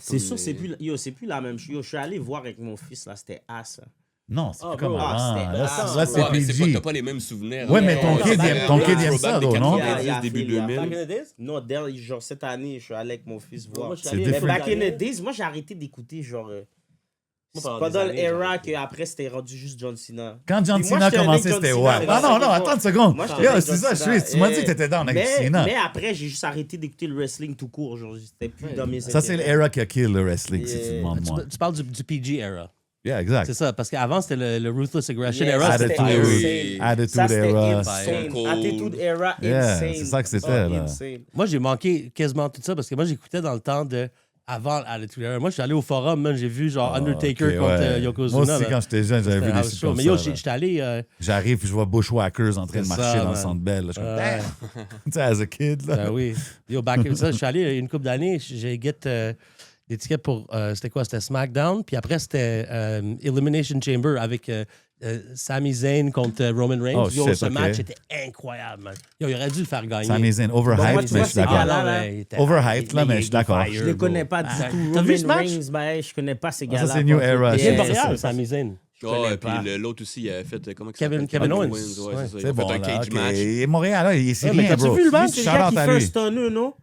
C'est sûr, c'est plus la même chose. Yo, je suis allé voir avec mon fils, là, c'était As. Non, c'est Ah, comme bro, avant. c'était Là, avant, là, bro. c'est Ouais, mais c'est pas, PG. t'as pas les mêmes souvenirs. Ouais, mais ton kid aime ça, des non? 90, début Il y a- 2000. Non, genre cette année, je suis allé avec mon fils voir. Moi, je suis C'est allé- Mais different. back in the days, moi, j'ai arrêté d'écouter, genre... pendant pas des dans années, l'era j'ai arrêté. qu'après, c'était rendu juste John Cena. Quand John Puis moi, Cena a j'étais commencé, avec John c'était Cena, ouais. mais Ah non, c'est non, pas- attends une seconde. Moi, j'étais Yo, avec c'est John ça, Cena. tu m'as dit que t'étais down avec Cena. Mais après, j'ai juste arrêté d'écouter le wrestling tout court. Genre, c'était plus dans mes Ça, c'est intérêts. l'era qui a kill le wrestling, si tu Yeah. demandes moi. Tu parles du PG era. Yeah, exact. C'est ça, parce qu'avant, c'était le Ruthless Aggression Yeah, era. ça, C'était c'était Attitude. insane. Attitude Ça, c'était era. insane. Cold. Attitude era, Yeah, insane. c'est ça que c'était, Ah, là. insane. Moi, j'ai manqué quasiment tout ça parce que moi, j'écoutais dans le temps de avant Attitude Era. Moi, je suis allé au forum, man, j'ai vu genre Undertaker Ok, contre ouais. Yokozuna. Moi aussi, là. quand j'étais jeune, j'avais C'était vu un des house trucs show. comme Mais yo, ça. Là. j'étais allé. J'arrive puis je vois Bushwhackers en train de C'est marcher ça, dans le man. centre belle. Je suis comme, Ouais. damn! Tu sais, as a kid, là. Ben oui. Yo, ça, je suis allé une couple d'années, j'ai get des tickets pour. C'était quoi? C'était SmackDown. Puis après, c'était Elimination Chamber avec Sami Zayn contre Roman Reigns. Oh, Yo, shit, ce ok. match était incroyable, man. Yo, il aurait dû le faire gagner. Sami Zayn, Bon, moi, overhyped, tu mais vois, je suis c'est d'accord. pas là, là. il était- Overhyped, là, mais je suis d'accord. il est Je les fire, connais bro. pas du tout. T'as vu Roman ce match? Reigns, ben, je connais pas ces Ah, gars-là. ça, c'est New Era, Il vient de Yeah, Montréal, Sami Zayn. Ouais, connais puis pas. l'autre aussi, il avait fait. Comment Kevin Owens. Ouais. Ouais, c'est ça. Il C'est a bon, fait un là, cage ok. match. Et Montréal, là, c'est Ouais, mais rien, t'as-tu bro. vu le match? C'est le Shout gars out qui à fait un lui. stunner, non?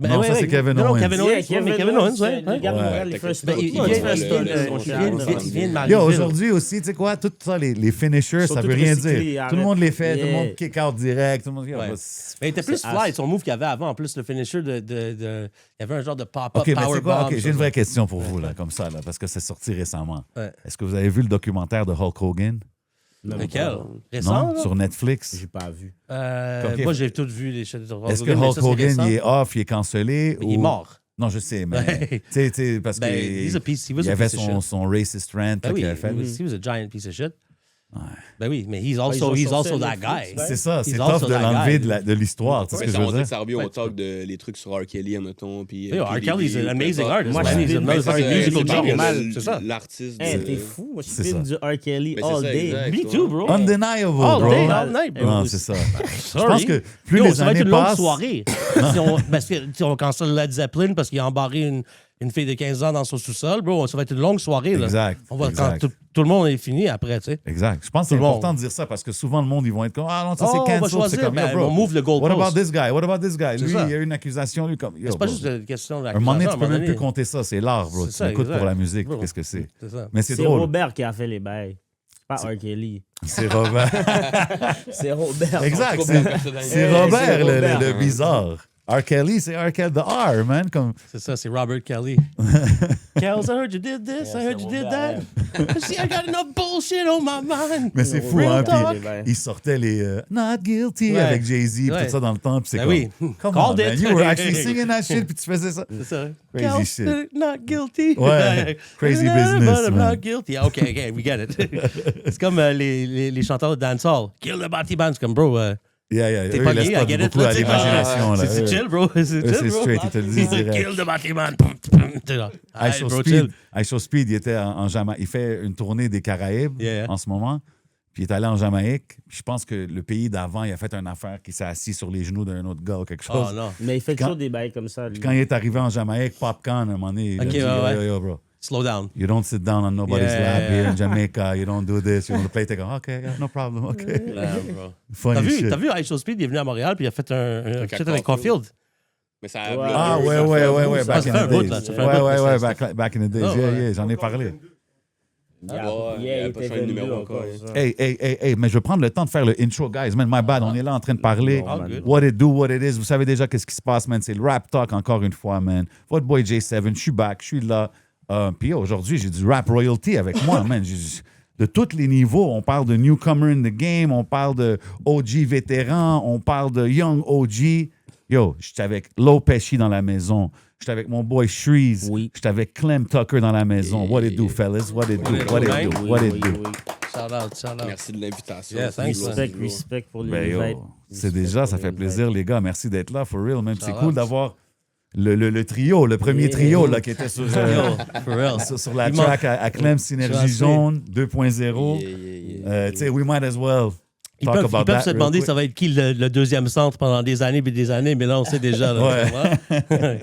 Non, ça, c'est Kevin Owens. Kevin Owens, Yeah, ouais, mais Kevin Owens, ouais. Le gars de Ouais. Montréal, il fait un Ben, stunner. il Tout le monde vient- fait un il stunner, vient- mon il cher. vient de Yo, Marieville. aujourd'hui aussi, tu sais quoi, tout ça, les finishers, Ils sont ça veut tous rien recyclés, dire. arrête. Tout le monde les fait, tout le Yeah. monde kick out direct, tout le monde. Ouais. Bah, Mais il était plus C'est fly, as. son move qu'il y avait avant. En plus, le finisher il y avait un genre de pop-up OK, mais c'est powerbomb. quoi? OK, j'ai une vraie question pour vous, là, comme ça, là, parce que c'est sorti récemment. Ouais. Est-ce que vous avez vu le documentaire de Hulk Hogan? Lequel? Récent, Non? là? Sur Netflix? J'ai pas vu. Ok. Moi, j'ai tout vu, les chaînes de Hulk Est-ce que Hogan, mais Hulk ça, c'est Hogan, récent. il est off, il est cancellé? Il est ou- mort. Non, je sais, mais. Ouais. Tu sais, parce Ben, que. he's a piece- he was il a avait piece of shit. son racist rant Ben oui, qu'il avait fait. he was a giant piece of shit. Ouais. Ben oui, mais he's ils also, ont he's sorti also un that Netflix, guy. ouais. C'est ça, He's c'est also tough de that l'enlever guy. de l'histoire, tu sais Ouais, ce que on je veux dirait dire? que ça revient au talk de les trucs sur R. Kelly, mettons. Puis, Yo, R. Kelly is an amazing artist. Moi, man. je He's suis a une- motherfucking c'est musical normal. genius. C'est ça. L'artiste. Hey, de- t'es fou. Moi, je C'est filme ça. du R. Kelly Mais c'est all ça, day. exact. Me too, bro. Undeniable, All bro. day, all night, bro. Non, c'est ça. Je pense Sorry. que plus Yo, les ça va être années une longue passent. soirée. Parce que si on cancelle Led Zeppelin parce qu'il a embarré une fille de 15 ans dans son sous-sol, bro, ça va être une longue soirée. Là. Exact. On va, exact. quand tout le monde est fini après, tu sais. Exact. Je pense que c'est Tout le monde. important de dire ça parce que souvent le monde, ils vont être comme, ah non, ça Oh, c'est on va cancel. choisir, C'est comme, ben, yo, bro, on move le goalpost. What about this guy? What about this guy? C'est Lui, ça. il y a eu une accusation, lui, comme. yo, C'est pas bro. juste une question Un moment donné, tu peux même d'accusation, plus compter ça. C'est l'art, bro. C'est Tu ça, l'écoutes exact. pour la musique. Bro. Qu'est-ce que c'est? C'est ça. Mais c'est C'est drôle. Robert qui a fait les bails. C'est pas R. Kelly. C'est Robert. C'est Robert. Exact. Robert C'est personnellement. c'est Ouais, Robert, c'est Robert. le bizarre. R. Kelly, c'est R. Kelly, the R, man. Comme. C'est ça, c'est Robert Kelly. Kels, I heard you did this, I heard you did that. See, I got enough bullshit on my mind. Mais c'est fou, Real hein. talk. Puis il sortait les Not Guilty Ouais. avec Jay-Z, Ouais. tout ça dans le temps. Puis c'est Ben comme. oui. Come Called on, man. it. You were actually singing that shit, puis tu faisais ça. C'est ça. Crazy Kels, shit. not guilty. Ouais. Crazy business, But I'm man. not guilty. OK, we get it. C'est comme les chanteurs de dancehall. Kill the Batty Band. C'est comme, bro, Yeah. t'es Eux, pas ils laissent gay, pas I get it. beaucoup à là, tu sais. l'imagination, là. C'est Eux. chill, bro. C'est Eux, chill, c'est bro. straight, ils te le disent direct. Kill the Batty Band. Ice Bro, Speed, chill. Ice Speed, il était en Jamaïque. Il fait une tournée des Caraïbes Yeah. en ce moment. Puis il est allé en Jamaïque. Puis je pense que le pays d'avant, il a fait une affaire qui s'est assis sur les genoux d'un autre gars ou quelque chose. Oh non. Mais il fait Quand- toujours des bails comme ça, lui. Quand il est arrivé en Jamaïque, Popcorn, à un moment donné, il a Ok, dit, ouais. yo, bro, Slow down. you don't sit down on nobody's Yeah. lap here in Jamaica. You don't do this. You want to play? T'es comme, OK, yeah, no problem, OK. Funny shit. T'as vu Ice Speed, il est venu à Montréal puis il a fait un shit avec Caulfield. Caulfield. Mais ça a Ouais. Ah, bloqué, ouais, ça ouais, fait un ouais, bout, ouais, ça. back fait in un the bout, days. là, ça fait un bout, Ouais, ça. back in the days. Ah, Yeah, ouais. yeah, j'en ai parlé. Ouais, il Yeah, a il pas était changé de 22 numéro encore. encore. ça. Hey, mais je vais prendre le temps de faire le intro, guys. Man, my bad, on est là en train de parler. All good. What it do, what it is. Vous savez déjà qu'est-ce qui se passe, man. C'est le rap talk encore une fois, man. Votre boy J7, je suis back, je suis là. Puis aujourd'hui, j'ai du rap royalty avec moi, man. De tous les niveaux, on parle de newcomer in the game, on parle de OG vétéran, on parle de young OG. Yo, j'étais avec Low Pesci dans la maison. J'étais avec mon boy Shreeze. Oui. J'étais avec Clem Tucker dans la maison. What it do, fellas? What it do? What it do? Oui, What oui, it do? oui. Shout out. Merci de l'invitation. Yeah, thanks, man. Respect pour les Ben yo, invites. c'est déjà, ça fait plaisir, les gars. Merci d'être là, for real. Même c'est Ça cool va. d'avoir le trio, le premier trio là, qui était sur, Yo, for real. sur la Il track à Clem Synergie Trust me. Jaune 2.0. Tu sais, we might as well Ils talk peuvent about that se real demander quick. ça va être qui le deuxième centre pendant des années et des années, mais là, on sait déjà. Là, Ouais.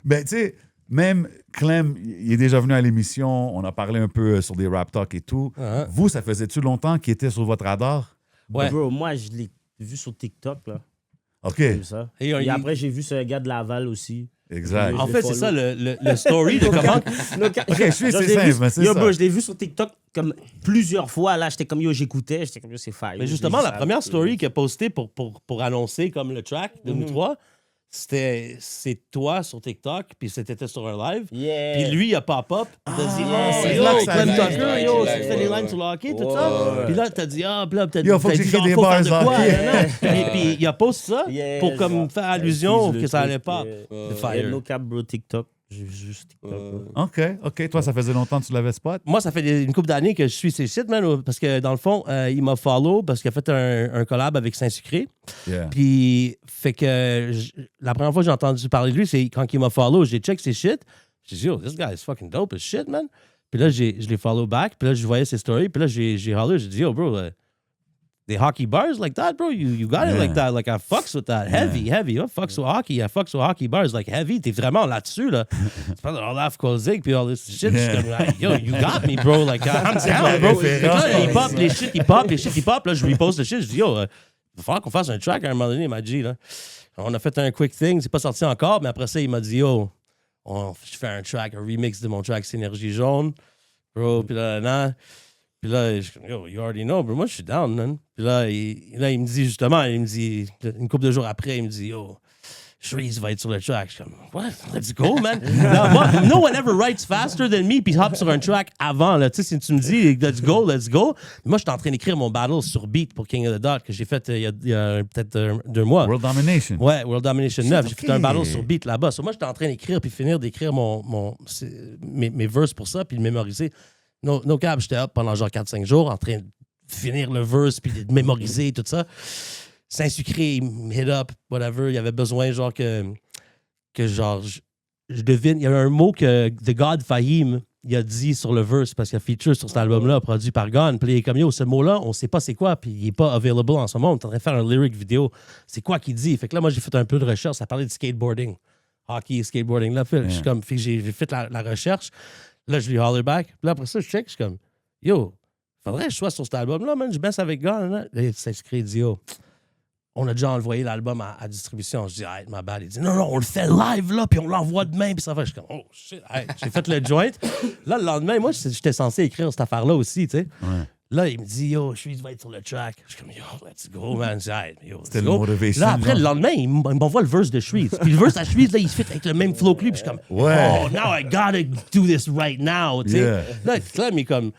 Ben, tu sais, même Clem, il est déjà venu à l'émission. On a parlé un peu sur des rap talk et tout. Uh-huh. Vous, ça faisait-tu longtemps qu'il était sur votre radar? Ouais. Bro, moi, je l'ai vu sur TikTok, là. OK. Comme ça. Et, Et après, j'ai vu ce gars de Laval aussi. Exact. Oui. En Je fait, l'ai c'est ça follow. le story de comment. OK, je suis Genre, c'est je l'ai simple, vu- mais c'est Yo, ça. bro, je l'ai vu sur TikTok comme plusieurs fois. Là, j'étais comme, yo, j'écoutais. J'étais comme, yo, c'est fire. Mais justement, la première story qu'il a postée pour annoncer comme le track de nous trois, c'est toi sur TikTok, puis c'était sur un live. Yeah. Puis lui, il a pop-up. Il t'a dit, yeah. oh, C'est yo, là que ça Clem vient. Tucker, yo, Ouais, tu fais les ouais, lines sur le hockey, tout ouais. ça. Puis là, t'as dit, ah, puis là, t'as Yo, faut que t'as dit, j'écris genre, des faut faire bars de quoi, hockey. nan, nan. Et puis, il a posté ça Yeah, pour comme genre, faire allusion tease que le ça truc, allait pop. yeah. The Yeah, Fire. no cap, bro, TikTok. J'ai vu juste TikTok. bro. OK. Toi, ça faisait longtemps que tu l'avais spot? Moi, ça fait une couple d'années que je suis ces shit, man, parce que dans le fond, il m'a follow parce qu'il a fait un collab avec Saint-Sucré. Yeah. Puis, fait que la première fois que j'ai entendu parler de lui, c'est quand il m'a follow, j'ai check ses shit. J'ai dit, yo, this guy is fucking dope as shit, man. Puis là, je l'ai follow back. Puis là, je voyais ses stories. Puis là, j'ai holler. J'ai dit, yo, bro, des hockey bars like that, bro, you got it Yeah. like that. Like, I fucks with that. Heavy. I fucks with hockey. I fucks with hockey bars. Like, heavy. T'es vraiment là-dessus, là. Tu parles de Olaf Kolzig, puis all this shit. Je suis comme, like, yo, you got me, bro. Like, I'm down, bro. Fait que là, il pop, les shit, il pop. Là, je lui pose le shit. Je dis, yo, il va falloir qu'on fasse un track à un moment donné, il m'a dit, là. On a fait un quick thing. C'est pas sorti encore, mais après ça, il m'a dit, yo, je fais un track, un remix de mon track Synergie Jaune. Bro, puis là, Puis là, je suis comme, yo, you already know, bro. Moi, je suis down, man. Puis là, il me dit justement, une couple de jours après, il me dit, yo, Shreeze va être sur le track. Je suis comme, what? Let's go, man. Non, moi, no one ever writes faster than me, puis hop sur un track avant, là. Tu sais, si tu me dis, let's go. Moi, j'étais en train d'écrire mon battle sur beat pour King of the Dot que j'ai fait il y a peut-être 2 mois. World Domination. Ouais, World Domination 9. J'ai Ok. fait un battle sur beat là-bas. So, moi, j'étais en train d'écrire puis finir d'écrire mes verses pour ça puis de mémoriser. No cap, j'étais up pendant genre 4-5 jours en train de finir le verse puis de mémoriser tout ça. Saint-Sucré, il me hit up, whatever. Il avait besoin, genre, que genre, je devine. Il y a un mot que The God Fahim, il a dit sur le verse parce qu'il y a feature sur cet album-là, produit par Gun. Puis il est comme, yo, ce mot-là, on sait pas c'est quoi, puis il est pas available en ce moment. On est en train de faire un lyric vidéo. C'est quoi qu'il dit? Fait que là, moi, j'ai fait un peu de recherche. Ça parlait de skateboarding. Hockey, skateboarding. Là, fait, je suis comme, fait que j'ai fait la recherche. Là, je lui holler back. Puis là, après ça, je check. Je suis comme, yo, faudrait que je sois sur cet album-là, man. Je baisse avec Gun. Là, il s'inscrit, il dit, yo, on a déjà envoyé l'album à distribution. Je dis, hey, ma bad. Il dit, non, on le fait live, là, puis on l'envoie demain, puis ça va. Je suis comme, oh, shit. Hey, j'ai fait le joint. Là, le lendemain, moi, j'étais censé écrire cette affaire-là aussi, tu sais. Ouais. Là, il me dit, yo, je vais être sur le track. Je suis comme, yo, let's go, man. Je dis, hey, yo, C'était let's le go. motivation, Là, après, genre. le lendemain, il m'envoie le verse de Shreeze. Puis le verse à Shreeze, là, il se fait avec le même flow que lui. Puis je suis comme, Ouais. oh, now I gotta do this right now, tu sais. Yeah. Là, Clem, il est comme,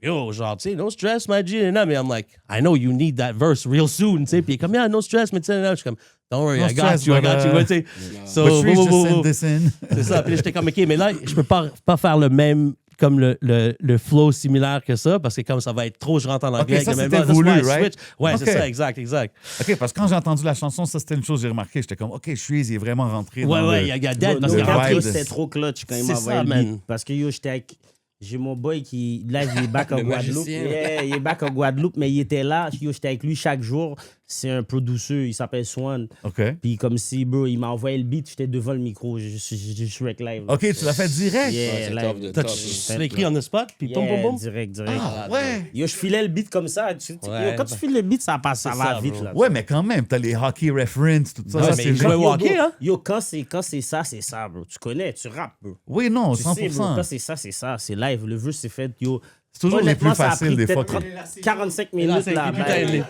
yo, genre, tu sais, no stress, my G. And I'm like, I know you need that verse real soon, tu sais. Puis il est comme, yeah, no stress, mais tu sais, je suis comme, don't worry, No I got stress, you, but, tu sais. So, But Shreeze whoa, just whoa, sent whoa. this in. C'est ça. Puis là, j'étais comme, OK, mais là, je peux pas faire le même, comme le flow similaire que ça, parce que comme ça va être trop, je rentre en anglais. OK, ça, que même c'était pas, that's voulu, why I right? switch. Ouais, OK. c'est ça, exact. OK, parce que quand j'ai entendu la chanson, ça, c'était une chose que j'ai remarqué. J'étais comme, OK, Shreeze, il est vraiment rentré Ouais, dans ouais, le... il y a Bro, Dead, parce no que vibe cap, de- c'était trop clutch quand il C'est m'a envoyé ça, le man. beat. Parce que yo, j'étais avec... J'ai mon boy qui... Là, il est back en Le Guadeloupe. magicien. Yeah, il est back en Guadeloupe, mais il était là. Yo, j'étais avec lui chaque jour. C'est un producer, il s'appelle Swan. OK. Puis comme si, bro, il m'a envoyé le beat, j'étais devant le micro. Je suis avec live. OK, tu l'as fait direct? Yeah, c'est live. top de T'as- top. tu l'as écrit on the spot, puis boum, boum, boum. Direct. Ah, ouais. Yo, je filais le beat comme ça. Ouais. Yo, quand tu files le beat, ça passe, ça C'est va ça, vite. bro. Là. Ouais, mais quand même, t'as les hockey references, tout ça. Ouais, ça mais c'est il jouait vrai. au hockey, hein? Yo, quand c'est ça, c'est ça, bro. Tu connais, tu rappes, bro. Oui, non, Tu sais, bro, 100%. quand c'est ça, c'est ça. C'est live. Le vœu, c'est fait, yo. C'est toujours les Honnêtement, plus ça a faciles, pris des fois. peut-être 45 Les minutes, là.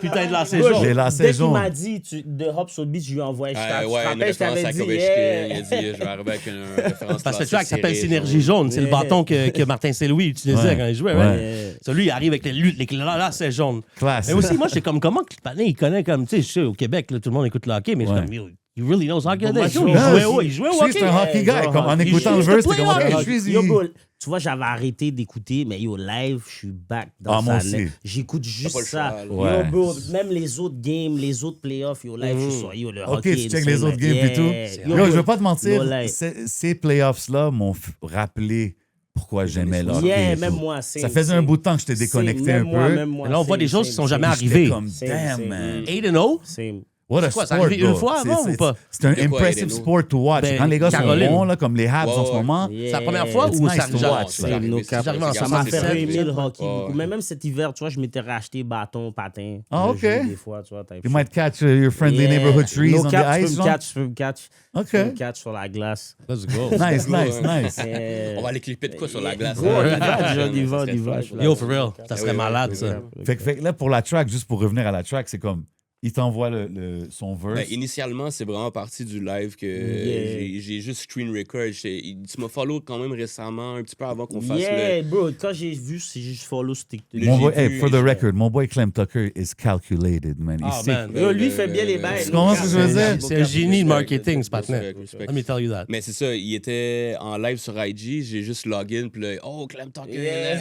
putains de lacets Bro, jaunes. Les lacets dès qu'il jaunes. m'a dit de hop sur le beat, je lui ai envoyé. Ah, Tu te ouais, une rappelles, je référence t'avais à dit, Kobe yeah. Il a dit, je vais arriver avec une référence Parce que le classique track s'appelle serrée, Synergie Jaune. C'est le Yeah. bâton que Martin Saint-Louis utilisait Ouais. quand il jouait, Ouais. right? Yeah. Celui, il arrive avec les lacets jaunes. Classe. Mais aussi, moi, j'étais comme, comment que le panin, il connaît comme, tu sais, je sais, au Québec, là, tout le monde écoute le hockey, mais je suis Ouais. comme, yo, he really knows hockey. Bon, moi, Yo, je il jouait au Shreeze, hockey. c'est un hockey guy. Comme en Il écoutant le joue verse, de t'es comme, playoff. OK, Shreeze, Yo, il... bro, tu vois, j'avais arrêté d'écouter, mais yo, live, je suis back dans Ah, moi sa aussi. net. J'écoute juste pas le ça. choix, là. Ouais. Yo, bro, même les autres games, les autres playoffs, yo, live, je suis sur yo, le OK, hockey. tu check les autres games et tout. Yo, Yo, je bro, veux pas te mentir, yo, live. ces playoffs-là m'ont rappelé pourquoi j'aimais le hockey. Yeah, et même tout. moi, Ça faisait un bout de temps que j'étais déconnecté un peu. Même moi, Là, on voit des choses qui sont jamais J'étais arrivées. comme, Same, damn, same. man. 8-0. Same. What a C'est quoi, ça sport, arrivé une bro. fois avant ou pas? C'est un De quoi, impressive Edeno? sport to watch. Ben, Quand les gars Caroline. sont bons, là, comme les Habs Ouais, en ce ouais. moment, C'est la première fois It's ou nice ça to genre, watch, c'est là. arrivé, No c'est cap. arrivé, en Ça c'est m'a arrivé, fait c'est arrivé. aimer le hockey Ouais. beaucoup. Mais même cet hiver, tu vois, je m'étais racheté bâton, patin. Ah, Je ok. jouais des fois, tu vois. type you shit. might catch your friendly Yeah. neighborhood trees No on cap, the tu ice, peux me genre. catch, tu peux me catch. OK. Tu peux me catch sur la glace. Let's go. Nice, nice, Ouais. nice. On va aller clipper de quoi sur la glace? Gros, on y va, Ça John, y va, serait y va. fun. Yo, for real. Ça serait ouais, malade, ouais, ça. ouais. Fait que là, pour la track, juste pour revenir à la track, c'est comme, il t'envoie son verse. Ben, initialement, c'est vraiment parti du live que j'ai juste screen record. Tu m'as follow quand même récemment, un petit peu avant qu'on fasse Yeah, bro, quand j'ai vu, c'est juste follow sur TikTok. Le Mon j'ai boy, vu, hey, for the j'ai- record, mon boy Clem Tucker is calculated, man. Il Ah, sait. man. Yo, lui, il fait bien les bails. Tu comprends ce que je veux dire? C'est un génie de marketing, ce Respect, partenaire. respect. Let me tell you that. Mais c'est ça, il était en live sur IG, j'ai juste login, puis là, oh, Clem Tucker, Yeah.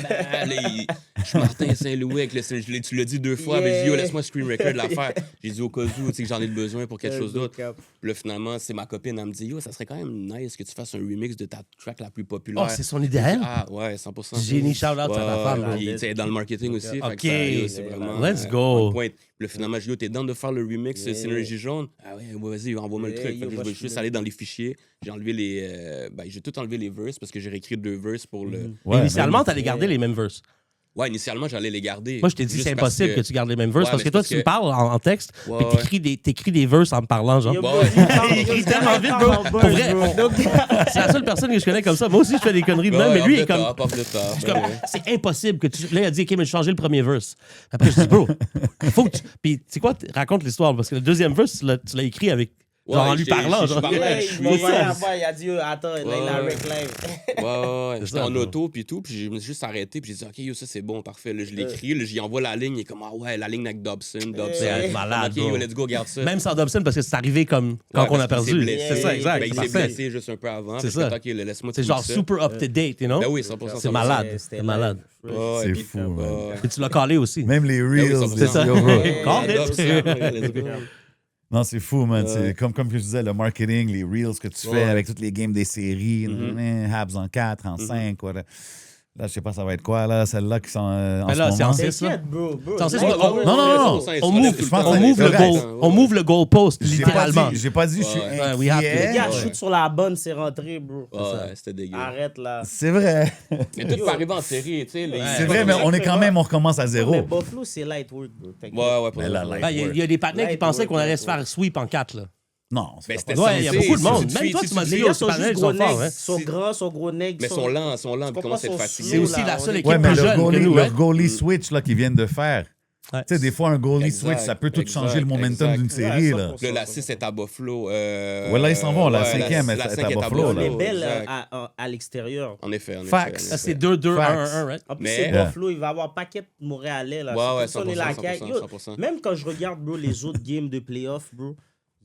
je suis Martin Saint-Louis, avec tu l'as dit 2 fois, mais j'ai dit, yo, Yeah. laisse-moi screen record l'affaire. J'ai dit au cas où, tu sais, que j'en ai besoin pour quelque chose No d'autre. cap. Puis là, finalement, c'est ma copine, elle me dit, yo, ça serait quand même nice que tu fasses un remix de ta track la plus populaire. Oh, c'est son idéal? Ah, ouais, 100%. Génie, shout-out à ta femme. Puis, tu sais, elle est dans le marketing aussi. fait que Ok. ça, yo, c'est vraiment. Let's go. on point. Puis là, finalement, j'ai dit, yo, t'es dans de faire le remix Synergie Jaune? Ah ouais, vas-y, envoie-moi le Yeah, truc. Fait yo, que moi, je vais je suis juste là. aller dans les fichiers. J'ai enlevé j'ai tout enlevé les verses parce que j'ai réécrit 2 verses pour le. Ouais, Initialement, man. t'allais garder les mêmes verses. Ouais, initialement, j'allais les garder. Moi, je t'ai dit, Juste c'est parce impossible que tu gardes les mêmes verses Ouais, parce mais que toi, c'est tu me parce parles en texte, Ouais, puis t'écris des verses en me parlant, genre. Yo, Bon, bro, ouais. il écrit tellement vite, bro. Pour vrai, c'est la seule personne que je connais comme ça. Moi aussi, je fais des conneries de même, mais lui, il est comme. Je suis comme, c'est impossible que tu. Là, il a dit, OK, mais je changeais le premier verse. Après, je dis, bro, il faut que tu. Puis, tu sais quoi, raconte l'histoire, parce que le deuxième verse, tu l'as écrit avec. Genre en lui parlant, genre. Yeah, Je il m'a suis envoyé la voix, il a dit, attends, là, il a Ouais. reclaim. Ouais. J'étais ça, en bro. auto, puis tout, puis je me suis juste arrêté, puis j'ai dit, OK, yo, ça c'est bon, parfait. Là, je l'écris, là, j'y envoie la ligne, il est comme, ah ouais, la ligne avec Dobson. C'est malade, OK, yo, bro. let's go, garde ça. Même sans Dobson, parce que c'est arrivé comme quand Ouais, on a parce qu'il perdu. s'est blessé. C'est ça, exact. Ben, il s'est Parfait. blessé juste un peu avant. C'est puis j'ai ça. fait, OK, là, laisse-moi C'est tout genre ça. super up-to-date, you know? Ben oui, 100%. C'est malade. C'est malade. Ouais, C'est puis- fou, man. ouais. Et tu l'as collé aussi. Même les Ben oui, reels. 100%. C'est ça. yo, bro. Call it. Dobson, ouais, let's go. Non, c'est fou, man. C'est comme je disais, le marketing, les reels que tu fais avec toutes les games des séries, Habs en 4, en 5, voilà. Là, je sais pas ça va être quoi, là, celle-là qui sont en Ben ce là, c'est moment. en 6, là. T'inquiète, bro. T'en sais, Là, on- ouais, non, non, ouais, non, ouais, On ouais, move, je pense on que move c'est le correct. goal. On move le goalpost, J'ai littéralement. pas dit, je suis Ouais. Ouais, we have to. Les inquiet. gars, shoot sur la bonne, c'est rentré, bro. Ouais, c'était dégueu. Arrête, là. C'est vrai. Mais tout peut arriver en série, tu sais. les- C'est vrai, mais on est quand même, on recommence à Mais zéro. Buffalo, c'est light work, bro. T'inquiète. Ouais, pour Mais là, vrai. là, Il y a des partenaires qui Light pensaient work, qu'on allait light se faire sweep en 4, là. Non, Mais c'est c'était pas Ouais, il y a beaucoup de monde. Si Même toi, tu m'as Les dit, gars oh, sont ces juste panels, ils gros sont forts, necks. hein. Ils sont grands, ils sont gros necks. Mais sont lents, ils commencent à être fatigués. C'est aussi la seule équipe Ouais, mais plus le jeune que goalie, nous, le hein. goalie switch là, qu'ils viennent de faire. Ouais. Tu sais, des fois, un goalie Exact, switch, ça peut tout exact, changer le momentum exact. d'une série. Ouais, Là. 100%. Là, la 6 est à Buffalo. Ouais, là, ils s'en vont. La ouais, cinquième la est à 5 Buffalo, là. Les belles exact. à l'extérieur. En effet, en effet. Facts. en Ça, effet. c'est 2-2, 1-1, right? En plus, Mais- c'est Yeah. Buffalo, il va y avoir un paquet de Montréalais. Là. Ouais, C'est ouais, comme ça, on est la 100%, caille. Yo, 100%. Même quand je regarde, bro, les autres games de playoff, bro,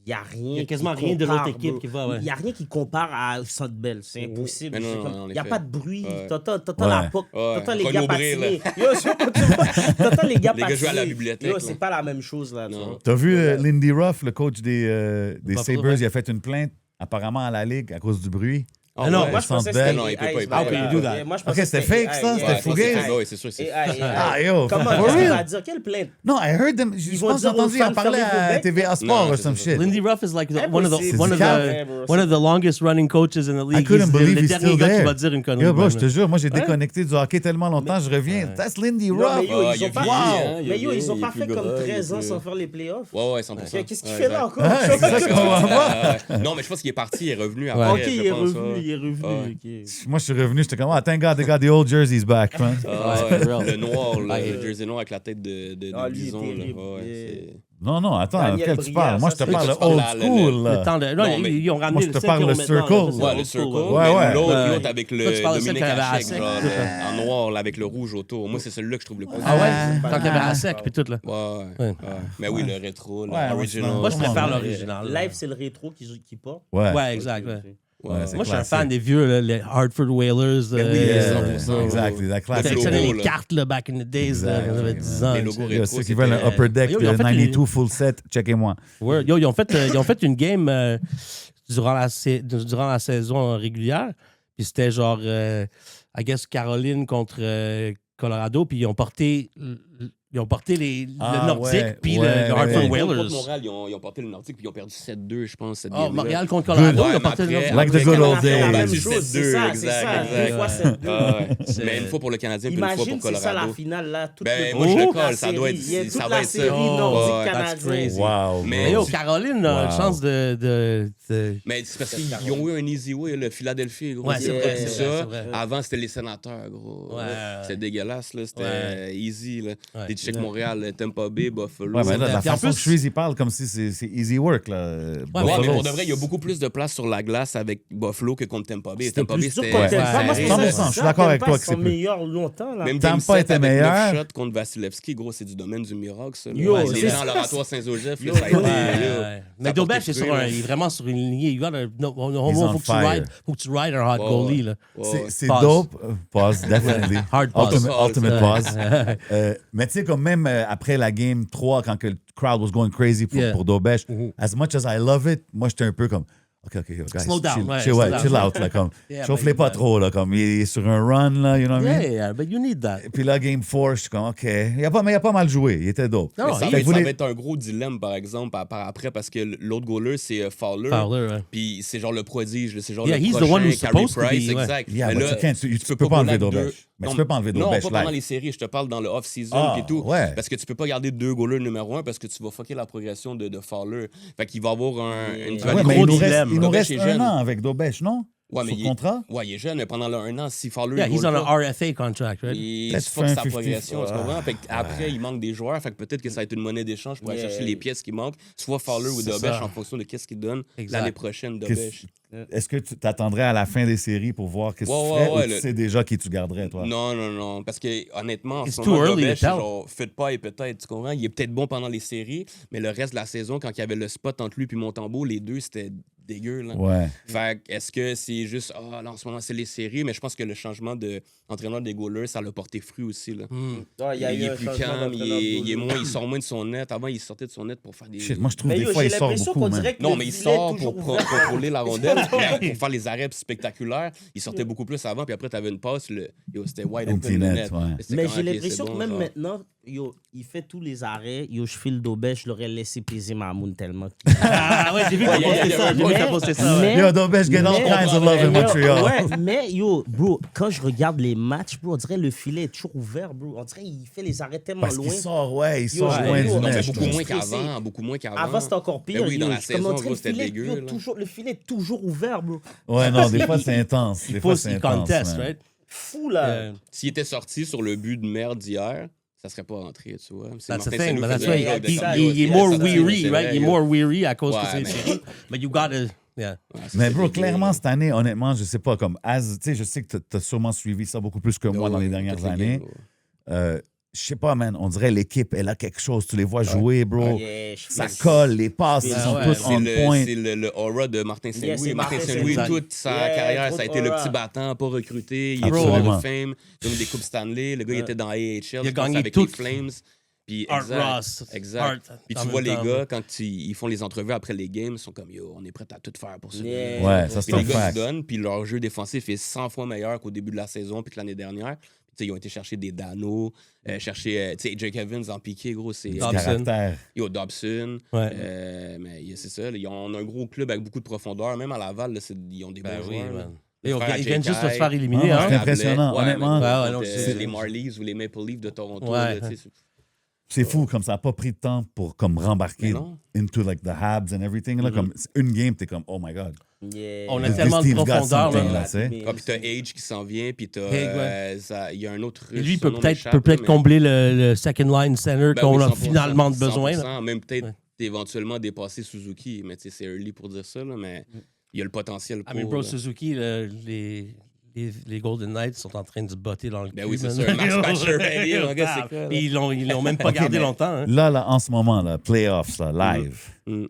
il n'y a rien. Il y a quasiment qui rien de l'autre compare, équipe bro. qui va, ouais. Il n'y a rien qui compare à Centre Bell. C'est impossible. Mais non, C'est non, comme- en il n'y a effet. pas de bruit. Ouais. T'entends Ouais. la POC. Ouais. T'entends les Renaud gars Bré, là. patiner. Yo, t'entends les gars Les gars jouent à la patiner. bibliothèque, Yo, là. c'est pas la même chose, là. tu Non. vois. T'as vu Lindy Ruff, le coach des Buffalo, Sabres, ouais. il a fait une plainte apparemment à la Ligue à cause du bruit. Ah, non, ouais. Moi, je pensais que Centre c'était Bell. Non, il peut pas, il peut AI, pas. Ah, ok, you do that. Moi, je Ok, pensais que c'était fake, ça? AI, C'était Ouais, je pense que fugué? c'est- ouais, c'est sûr, c'est AI. Ah, yo, Comment for qu'est-ce qu'il real? va dire? Quelle plainte? Non, I heard them. Je Ils pense vont que j'ai dire aux entendu fans en parler fermez vos à becs? TVA Sport Non, or je some sais pas. shit. Lindy Ruff is like one of Impossible. C'est calme. one of the longest running coaches in the league. I couldn't He's believe le he's dernier still gars qui there. va dire une connerie. Yo, bro, man. je te jure, moi j'ai Ouais. déconnecté du hockey tellement longtemps, je reviens. That's Lindy Non, Ruff. mais yo, Ah, ils il ont a pas vieilli, fait- hein, il a mais yo, vieilli, ils ont il est pas plus fait comme gras, 13 ans il est sans plus- faire les playoffs. Ouais, 100%. Qu'est-ce que tu Ouais, fais là exact. encore? Ouais, c'est ça que je comprends pas. Non, mais je pense qu'il est parti, il est revenu après. Ok, je il est pense, revenu, ouais. il est revenu. Ouais. ok. Moi je suis revenu, j'étais comme, ah, thank God they got the old jerseys back, man. Ah, Ouais, ouais, for real. le noir, Ouais. le jersey noir avec la tête de Ah, lui, il est bison. Là. terrible. Ouais, Yeah. c'est- Non, non, attends, Daniel lequel tu Brière, parles? Moi je te ça, c'est- parle tu le parles old là, school, Le là. temps de... Non, Non, mais- ils ont moi, ramené je le te set parle qu'ils ont le maintenant, circle. là, ça, Ouais, old le school, circle. Ouais, ouais. L'autre avec Toi, tu le parles de celle Dominique qu'il y avait à Hachek, sec, genre, tout ça. en noir, là, avec le rouge autour. Moi, c'est celui-là que je trouve le plus Ah ouais? Ah. Quand il y avait à sec puis tout, là. Ouais, Ouais. ouais. Mais oui, le rétro, Ouais, l'original. ouais, Moi, je Comment, préfère là? l'original. Live, c'est le rétro qui porte. Ouais. Ouais, exact. Ouais. Ouais, c'est Moi, je suis un classique. fan des vieux, là, les Hartford Whalers. Ben oui, Yeah, 100%. exactly, la T'as classique. logo, collectionné les là. cartes là, back in the days, là, Exact. quand j'avais 10 ans. Les logos Yo, rétro, ceux qui veulent un c'était- upper deck Yo, de ils ont fait 92 full set, checkez-moi. Ouais. Yo, ils ont fait une game durant la saison régulière. Puis c'était genre, I guess, Caroline contre Colorado. Puis ils ont porté Ils ont porté le Ah, Nordique ouais, puis ouais, le Hartford ouais. Whalers. Contre Montréal, ils ont porté le Nordique puis ils ont perdu 7-2, je pense, cette Oh, game-là. Montréal contre Colorado, Ouais, ils ont porté le mais Nordique. Like the good old Ils ont days. battu battu 7-2, 7-2, c'est ça. exact. Deux fois 7-2. Ah ouais. C'est- Mais une fois pour le Canadien puis une fois Imagine, pour c'est ça la Colorado. finale, là. Ben, moi, je le colle, ça doit être- Il y a toute ça la va être ça. série Oh, nordique ouais, that's canadienne. crazy. Wow. Mais Mais bro. yo, Caroline a une Wow. chance de... Mais c'est parce qu'ils ont eu un easy way, le Philadelphie, gros. Ouais, c'est vrai, c'est c'est vrai, ça. c'est vrai. Avant, c'était les sénateurs, gros. Ouais. C'était dégueulasse, là. C'était Ouais. easy, là. Ouais. Des Check Montréal, Tampa Bay, Buffalo. Ouais, mais là, la Puis en façon plus- que Shreeze, il parle comme si c'est easy work, là. Ouais, Buffalo. mais pour de vrai, il y a beaucoup plus de place sur la glace avec Buffalo que contre Tampa Bay. C'était Tampa Bay, plus dur c'était. contre Ouais. Tampa. Moi, c'est 100%, je suis d'accord avec toi que c'est Tampa, ils sont plus- meilleurs longtemps, là. Même Tampa Game 7 était avec meilleur. 9 shots contre Vasilevski, gros, c'est du domaine du miracle, ça. là. Yo, Ouais, c'est les ça. gens à l'oratoire Saint-Joseph, là, Yo, ça a été. ouais, là, Mais ça Dobesh a est porté il est vraiment sur une lignée. Il He's faut on que tu fire. rides, faut que tu rides un hot Ouais, goalie. ouais. Là. Ouais. C'est Pause. dope. Pause, definitely. Hard pause. Ultimate pause. Ouais. Mais tu sais, comme même après la game 3, quand que le crowd was going crazy Yeah. pour Dobesh, Mhm. as much as I love it, moi, j'étais un peu comme, OK, yo, guys, Slow down, chill, ouais, chill, slow ouais, down. chill out, là, comme, Yeah, chauffe-les but- pas trop, là, comme, il est sur un run, là, you know what I mean? Yeah, but you need that. Et puis là, game 4, je suis comme, OK, il a pas mal joué, il était dope. Non, Mais ça, il- va Fait être, que vous ça les- va être un gros dilemme, par exemple, par après, parce que l'autre goaler, c'est Fowler. Fowler, ouais. Puis c'est genre le prodige, là, c'est genre Yeah, le he's the prochain one who's Carey supposed to Price, be, ouais. exact. Yeah, Mais but là, you can't- tu peux pas enlever garder Dobesh. Mais tu Non, peux pas enlever Non, Dobesh pas pendant live. les séries, je te parle dans le off-season Ah, et tout. ouais. Parce que tu peux pas garder deux goalers numéro 1 parce que tu vas fucker la progression de Fowler. Fait qu'il va avoir une Ouais, mais gros il nous reste, dilemme. il nous Dobesh reste est un jeune. an avec Dobesh, non? Ouais, mais Sur il est- contrat? Ouais, il est jeune, mais pendant le 1 an, si Fowler. Yeah, il he's goal on pas, an RFA contract, right? il Peut-être se fuck fin sa 50, progression, tu ouais. comprends? Fait qu'après, il manque des joueurs, fait que peut-être que ça va être une monnaie d'échange pour aller Yeah. chercher les pièces qui manquent, soit Fowler ou C'est Dobesh ça. en fonction de qu'est-ce qu'il donne Exact. l'année prochaine, Qu'est-ce- Dobesh. Est-ce que tu t'attendrais à la fin des séries pour voir qu'est-ce que tu ferais ou tu sais déjà qui tu garderais, toi? Non, parce que honnêtement, en It's ce too moment, early to Dobesh, tell. genre, faites pas et peut-être, tu comprends? Il est peut-être bon pendant les séries, mais le reste de la saison, quand il y avait le spot entre lui et Montembeault, les deux, c'était dégueu, là. Ouais. Fait que est-ce que c'est juste, là, en ce moment, c'est les séries, mais je pense que le changement d'entraîneur des goalers, ça l'a porté fruit aussi, là. Hmm. Ouais, il y a eu Il un est plus changement calme, d'entraîneur de il sort moins de son net. Avant, il sortait de son net pour faire des. Shit, moi, je trouve Mais des yo, fois, j'ai il sort l'impression beaucoup, qu'on man. dirait que Non, le mais il filet est sort toujours pour ouvert. contrôler la rondelle, mais pour faire les arrêts spectaculaires. Il sortait beaucoup plus avant, puis après, t'avais une passe, c'était wide Empty open le net, net. ouais. Et c'était Mais comme, j'ai ok, l'impression c'est que bon, même genre. maintenant, yo, il fait tous les arrêts. Yo, je file d'Aubert, je l'aurais laissé peser Mamoun tellement. Ah ouais, j'ai vu que t'as Ouais, posté il y a ça. un J'ai vu que t'as point. posté ça. ouais. Yo, Dobesh, get all Mais- kinds of love in Yo, Montreal. Ouais, mais yo, bro, quand je regarde les matchs, bro, on dirait le filet est toujours ouvert, bro. On dirait qu'il fait les arrêts tellement Parce loin. qu'il sort, ouais, il sort ouais, loin yo, du non, Non, mais net. beaucoup je moins suis stressé. qu'avant, beaucoup moins qu'avant. Avant, c'était encore pire. Ben oui, dans yo. la Je suis comme, saison, on dirait gros, le c'était filet, dégueu, yo, là. toujours, le filet est toujours ouvert, bro. Ouais, non, des fois, c'est intense. Des Il fois, faut c'est il intense. contest, man. right? Fou, là. S'il était sorti sur le but de merde d'hier, ça serait pas rentré, tu vois. C'est That's the Martin thing, Saint-Louis but that's faisait right. un job de He- comme, he- yo, Il est s'il more était sorti, weary, c'est right? vrai, Il est yo. more weary à cause Ouais, que c'est une mais- série. But you gotta... Yeah. Ouais, Mais c'était bro, dégueu, clairement, là. cette année, honnêtement, je sais pas, comme, tu sais, je sais que t'as sûrement suivi ça beaucoup plus que moi dans les Ouais, dernières toutes les années. games, Je sais pas, man, on dirait l'équipe, elle a quelque chose. Tu les vois jouer, bro. Yeah, je Ça fais- colle, les passes, Ouais, ils sont ouais, tous C'est on point. le aura de Martin Yeah, Saint-Louis. c'est Martin Martin Saint-Louis, Saint-Louis. toute sa Yeah, carrière, trop ça a de été le aura. petit battant, pas recruté. Il est Absolument. au Hall of Fame, il a eu des Coupes Stanley. Le gars, il était dans AHL, Il a je pense, gagné avec tout. les Flames. Puis, Art exact, Ross. exact. Art, Puis en tu vois même les temps. gars, quand ils font les entrevues après les games, ils sont comme, yo, on est prêt à tout faire pour ça. Yeah. Ouais, ça, c'est Puis un les gars fact. se donnent, puis leur jeu défensif est 100 fois meilleur qu'au début de la saison puis que l'année dernière. Puis, tu sais, ils ont été chercher des Dano, chercher, tu sais, Jake Evans en piqué, gros, c'est... Du Dobson. caractère. Yo, Dobson. Ouais. Mais c'est ça, là, on a un gros club avec beaucoup de profondeur. Même à Laval, là, ils ont des Ben bons oui, joueurs. là. man. Le Et on frère ils viennent juste de se J.K., faire éliminer, Ah, hein? c'est impressionnant, Ouais, honnêtement. mais Ouais, contre, non, c'est- les Marlies ou les Maple Leafs de Toronto. Ouais. Là, tu sais, C'est fou, comme ça n'a pas pris de temps pour comme rembarquer Mais non. into like the Habs and everything. Là, comme, une game, t'es comme, oh my God. Yeah. On a This tellement de team's got profondeur, something, là. là, tu sais. Ah, puis t'as Age qui s'en vient, puis t'as. Hague, ouais. Il y a un autre. Et lui, il son peut nom peut-être m'échappe, mais- combler le second line center Ben qu'on oui, a 100%, finalement de besoin. là. 100%, même peut-être Ouais. éventuellement dépasser Suzuki, mais tu sais, c'est early pour dire ça, là, mais il y a le potentiel pour. I mean, bro, là. Suzuki, les Golden Knights sont en train de se botter dans le Ben cul, oui, c'est man. ça, un Max Pacioretty, mon gars, c'est quoi, là? Puis ils l'ont même pas Ok, gardé mais- longtemps. hein. Là, en ce moment, là, playoffs, là, live. Mm.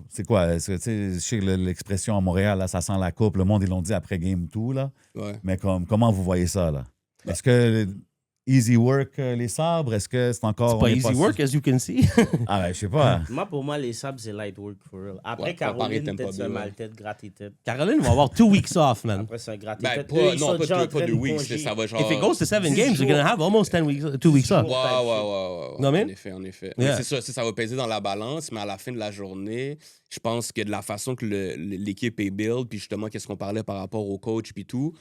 C'est quoi? Tu sais, je sais que l'expression à Montréal, là, ça sent la coupe. Le monde, ils l'ont dit après game tout, là. Ouais. Mais comment vous voyez ça, là? Est-ce que easy work, les sabres? Est-ce que c'est encore... C'est pas on est easy work, as you can see. Ah ben, je sais pas. Pour moi, les sabres, c'est light work for real. Après, Ouais, comparé Caroline, Tampa peut-être Bay, c'est un ouais. mal-tête, gratter-tête. Caroline va avoir 2 weeks off, man. Après, c'est un Ben, gratter-tête. pas, Eux, ils non, sont pas déjà en deux train de weeks. congé. Ça va genre. If it goes to 7 10 games, you're going to have almost 2 weeks off. Ouais. Non, mais? En effet. Yeah. Mais c'est ça va peser dans la balance, mais à la fin de la journée, je pense que de la façon que l'équipe est build, puis justement, qu'est-ce qu'on parlait par rapport au coach, puis tout,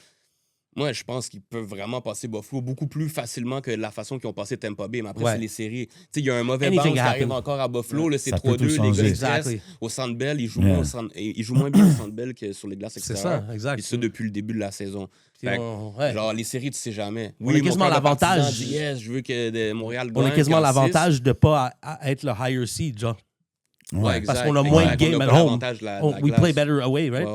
moi, je pense qu'ils peuvent vraiment passer Buffalo beaucoup plus facilement que la façon qu'ils ont passé Tampa Bay. Mais après, Ouais. c'est les séries. Tu sais, il y a un mauvais Anything bounce qui happen. arrive encore à Buffalo. Là, c'est Ça peut tout 3-2. Les gars, changer. ils Exactly. restent au Centre Bell. Ils jouent, Yeah. ils jouent moins bien au Centre Bell que sur les glaces C'est extérieures. ça, exact. Et ça, depuis le début de la saison. Puis Fait que, ouais. Genre, les séries, tu sais jamais. On a quasiment mon cœur de l'avantage- partisan dit, yes, je veux que Montréal On a gagne, quasiment qu'en l'avantage de pas être le higher seed, genre. Ouais, Parce exact, qu'on a moins de exact. games On a at pas home. l'avantage de la We glace. play better away, right?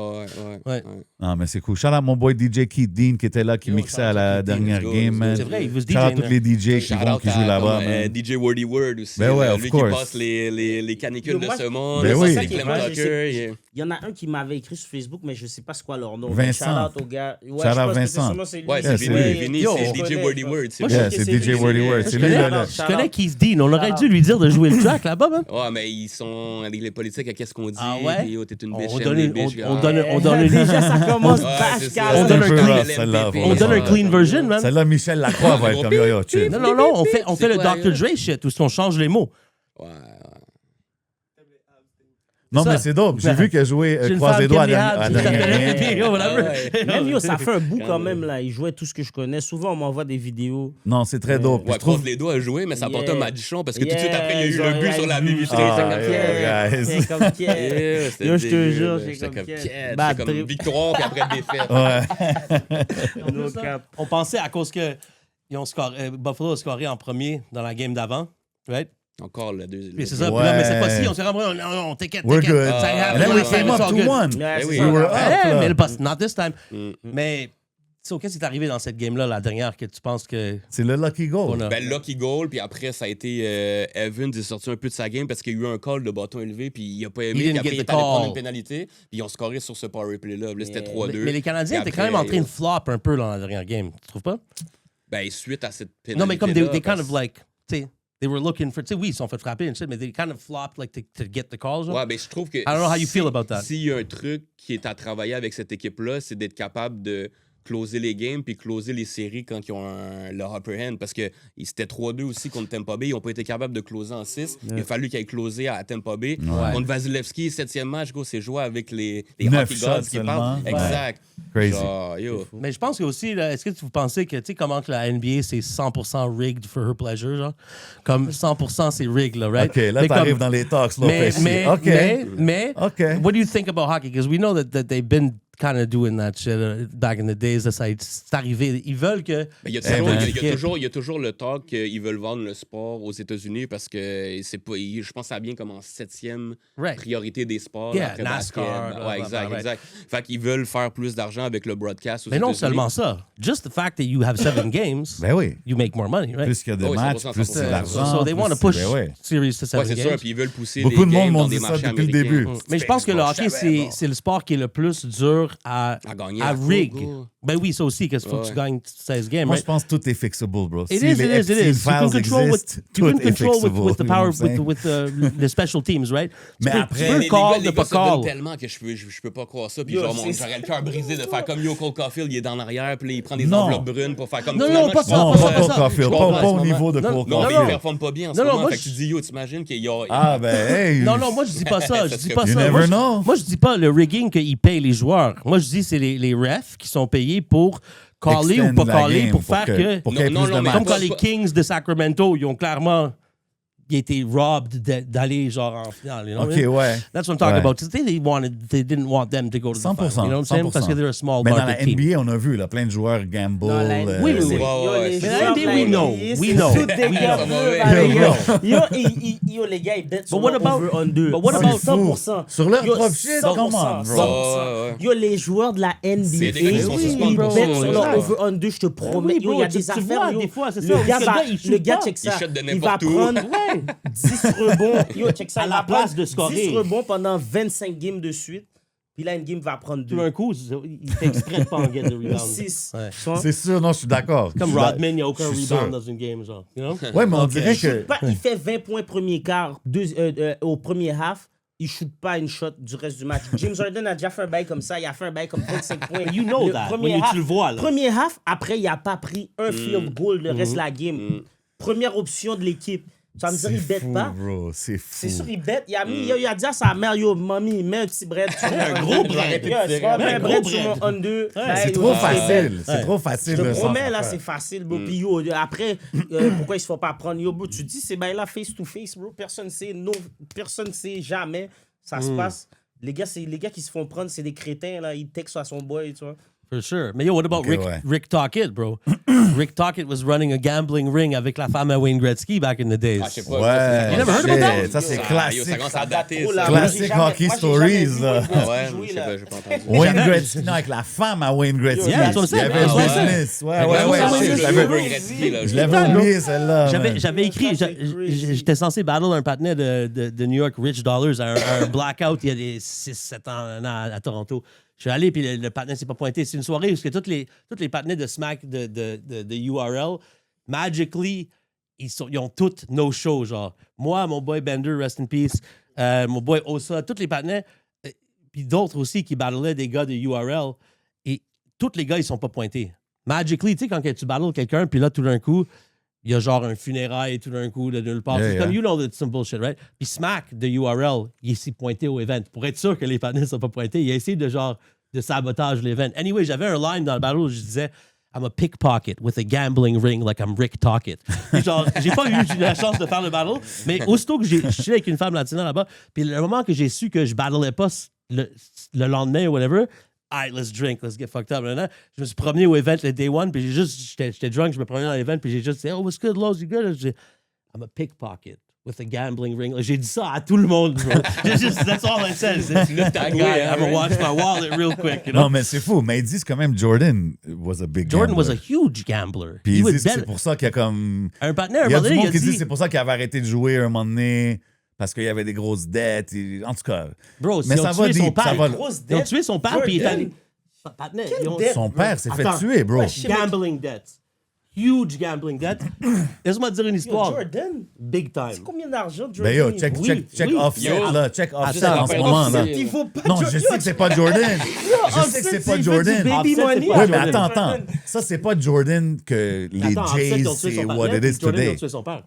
Ouais. Non, mais c'est cool. Shout out mon boy DJ Keith Dean qui était là, qui Yo, mixait shout out à la Keith Dean, dernière let's go, game, let's go. man. C'est vrai, il veut se Shout out DJ. tous les DJ qui jouent là-bas, man. DJ Wordy Word aussi. Ben ouais, là, of lui course. qui passe les canicules Yo, de moi, ce monde. Ben ça, oui. c'est Clem Moi, je Tucker, sais- yeah. Il y en a un qui m'avait écrit sur Facebook, mais je sais pas c'est quoi leur nom. Vincent. Shout out au gars. Ouais, Shout je out pense que Vincent. sûrement c'est lui. Ouais, Yeah, c'est c'est Vinny. lui. Vinny, Yo, c'est je DJ connais, Wordy je Word. pense. C'est Moi, lui. Yeah, c'est DJ Wordy Word. C'est lui, connais, là. Je connais Keith Dean. On aurait dû lui dire de jouer le track là-bas, man. Ouais, mais ils sont avec les politiques à qu'est-ce qu'on dit. Ah ouais? Puis, oh, t'es une bitch, On j'aime donne les une- bitches. on donne une- Déjà, ça commence Ouais, bash, c'est ça. carrément. On donne un peu clean- rough, celle-là, On donne un clean version, man. Celle-là, Michel Lacroix va être comme yo, chill. Non, on fait C'est le quoi, Dr. Dre shit où on change les mots. Ouais. Non, ça. mais c'est dope. J'ai vu qu'elle jouait J'ai une croise femme les doigts qui à aime la les dernière abs, game. puis, yo, whatever. Ouais. Même yo, ça fait un bout quand Quand même, même. là. Il jouait tout ce que je connais. Souvent, on m'envoie des vidéos. Non, c'est très dope. Ouais, Je trouve... croise les doigts à jouer, mais ça porte Yeah. un madichon parce que tout de suite après, il y a eu genre, le but sur la baie vitrée. Ah, J'étais comme, yeah. guys. C'est comme qui Yeah, c'était Yo, je te dégueu, jure, là. j'ai J'étais comme comme quel- quête, bad j'étais comme trip. victoire puis après défaite. Ouais. No cap. On pensait à cause que Buffalo a scoré en premier dans la game d'avant, right? Encore le deuxième. Puis c'est ça. Ouais. Puis là, mais cette fois-ci, on s'est rendu, non, t'inquiète, We're t'inquiète. good. Ça Ah, And then ouais, we ouais, came ouais, up it's all 2-1. good. Eh c'est oui. ça. We were Ouais, up, mais là. not this time. Mais, tu sais, qu'est-ce qui est arrivé dans cette game-là, la dernière, que tu penses que. C'est le lucky goal. On a- Ben, lucky goal, puis après, ça a été Evans est sorti un peu de sa game parce qu'il y a eu un call de bâton élevé, puis il a pas He aimé, didn't puis après, get il est the allé prendre call. une pénalité, puis ils ont scoré sur ce power play-là. Là, c'était Mais- 3-2. Mais les Canadiens Puis étaient quand même après, en train de flop un peu dans la dernière game. Tu trouves pas? Ben, suite à cette pénalité. Non, mais comme they kind of like, tu sais, they were looking for, tu sais, oui, ils se sont fait frapper and shit, mais they kind of flopped like to get the calls. genre. Ouais, ben, je trouve que. I don't know how you feel about that. S'il y a un truc qui est à travailler avec cette équipe-là, c'est d'être capable de closer les games puis closer les séries quand ils ont leur upper hand. Parce que c'était 3-2 aussi contre Tampa Bay. Ils n'ont pas été capables de closer en 6. Il a fallu qu'ils aient closé à Tampa Bay. Ouais. Contre Vasilevski, 7e match, gros, c'est joué avec les 9 Hockey shots Gods qui seulement. parlent. Ouais. Exact. Crazy. Genre, yo. Mais je pense que aussi, là, est-ce que vous pensez que, tu sais, comment que la NBA, c'est 100% rigged for her pleasure, genre? Comme 100% c'est rigged, là, right? OK, là, Mais t'arrives comme- dans les talks, mais, Lopez. mais, OK. mais, OK. what do you think about hockey? Because we know that they've been kind of doing that shit back in the days. C'est arrivé. Ils veulent que... Mais il y a Hey, toujours, man. il y a toujours le talk qu'ils veulent vendre le sport aux États-Unis parce que c'est pas, je pense que ça vient comme en 7e Right. priorité des sports. Yeah, après NASCAR, basket. blah, Ouais, blah, exact, blah, exact. Fait qu'ils veulent faire plus d'argent avec le broadcast aux Mais non États-Unis. seulement ça. Just the fact that you have 7 games, Ben oui. you make more money, right? Plus qu'il y a de Oh, oui, matchs, 100%, plus c'est 100%. d'argent. So they want to plus push c'est- ben ouais. series to 7 Ouais, c'est games. ça. Puis ils veulent pousser Beaucoup les de monde games m'ont dans dit des ça marchés depuis le américains. début. Mais je pense que le hockey, c'est le sport qui est le plus dur à gagner. à à rig. go. Ben oui, ça aussi, parce qu'il faut que tu Ouais. gagnes 16 games, Moi, right? je pense que tout est fixable, bro. It Si is, les it is, it FTL is. You can files control existent, you tout can est control fixable. with the you know power, what I'm saying? with the special teams, right? Mais tu après- peux Les call, gars, de les pas gars se donnent call. tellement que je peux pas croire ça. Puis Yo, genre, c'est- j'aurais le cœur brisé de faire comme Yo Cole Caulfield, il est dans l'arrière, puis là, il prend des Non. enveloppes brunes pour faire comme Non, finalement, non, pas je ça, comprends Non, pas pas ça, Cole pas ça. Caulfield. Je comprends Pas en au ce niveau moment. de Non, Cole non, Non, mais il Caulfield. performe pas bien en ce Non, non, moment. moi, Fait que je- tu dis, yo, t'imagines qu'il y a. Ah, ben, hey. Non, non, moi je dis pas ça. Je dis pas You ça. never Moi, know. moi, je dis pas le rigging qu'ils payent les joueurs. Moi, je dis c'est les refs qui sont payés pour caller ou Extend pas la caller game pour faire que. Pour qu'il y ait Non, plus non, de mais Comme matchs. quand les Kings de Sacramento, ils ont clairement été robbed d'aller genre en finale. You know what I OK, mean? ouais. That's what I'm talking Ouais. about. They didn't want them to go to the final. 100%. You know what I'm saying? Parce que they're a small Mais dans la market team. NBA, on a vu là, plein de joueurs gamble. Dans la- Oui, oui, oui. Ouais, les c'est joueurs ça. de la We know, NBA, we c'est know. tout des We gars know. bleus, Yo, pareil, yo. Yo, les gars, ils bettent sur But what le about- over-under. but what C'est about- 100%. Sur leur Yo, propre shit, 100%, come on, bro. 100%. Ouais. Yo, les joueurs de la NBA, C'est des gars qui sont suspendus ils pour bettent ça, sur ouais. leur over-under, je te promets. Oui, Yo, il y bro, a des tu affaires, vois, yo. des fois, c'est ça. Le gars, Parce que va, le gars, il shoot le gars, pas. check ça. Il shoot de Il va n'importe où. prendre 10 rebonds. Yo, check ça. À il la va place prendre de scorer. 10 rebonds pendant 25 games de suite. Puis là, une game va prendre Tout 2. d'un coup, il fait exprès de pas en get de rebound. 6. Ouais. C'est sûr, non, je suis d'accord. Comme Je suis Rodman, il n'y a aucun je suis rebound sûr. dans une game, genre. You know? Ouais, mais on dirait que. Il fait 20 points premier quart au premier half. Il ne shoot pas une shot du reste du match. James Harden a déjà fait un bail comme ça. Il a fait un bail comme 25 points. You know that. Premier When half, tu le vois, là. Premier half, après, il n'a pas pris un field goal le reste de la game. Première option de l'équipe. Tu vas me dire, il bête fou, pas. bro, c'est fou. C'est sûr, il bête. Il a dit à sa mère, yo, mamie, mets un petit bread. Un gros bread. Mets un gros bread sur bread. mon under. C'est trop facile. C'est trop Je facile. te le promets, sens là, à faire. c'est facile, bro. Puis yo, après, pourquoi ils se font pas prendre? Yo, bro, tu dis, c'est ben là, face-to-face, bro. Personne sait, personne sait jamais. Ça se passe. Les gars qui se font prendre, c'est des crétins, là. Ils textent à son boy, tu vois. For sure. Mais yo, what about Okay, Rick Tocchet, bro? Rick Tocchet was running a gambling ring avec la femme à Wayne Gretzky back in the days. Ah, je sais pas. Ouais, You never heard about that? shit, ça c'est Ça classique. commence à dater, Oh ça. là, Classic moi, hockey j'ai stories, vu là. Wayne Ah Gretzky ouais, jouer, je sais là. pas, j'ai pas entendu. Wayne Gretzky, non, avec la femme à Wayne Gretzky. Yeah, that's what I'm Il y saying. avait That's what I'm un saying. business. Ouais, Je je l'avais- Wayne Gretzky, là. je l'avais oublié, celle-là. man. J'avais écrit, Ça, c'est crazy. j'étais censé battle un partenaire de New York, Rich Dollars, un blackout il y a des 6-7 ans à Toronto. Je suis allé, puis le partenaire s'est pas pointé. C'est une soirée où tous les partenaires de Smack de URL, magically, ils ont tous no show, genre. Moi, mon boy Bender, rest in peace, mon boy Osa, tous les partenaires, puis d'autres aussi qui battlaient des gars de URL, et tous les gars, ils sont pas pointés. Magically, tu sais, quand tu battles quelqu'un, puis là, tout d'un coup, il y a genre un funérail tout d'un coup de nulle part. Yeah, C'est yeah. comme, you know, that's some bullshit, right? Puis Smack de URL, il s'est pointé au event. Pour être sûr que les partenaires ne sont pas pointés, il a essayé de sabotage l'event. Anyway, j'avais un line dans le battle où je disais I'm a pickpocket with a gambling ring like I'm Rick Tocchet. Puis genre, j'ai pas eu la chance de faire le battle, mais aussitôt que je suis avec une femme latina là-bas, puis le moment que j'ai su que je battlais pas le lendemain ou whatever, all right, let's drink, let's get fucked up. Maintenant, je me suis promené au event le day one, puis j'étais drunk, je me promenais dans l'event, puis j'ai juste dit, oh, what's good, Lowe's, you good? J'ai dit, I'm a pickpocket with a gambling ring. J'ai dit ça à tout le monde, bro. That's all I said. I'm gonna watch my wallet real quick, you know? Non, mais c'est fou. Mais ils disent quand même Jordan was a big Jordan was a gambler. huge gambler. Puis He ils would disent que bet- c'est pour ça qu'il y a comme... Un partenaire, Il y a du il monde a qui dit que dit, c'est pour ça qu'il avait arrêté de jouer un moment donné, parce qu'il y avait des grosses dettes. En tout cas, bro, mais ils ont ça va tué son deep, ça père. va- Ils ont tué son père, puis il est allé... Partenaire, ils ont- dette? son père s'est fait Attends. tuer, bro. Gambling debt. Huge gambling debt. Laisse-moi te dire une Yo, histoire. Big Big time. Combien d'argent Jordan? Ben yo, il check, vaut? check, check oui. Offset, Yo. là. Check Offset Attends, en ce moment, là. Il vaut pas Non, je Jordan. sais que c'est pas Jordan. Je sais que c'est pas Jordan. Baby Offset, c'est money. pas Oui, mais Jordan. attends. Ça, c'est pas Jordan que les Attends, Offset, Jays, ils ont tué c'est son what partenaire, it is puis Jordan, ils ont today. tué son père.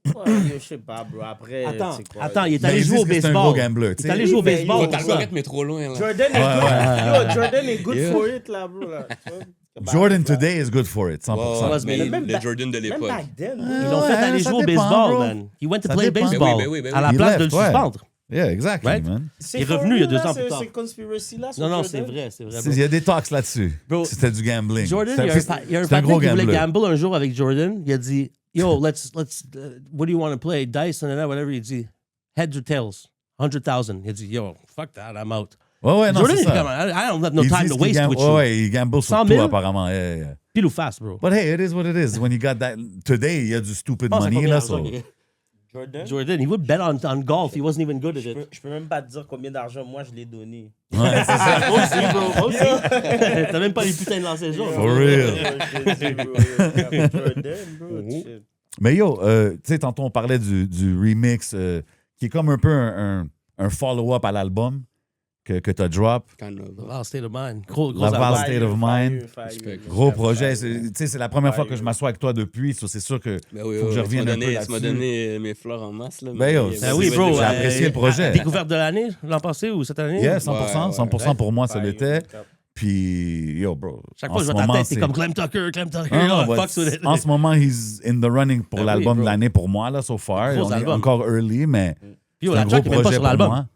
Ouais, yo, je sais pas, bro. Après, Attends, c'est quoi, attends, il est Mais allé ils jouer au disent que c'est un baseball. gros gambler, Il tu est sais. allé jouer au Oui, mais baseball. yo, Oh, t'as pour le ça. rythme est trop loin, là. Jordan est good. Yo, Jordan est good for it, là, bro. Là. Tu vois? Jordan today is good for it, 100%. Ouais, mais Mais même le back- Jordan de Même l'époque. back then, bro. Ils l'ont fait Ouais, aller ça jouer au dépend, baseball, bro. man. He went to Ça play dépend. baseball Ben oui, ben oui. à la Il place left, de le ouais. suspendre. Yeah, exactly, Right? man. C'est Il est for revenu il y a real, 2 là, ans plus c'est- tard. C'est conspiracy, là. sur Non, non, Jordan. c'est vrai, c'est vrai. Il y a des talks là-dessus. Bro, C'était du gambling. Jordan, C'est il y a un c'est un partenaire gros qui voulait gambler. gamble un jour avec Jordan. Il a dit, yo, let's what do you want to play? Dice and whatever. Il dit, heads or tails? 100,000. Il a dit, yo, fuck that, I'm out. Ouais, non, Jordan, c'est il dit, come ça. on, I don't have no Ils time disent to qu'il waste gamble- with you. Ouais, il gamble sur 100 tout, 000? apparemment. Yeah. Pile ou face, bro. But hey, it is what it is. When you got that... Today, il y a du stupid Je pense à money, combien là. d'argent So... qu'il- Jordan? Jordan, he would bet on golf. He wasn't even good at it. Je peux même pas te dire combien d'argent moi je l'ai donné. Ouais, c'est ça. Moi aussi, bro. Moi aussi. T'as même pas les putains de lancers jaunes. For real. Jordan, bro. shit. Mais yo, tu sais, tantôt, on parlait du remix qui est comme un peu un follow-up à l'album que tu as drop. Kind of. Laval State of Mind. Gros Laval album. State of Mind. Respect. Gros projet. Tu sais, c'est la première fois que je m'assois avec toi depuis. So c'est sûr que Ben oui, faut que je revienne un peu Tu m'as là-dessus. donné mes fleurs en masse, là. Ben yo, Ah oui, bro. J'ai apprécié le projet. Découverte de l'année, l'an passé ou cette année? Yeah, 100%. Ouais, 100% pour moi, ça Ouais, l'était. yo, Puis, yo, bro. Chaque en fois que je ce vois ta moment, tête, c'est c'est- comme Clem Tucker. Ah, non, Oh, but fuck with it. en ce moment, he's in the running pour Ah oui, l'album de bro. l'année pour moi, là, so far. Gros On est album. encore early, mais Yo, c'est la un gros track est même pas projet sur pour l'album. moi.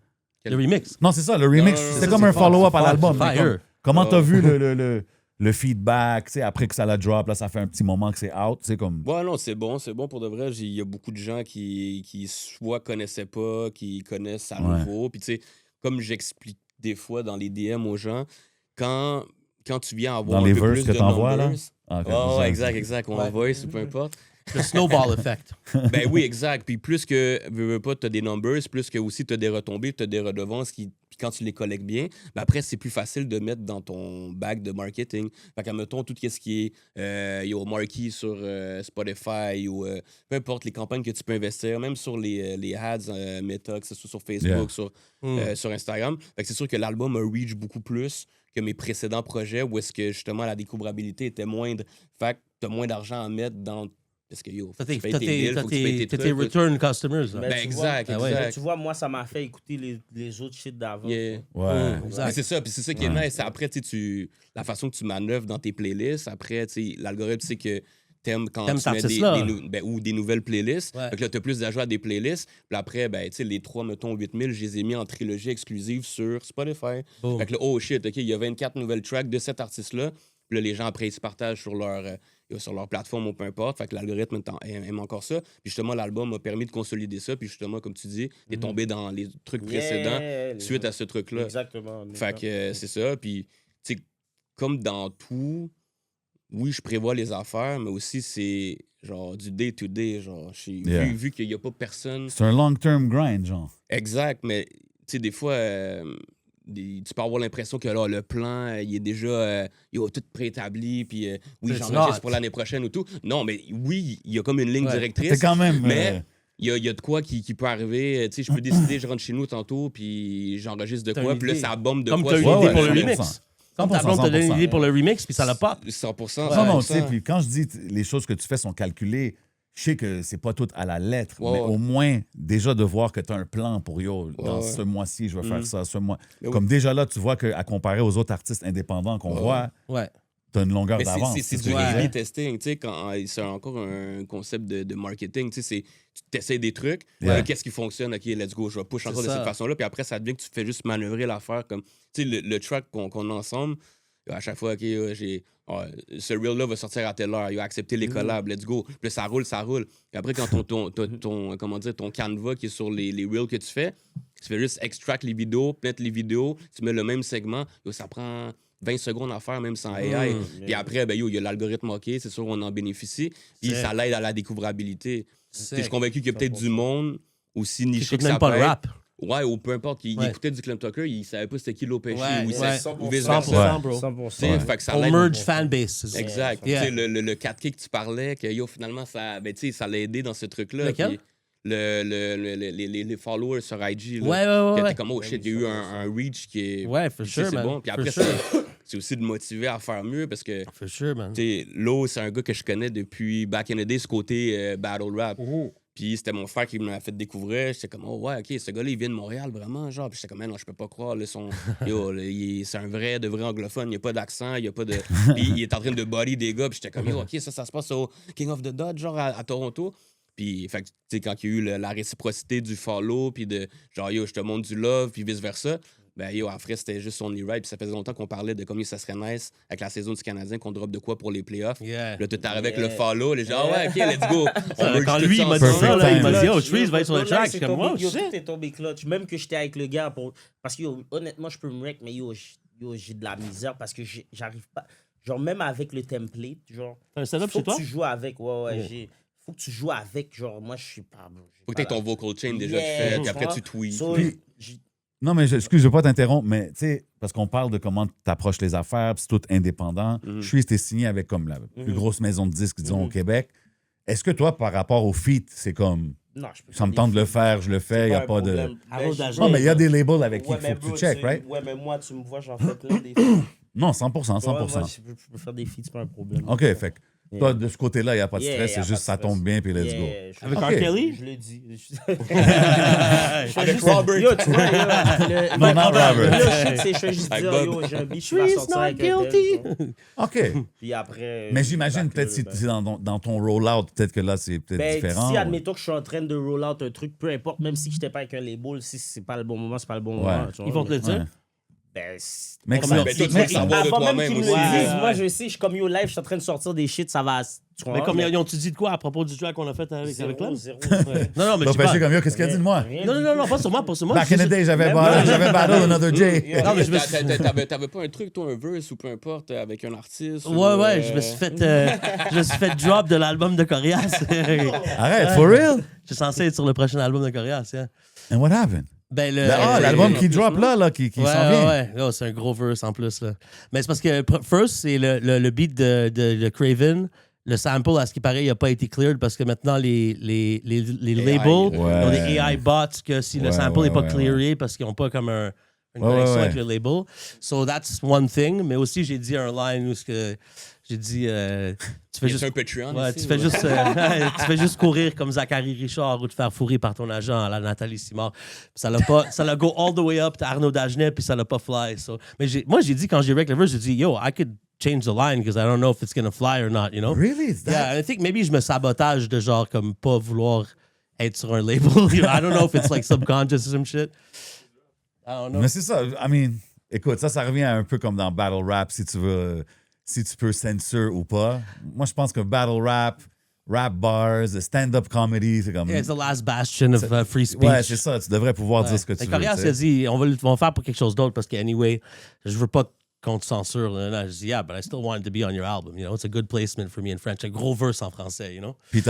Le remix. Non, c'est ça, le remix, Non, non, c'est non, comme c'est un fort, follow-up c'est à fort, l'album. c'est mais fire. comme- Comment t'as Ouais. vu le feedback, tu sais, après que ça la drop, là, ça fait un petit moment que c'est out, tu sais, comme... Ouais, non, c'est bon pour de vrai. Il y a beaucoup de gens qui soit connaissaient pas, qui connaissent à Ouais. nouveau. Puis, tu sais, comme j'explique des fois dans les DM aux gens, quand tu viens avoir Dans un les peu verses plus que de t'envoies, là? numbers... Ah, ok, Ouais, ça- exact. Ou en voice, ou peu importe. Le snowball effect. Ben oui, exact. Puis plus que, veux pas, tu as des numbers, plus que aussi tu as des retombées, tu as des redevances qui quand tu les collectes bien, ben après, c'est plus facile de mettre dans ton bag de marketing. Fait qu'à mettons, tout ce qui est marquee sur Spotify ou peu importe les campagnes que tu peux investir, même sur les ads Meta, que ce soit sur Facebook, sur Instagram. Fait que c'est sûr que l'album a reach beaucoup plus que mes précédents projets où est-ce que justement la découvrabilité était moindre. Fait que t'as moins d'argent à mettre dans... Parce que yo, T'as tu payes tes bills, faut que tu payes tes tes trucs. return customers. Là. Ben, exact. Mais tu vois, moi, ça m'a fait écouter les autres shit d'avant. Yeah. Ouais. Mais c'est ça, puis c'est ça qui est nice. Après, la façon que tu manœuvres dans tes playlists, après, l'algorithme sait que t'aimes quand tu mets des nouvelles playlists. Ouais. Fait que là, t'as plus d'ajouts à des playlists. Puis après, les 3, mettons, 8000, je les ai mis en trilogie exclusive sur Spotify. Boom. Fait que là, oh shit, OK, il y a 24 nouvelles tracks de cet artiste-là. Puis là, les gens, après, ils se partagent sur leur plateforme ou peu importe. Fait que l'algorithme aime encore ça. Puis justement, l'album a permis de consolider ça. Puis justement, comme tu dis, t'es tombé dans les trucs précédents suite à ce truc-là. Exactement. Fait que c'est ça. Puis, tu sais, comme dans tout, oui, je prévois les affaires, mais aussi c'est genre du day-to-day. Genre, vu qu'il n'y a pas personne. C'est un long-term grind, genre. Exact, mais tu sais, des fois, tu peux avoir l'impression que là, le plan, il est déjà tout préétabli, puis oui, j'enregistre pour l'année prochaine ou tout. Non, mais oui, il y a comme une ligne directrice. C'est quand même... Mais il y a de quoi qui peut arriver. Tu sais, je peux décider, je rentre chez nous tantôt, puis j'enregistre de quoi, puis là, ça bombe de comme quoi. Comme tu as une idée pour le remix. Comme ta blonde t'a donné une idée pour le remix, puis ça l'a pas. 100%. Non, tu sais, puis quand je dis les choses que tu fais sont calculées, je sais que c'est pas tout à la lettre, mais au moins, déjà de voir que tu as un plan pour dans ce mois-ci, je vais faire ça, ce mois. Comme déjà là, tu vois qu'à comparer aux autres artistes indépendants qu'on voit, tu as une longueur d'avance. C'est du A/B testing, tu sais, c'est encore un concept de marketing, tu sais, tu essaies des trucs, qu'est-ce qui fonctionne, OK, let's go, je vais push encore de cette façon-là, puis après, ça devient que tu fais juste manœuvrer l'affaire comme, tu sais, le track qu'on a ensemble, à chaque fois, OK, ce reel-là va sortir à telle heure, il va accepter les collabs, let's go. Puis là, ça roule. Et après, quand ton canevas qui est sur les reels que tu fais juste extract les vidéos, mettre les vidéos, tu mets le même segment, ça prend 20 secondes à faire, même sans AI. Puis après, il y a l'algorithme OK, c'est sûr on en bénéficie. Puis ça l'aide à la découvrabilité. Je suis convaincu qu'il y a peut-être du monde aussi niché que ça peut le rap. Ouais, ou peu importe, il écoutait du Clem Tucker, il savait pas c'était qui Lopéchi ou vice-versa. 100%. Fait que ça l'aide. Merge fanbase. Exact. Le 4K que tu parlais, que finalement, ça l'a aidé dans ce truc-là. Lequel? Les followers sur IG. Ouais. T'es comme, oh shit, il y a eu un reach qui est. Ouais, for sure, c'est man. bon. Puis après, c'est aussi de motiver à faire mieux parce que. For sure, man. Lo, c'est un gars que je connais depuis back in the day, ce côté battle rap. Puis c'était mon frère qui me l'a fait découvrir. J'étais comme, oh ouais, OK, ce gars-là, il vient de Montréal, vraiment, genre. Puis j'étais comme, non, je peux pas croire. Là, c'est un de vrai anglophone. Il n'y a pas d'accent, il n'y a pas de... Puis il est en train de body des gars. Puis j'étais comme, OK, ça se passe au King of the Dot, genre, à Toronto. Puis, fait que, tu sais, quand il y a eu la réciprocité du follow, puis de genre, je te montre du love, puis vice-versa, après, c'était juste son e-ride. Puis ça faisait longtemps qu'on parlait de comme ça serait nice avec la saison du Canadien, qu'on drop de quoi pour les playoffs. Là, tu t'arrives avec le follow, les gens, ouais, OK, let's go. Quand lui, il m'a dit ça, il m'a dit, oh, Trees va être sur le track. Je suis comme, wow, tout est tombé clutch. Même que j'étais avec le gars, parce que, honnêtement, je peux me wreck, mais j'ai de la misère parce que j'arrive pas. Genre, même avec le template, genre. T'as un setup chez toi? Faut que tu joues avec, faut que tu joues avec, genre, moi, je suis pas. Faut que tu aies ton vocal chain déjà fait, puis après, tu tweets. Non, mais excuse, je ne vais pas t'interrompre, mais tu sais, parce qu'on parle de comment tu approches les affaires, puis c'est tout indépendant. Je suis signé avec comme la plus grosse maison de disques, disons, au Québec. Est-ce que toi, par rapport au feat, c'est comme. Non, je peux ça me tente de le faire, je le fais, il n'y a pas de. Non, mais il y a des labels avec qui il faut que tu check, right? Ouais, mais moi, tu me vois, j'en fais plein des feats. Non, 100%. Moi, je peux faire des feats, c'est pas un problème. OK, fait que. Toi, de ce côté-là, il n'y a pas de stress, c'est juste ça tombe bien, puis let's go. Avec R. Kelly? Je l'ai dit. Avec Robert. Yo, tu vois, non, non, Robert. Le shit, c'est je vais juste dire, j'ai un beat, je vais sortir avec un tel. OK. Puis après... Mais j'imagine peut-être si c'est dans ton roll-out, peut-être que là, c'est peut-être différent. Si, admettons que je suis en train de roll-out un truc, peu importe, même si je n'étais pas avec un label, si c'est pas le bon moment, c'est pas le bon moment. Ils vont te le dire? Mec, avant même qu'ils me le disent, moi je sais, je suis comme yo live, je suis en train de sortir des shit, ça va. Mais comme ils ont-tu dit de quoi à propos du track qu'on a fait avec Clem? Non, mais je sais comme yo, qu'est-ce qu'il a dit de moi? Non, pas sur moi, pas sur moi. Back in the day, j'avais battle Another J. Non, mais t'avais pas un truc, toi, un verse ou peu importe, avec un artiste? Ouais, je me suis fait drop de l'album de Corias. Arrête, for real? Je suis censé être sur le prochain album de Corias, And what happened? Ben, l'album qui drop là, qui s'en vient. Ouais. Oh, c'est un gros verse en plus. Là. Mais c'est parce que first, c'est le beat de Craven. Le sample, à ce qui paraît, il n'a pas été cleared parce que maintenant, les labels ont des AI bots que si le sample n'est pas clearé parce qu'ils n'ont pas comme une connexion avec le label. So that's one thing. Mais aussi, j'ai dit un line où j'ai dit... tu fais juste un Patreon tu fais juste courir comme Zachary Richard ou te faire fourrer par ton agent à la Nathalie Simard. Ça l'a go all the way up to Arnaud Dagenet puis ça l'a pas fly. So. Mais moi, j'ai dit quand j'ai rec le verse, j'ai dit, yo, I could change the line because I don't know if it's gonna fly or not, you know? Really? Is that... Yeah, I think maybe je me sabotage de genre comme pas vouloir être sur un label. You know, I don't know if it's like subconscious or some shit. I don't know. Mais c'est ça. I mean, écoute, ça revient un peu comme dans battle rap, si tu peux censure ou pas. Moi, je pense que battle rap bars, stand-up comedy, c'est comme... Yeah, it's the last bastion of free speech. Ouais, c'est ça. Tu devrais pouvoir dire ce que tu veux. Corias a dit, on va faire pour quelque chose d'autre parce que, anyway, je veux pas qu'on te censure. Là, je dis, yeah, but I still wanted to be on your album. You know, it's a good placement for me in French. Un gros verse en français, you know. Puis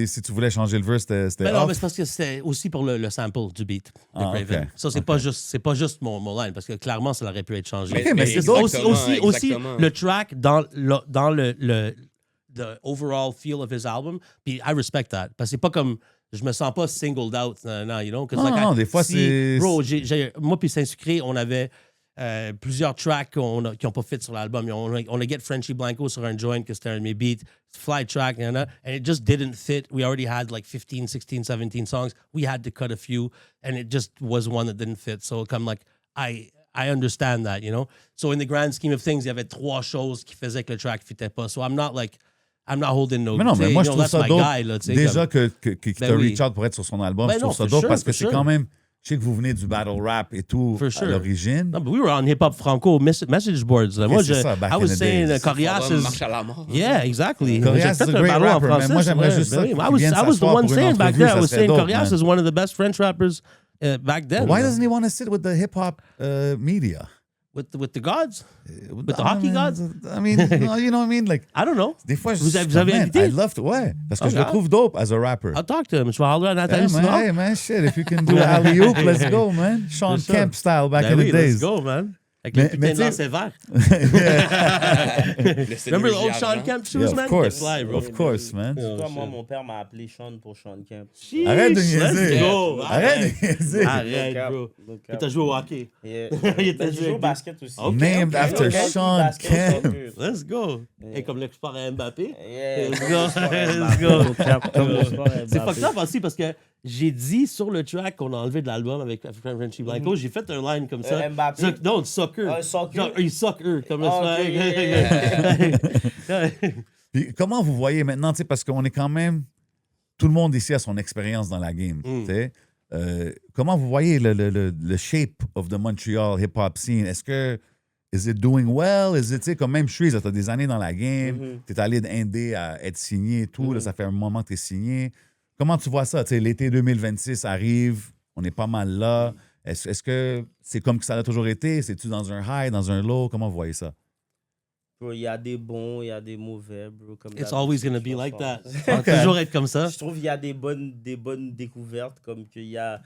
si tu voulais changer le verse, c'était non, off? mais c'est parce que c'était aussi pour le sample du beat de Craven. Okay. Ça, c'est pas juste mon line, parce que clairement, ça aurait pu être changé. Mais c'est aussi le track dans le the overall feel of his album, puis I respect that. Parce que c'est pas comme... Je me sens pas singled out, you know. Non, des fois, c'est... Bro, moi puis Saint-Sucré, on avait... plusieurs tracks qui n'ont pas fit sur l'album. On a Get Frenchy Blanco sur un joint que c'était un de mes beats. Fly track, and it just didn't fit. We already had like 15, 16, 17 songs. We had to cut a few, and it just was one that didn't fit. So comme like, I understand that, you know? So in the grand scheme of things, il y avait 3 choses qui faisaient que le track fitait pas. So I'm not holding no... Mais non, mais moi, je trouve ça dope. Déjà que t'as reach out pour être sur son album, je trouve ça dope parce que c'est quand même... Je sais que vous venez du battle rap et tout à l'origine. No, but we were on hip hop franco message boards. Moi, I was saying Corias is... Yeah, exactly. Corias is a great rapper, mais moi, j'aimerais juste ça. I was the one saying back then. I was saying Corias is one of the best French rappers back then. Why doesn't he want to sit with the hip hop media? With the gods? With the hockey gods? I mean, no, you know what I mean? Like, I don't know. Des fois, vous avez invité? I love to, ouais, parce que je le trouve dope as a rapper. I'll talk to him. Je vais aller à Nathalie Simard. Hey, man, shit, if you can do alley-oop, let's go, man. Sean Kemp style back in the days. Let's go, man. Avec le putain de lancer vert. Remember the old Sean Kemp shoes, man? Of course, man. Moi, mon père m'a appelé Sean pour Sean Kemp. Arrête de niaiser. Let's go. Arrête de niaiser. Arrête, bro. Il t'a joué au hockey. Il t'a joué au basket aussi. Named after Sean Kemp. Let's go. Et comme l'expert à Mbappé. Let's go. C'est fucked up aussi parce que j'ai dit sur le track qu'on a enlevé de l'album avec Frenchy Blanco, j'ai fait un line comme ça. Mbappé. Non, soccer. Soccer. Genre, il soccer. Comme ça. Puis comment vous voyez maintenant, parce qu'on est quand même... Tout le monde ici a son expérience dans la game. Comment vous voyez le shape of the Montreal hip-hop scene? Est-ce que... Is it doing well? Is it, comme même Shreeze, t'as des années dans la game, t'es allé d'Indé à être signé et tout, là, ça fait un moment que t'es signé. Comment tu vois ça? L'été 2026 arrive, on est pas mal là. Est-ce que c'est comme que ça a toujours été? C'est-tu dans un high, dans un low? Comment vous voyez ça? Bro, il y a des bons, il y a des mauvais, bro. Comme It's always gonna be like that. Ça va toujours être comme ça. Je trouve qu'il y a des bonnes découvertes, comme qu'il y a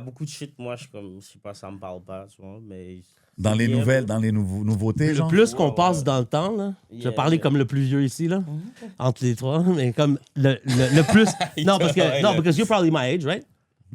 beaucoup de shit, moi, je sais pas, ça me parle pas, tu vois, mais... Dans les nouvelles, dans les nouveautés, genre? Le plus qu'on passe dans le temps, là, je vais parler comme le plus vieux ici, là, entre les trois, mais comme le plus... Non, because you're probably my age, right?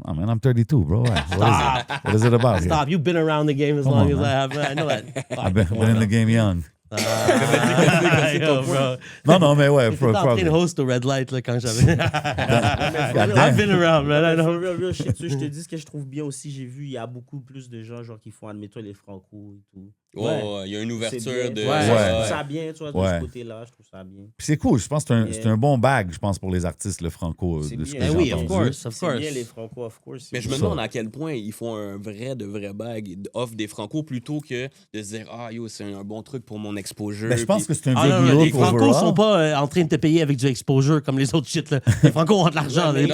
Oh, man, I'm 32, bro. Stop. What is it about? Stop. You've been around the game as long as I have. I know that. I've been in the game young. Yo, bro. Non, mais ouais. J'étais en train de host au Red Light là, quand j'avais... I've been around, man. I know. Je te dis ce que je trouve bien aussi. J'ai vu, il y a beaucoup plus de gens genre qui font, admettons, les franco et tout. Ouais, il y a une ouverture de... Je trouve ça bien, tu vois, de ce côté-là. Je trouve ça bien. Puis c'est cool. Je pense que c'est un bon bag, je pense, pour les artistes, le franco. C'est de ce que bien. j'ai Oui, entendu. of course. C'est bien, les franco, of course. Mais je me demande à quel point ils font un vrai bag off des franco plutôt que de se dire « Ah, yo, c'est un bon truc pour mon exposure. » Mais je pense que c'est un non, good les look Francos overall. sont pas en train de te payer avec du exposure comme les autres shit. Là. Les Francos ont de l'argent. Non, je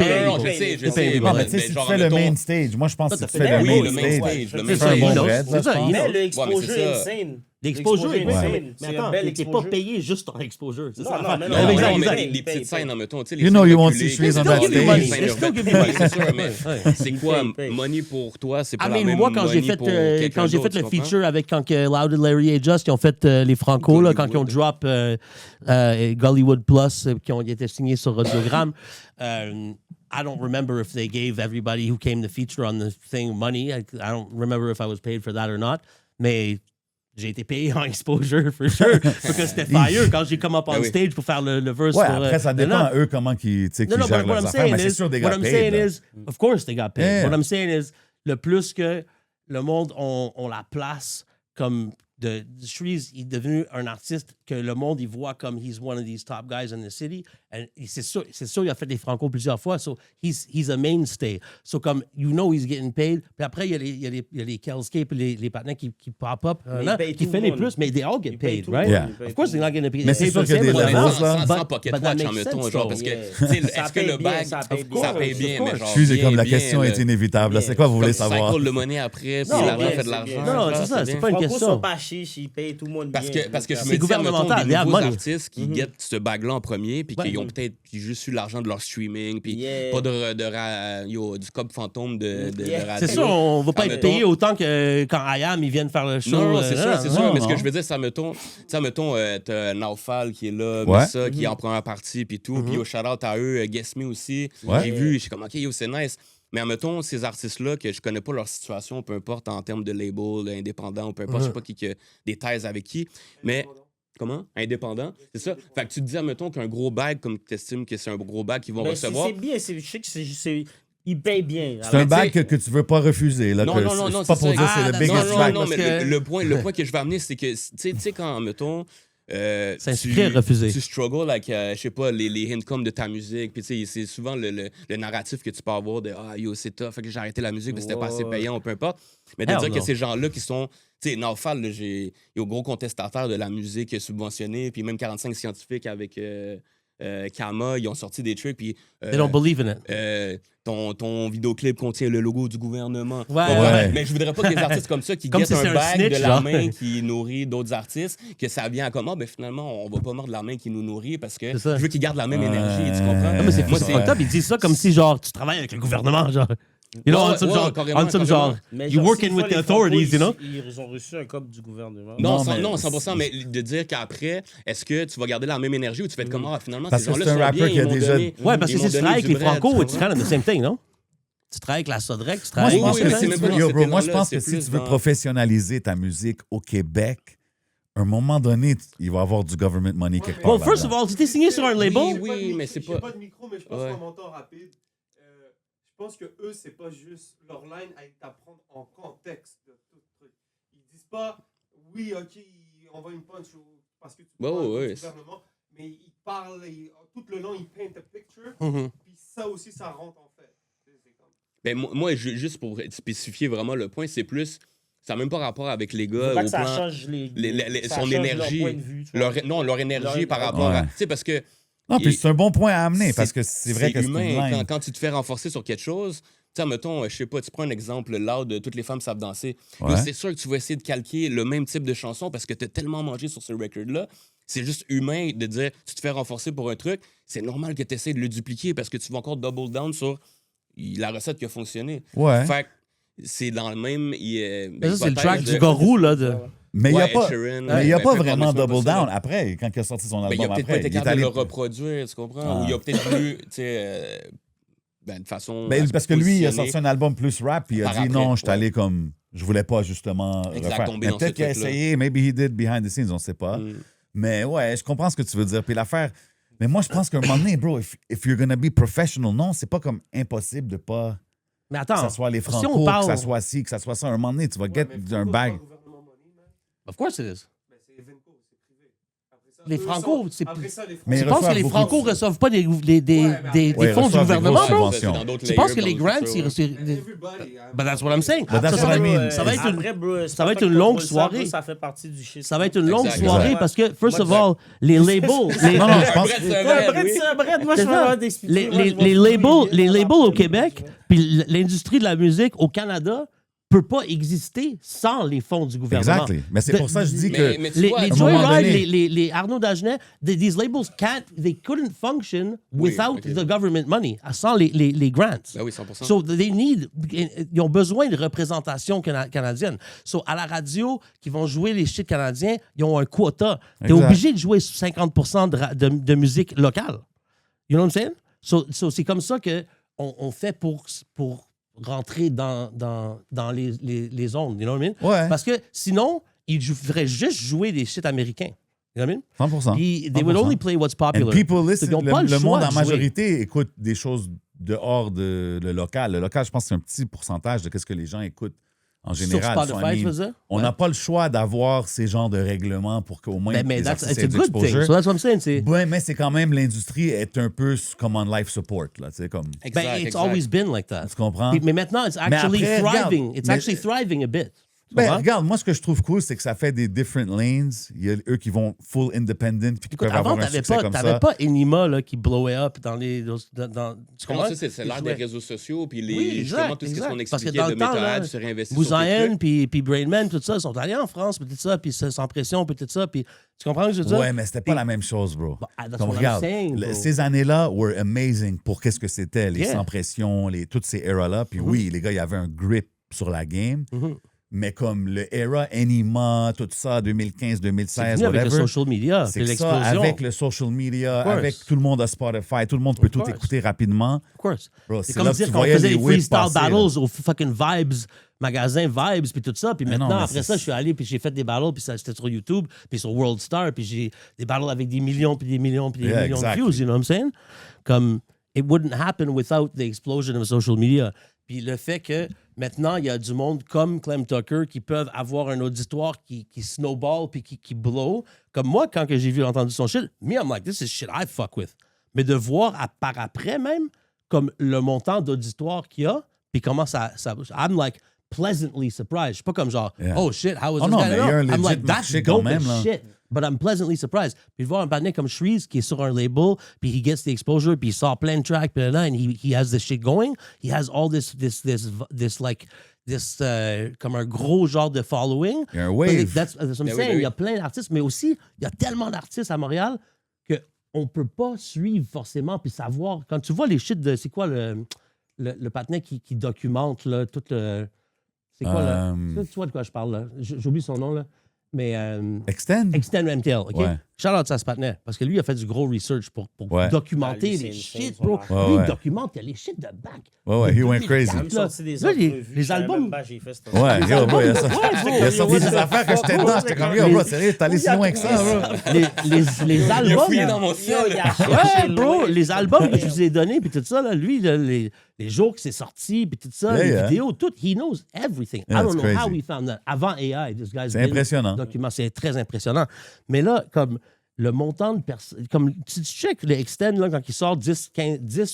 sais. Non, mais tu sais, si tu fais le main stage, moi, je pense que si tu fais le main stage, le main stage. c'est un bon bread, là, je Mais pense. le exposure insane. L'exposure est L'exposure, insane. ouais. Mais C'est attends, un bel t'es pas exposure. payé juste ton exposure. C'est Non, ça non, l'affaire. mais Non, non, non, exact, non, exact. mais Il les paye, petites scènes, paye. mettons, tu sais, les You know scènes you won't reculées, see trees on c'est that pas des stage. scènes They still give you urbaines. money. C'est sûr, mais Ouais. c'est quoi, Il paye. money pour toi, c'est pas Ah, la mais même moi, quand j'ai money fait, pour quelqu'un quand j'ai fait d'autre, le tu comprends? feature avec quand Loud and Larry et Just, ils ont fait les Franco, là, quand ils ont Gollywood. drop Gollywood Plus, qui ont été signés sur Audiogramme. I don't remember if they gave everybody who came to feature on the thing money. I don't remember if I was paid for that or not. Mais j'ai été payé en exposure, for sure. Parce que c'était fire quand j'ai come up on Ah oui. stage pour faire le verse. Ouais, pour, après, ça non, dépend, non. eux, comment ils No, no, gèrent but what leurs I'm affaires. saying Mais c'est is, sûr, des what gars I'm paid, saying là. is, of course they got paid. Yeah. What I'm saying is, le plus que le monde, on la place comme Shreeze est devenu un artiste que le monde, il voit comme he's one of these top guys in the city. And c'est sûr, il a fait des Franco plusieurs fois. So, he's a mainstay. So, comme, you know he's getting paid. Puis après, il y a les Kelscape et les partenaires qui pop up, Mais il paye qui tout fait le les monde. plus, mais they all get Il paye paid, tout right? le Yeah. monde, il paye Of course, tout they're le not going to pay. Mais c'est sûr qu'il y a des Ouais, mais levels, sans- là. sans But pocket that watch, makes en mettons, sense, genre, though. parce que, Yeah. tu sais, Ça est-ce que paye le bien, bag, ça paye ça bien. paye bien, Of mais course. genre, Excusez, comme la bien, question là. est inévitable. là. C'est quoi vous voulez Comme savoir? cycle de monnaie après, puis Non, l'argent bien, fait de c'est l'argent. bien. Non, c'est ça, c'est pas une Franco question. sont pas chiches, ils payent tout le monde Parce bien. que je C'est me dis, gouvernemental, admettons, they des have nouveaux money. artistes qui guettent ce bag-là en premier, puis Ouais. qui ont peut-être juste eu l'argent de leur streaming, puis Yeah. pas du cop fantôme de Yeah. radio. C'est sûr, on va pas Ah, être mettons- payé autant que quand IAM, ils viennent faire le show. Non, c'est sûr, c'est sûr. non, Mais ce que non. je veux dire, ça mettons, t'as Naufal qui est là, Ouais. Missa qui est en première partie, puis tout. Puis au shout-out à eux, Guess Me aussi. Ouais. J'ai vu, je suis comme, OK, yo, c'est nice. Mais admettons, ces artistes-là, que je connais pas leur situation, peu importe en termes de label, indépendant, ou peu importe, je sais pas qui a des thèses avec qui. Mais. Comment? Indépendant? C'est ça? Fait que tu te dis, admettons, qu'un gros bag, comme tu estimes que c'est un gros bag qu'ils vont Mais recevoir. c'est bien, je sais que ils payent bien. C'est un bag que tu veux pas refuser. Là, Non, que non, c'est- non, non, c'est pas c'est pour ça. dire c'est Ah, le d'accord. biggest Non, bag. non, parce mais que- le point que je veux amener, c'est que, tu sais, quand, mettons, S'inscrire, refuser. tu struggles avec, je sais pas, les incomes de ta musique, puis tu sais, c'est souvent le narratif que tu peux avoir de « Ah, yo, c'est tough, fait que j'ai arrêté la musique, mais c'était pas assez Ouais. payant, ou peu importe. » Mais de Hell dire no. que ces gens-là qui sont... Tu sais, Naufal, là, il est au gros contestataire de la musique subventionnée, puis même 45 scientifiques avec Kama, ils ont sorti des trucs, puis... They don't believe in it. Ton vidéoclip contient le logo du gouvernement. Ouais. Ouais. Mais je voudrais pas que des artistes comme ça qui Comme guettent si c'est un un bag snitch, de la genre. main qui nourrit d'autres artistes, que ça vient à comme, ah, ben finalement, on va pas mordre la main qui nous nourrit parce que C'est ça. je veux qu'ils gardent la même énergie, tu comprends? Non, mais c'est Moi, fucked up. Ils disent ça comme si, genre, tu travailles avec le gouvernement, genre. You know, Ouais, on some ouais, genre, carrément, on some carrément. genre, Mais you genre, working s'ils with font the les Franco, authorities, you know? Ils ont reçu un cop du gouvernement. Non, Non, 100%, mais de dire qu'après, est-ce que tu vas garder la même énergie ou tu vas être comme, ah, finalement, Parce ces que gens-là c'est un sont rappeur bien, qui a ils m'ont déjà- donné- Ouais, parce ils que m'ont si tu donné travailles avec du les bread, Franco, tu it's kind of the same thing, non? Tu travailles avec la Sodrec, tu travailles Moi, je Oui, pense oui, que c'est si même tu pas veux- dans yo, cet bro, moi, je élan-là, pense c'est que si plus tu veux dans- professionnaliser ta musique au Québec, à un moment donné, il va y avoir du government money quelque part. Well, first là-dedans. of all, tu t'es signé sur un label. Oui, mais c'est J'ai pas- pas de micro, mais je pense Ouais. qu'en montant rapide, je pense que eux, c'est pas juste leur line à t'apprendre en contexte de tout le truc. Ils disent pas, oui, ok, on va une punch parce que tu Ouais, parles ouais, du ouais. gouvernement, mais ils parlent, tout le long, ils paint a picture, Mhm. puis ça aussi, ça rentre en fait. C'est comme... Ben, moi, juste pour spécifier vraiment le point, c'est plus. Ça n'a même pas rapport avec les Faut gars pas au que ça plan. change ça son change énergie. Leur point de vue, tu vois. Leur énergie Leur- par rapport à. Ouais. Tu sais, parce que. Non, puis Et- c'est un bon point à amener parce que c'est vrai que c'est une humain. line. Quand tu te fais renforcer sur quelque chose, tu sais, mettons, je sais pas, tu prends un exemple loud de Toutes les femmes savent danser. Yo, Ouais. c'est sûr que tu vas essayer de calquer le même type de chanson parce que tu as tellement mangé sur ce record-là. C'est juste humain de dire, tu te fais renforcer pour un truc. C'est normal que tu essaies de le dupliquer parce que tu vas encore double down sur la recette qui a fonctionné. Ouais. Fait que c'est dans le même. Mais ça, c'est le track du Garou, là. De... Mais il n'y a Ouais, pas, Ed Sheeran, mais il y a ben, pas peu vraiment importe, double c'est pas down. ça. Après, quand il a sorti son Ben, il album a peut-être pas après, été il est capable de allé... le reproduire, tu comprends? Ah. Ou il a peut-être voulu, tu sais, de façon. Ben, parce que lui, il a positionner. sorti un album plus rap, puis il a Par dit après, non, je suis ouais. allé comme... Je voulais pas justement Exact, refaire. tomber Mais dans peut-être ce qu'il a truc-là. essayé, maybe he did behind the scenes, on sait pas. Mm. Mais ouais, je comprends ce que tu veux dire. Puis l'affaire... Mais moi, je pense qu'à un moment donné, bro, if you're gonna be professional, non, c'est pas comme impossible de pas... Mais Que attends, ça soit les si Franco, on parle... que ça soit ci, que ça soit ça. À un moment donné, tu vas get un bag. Of course it is. Ben, c'est Evenco, c'est privé. Après ça, Les eux Franco, sont- c'est- Après ça, les Mais Tu ils penses que reçoivent les beaucoup Franco de- reçoivent pas des Ouais, mais fonds du reçoivent des gouvernement, grosses bro? subventions. Tu penses que les grants, c'est... Everybody, hein. But that's what I'm saying. But that's Ça, what I mean. ça va être une... Après, bro, ça va être c'est une pas longue contre ça, soirée. bro, Ça fait partie du shit. Ça va être une longue Exact. soirée Exact. parce que, first of Exact. all, les labels... les- Non, non, je pense... Brett, c'est un Ouais, vrai, Brett, oui. c'est un Brett. Moi, je C'est vais ça. avoir des les labels au Québec, puis l'industrie de la musique au Canada peut pas exister sans les fonds du gouvernement. Exactly. Mais c'est pour ça que je dis que... Mais tu Les, vois, les à un moment Joyride, donné- les Arnaud Dagenet, these labels they couldn't function Oui, without ok. the government money, sans les grants. Ben oui, 100%. So ils ont besoin de représentation canadienne. So à la radio, qui vont jouer les shit canadiens, ils ont un quota. T'es Exact. obligé de jouer 50% de musique locale. You know what I'm saying? So c'est comme ça que on fait pour rentrer dans les ondes. You know what I mean? Ouais. Parce que sinon, ils feraient juste jouer des shit américains. You know what I mean? 100%. Puis they would 100%. only play what's popular. And people listen. Ils ont pas le Le choix monde en de jouer. majorité écoute des choses dehors de le local. Le local, je pense que c'est un petit pourcentage de ce que les gens écoutent en Sur général. Spotify, So, I tu mean, veux dire? on n'a pas le choix d'avoir ces genres de règlements pour qu'au moins Mais les that's artistes it's aient a du good thing. exposure. So that's what I'm saying. C'est, Ouais, mais c'est quand même l'industrie est un peu comme on life support là, tu sais comme Exact, ben, it's exact. always been like that. tu comprends. Mais maintenant, it's actually après, regarde, thriving. It's mais- actually thriving a bit. Tu Ben, comprends? regarde, moi ce que je trouve cool, c'est que ça fait des different lanes. Il y a eux qui vont full independent puis qui Écoute, peuvent avant, avoir un t'avais succès comme pas ça. Enima là, qui blowait up dans les. Tu Non, comprends? ça, c'est l'ère Ils des jouaient. réseaux sociaux, puis Oui, justement, exact, tout ce exact. qu'on Parce que expliquait dans de le temps, méthode là, sur investir Moussaïen, puis Brainman, tout ça, ils sont allés en France, puis tout ça, puis sans pression, puis tout ça. Puis tu comprends ce que je veux dire? Ouais, mais c'était pas la même chose, bro. That's Comme what I'm regarde, saying, bro. ces années-là were amazing pour qu'est-ce que c'était, les Yeah. sans pression, toutes ces eras-là. Puis oui, les gars, il y avait un grip sur la game. Mais comme le era Anima, tout ça, 2015, C'est 2016, venu avec le whatever. social media, C'est puis que ça, l'explosion. avec le social media, Of course. avec tout le monde a Spotify, tout le monde peut tout course. écouter rapidement. Of course. Bro, C'est c'est comme là que dire tu qu'on voyais faisait les des whips freestyle passer, là. battles au fucking Vibes, magasin Vibes, puis tout ça. Puis Mais non, maintenant, mais après c'est- ça, je suis allé, puis j'ai fait des battles, puis ça, c'était sur YouTube, puis sur World Star, puis j'ai des battles avec des millions, puis des millions, puis des Yeah, millions exactly. de views, you know what I'm saying? Comme, it wouldn't happen without the explosion of social media. Puis le fait que maintenant, il y a du monde comme Clem Tucker qui peuvent avoir un auditoire qui snowball puis qui blow. Comme moi, quand que j'ai entendu son shit, me, I'm like, this is shit I fuck with. Mais de voir par après même, comme le montant d'auditoire qu'il y a, puis comment ça I'm like pleasantly surprised. Je suis pas comme genre, Yeah. oh shit, how was Oh this non, guy? mais il y a un I'm legit like, that's marché quand dope même, as là. shit. But I'm pleasantly surprised. Puis de voir un partenaire comme Shreeze qui est sur un label, puis he gets the exposure, puis il sort plein de tracks, puis là, and he has this shit going. He has all this comme un gros genre de following. Il y a un wave. That's what I'm Ben oui, saying. ben oui. Il y a plein d'artistes, mais aussi, il y a tellement d'artistes à Montréal qu'on ne peut pas suivre forcément puis savoir. Quand tu vois les shit de. C'est quoi le partenaire qui documente là, tout le. C'est quoi là? Tu vois de quoi je parle là? J'oublie son nom là. Mais. Extend? Extend MTL, OK? Ouais. Shout out à ce partenaire, parce que lui, il a fait du gros research pour Ouais. documenter Ah, lui, les c'est shit, insane, bro. son affaire. Lui, Ouais, il documente il y a les shit de back. Ouais, he went Depuis crazy. Il a même là, sorti des là, les entrevues. les je savais albums- même pas, j'ai fait cette Ouais, yo, bro, il a sorti, Ouais, il a sorti bro. des affaires que j'étais dedans. J'étais comme, yo, bro, sérieux, t'es allé si loin que ça, bro. Les albums. fouillé dans mon Yo, ciel. il a cherché Ouais, bro, loin. les albums que je vous ai donnés, puis tout ça, là, lui, là, les jours que c'est sorti, puis tout ça, Yeah, les yeah. vidéos, tout, he knows everything. Yeah, I don't it's know how crazy. he found that. Avant AI, this guy's C'est been impressionnant. document, c'est très impressionnant. Mais là, comme le montant de personnes, comme si tu check le Extend, là, quand il sort 10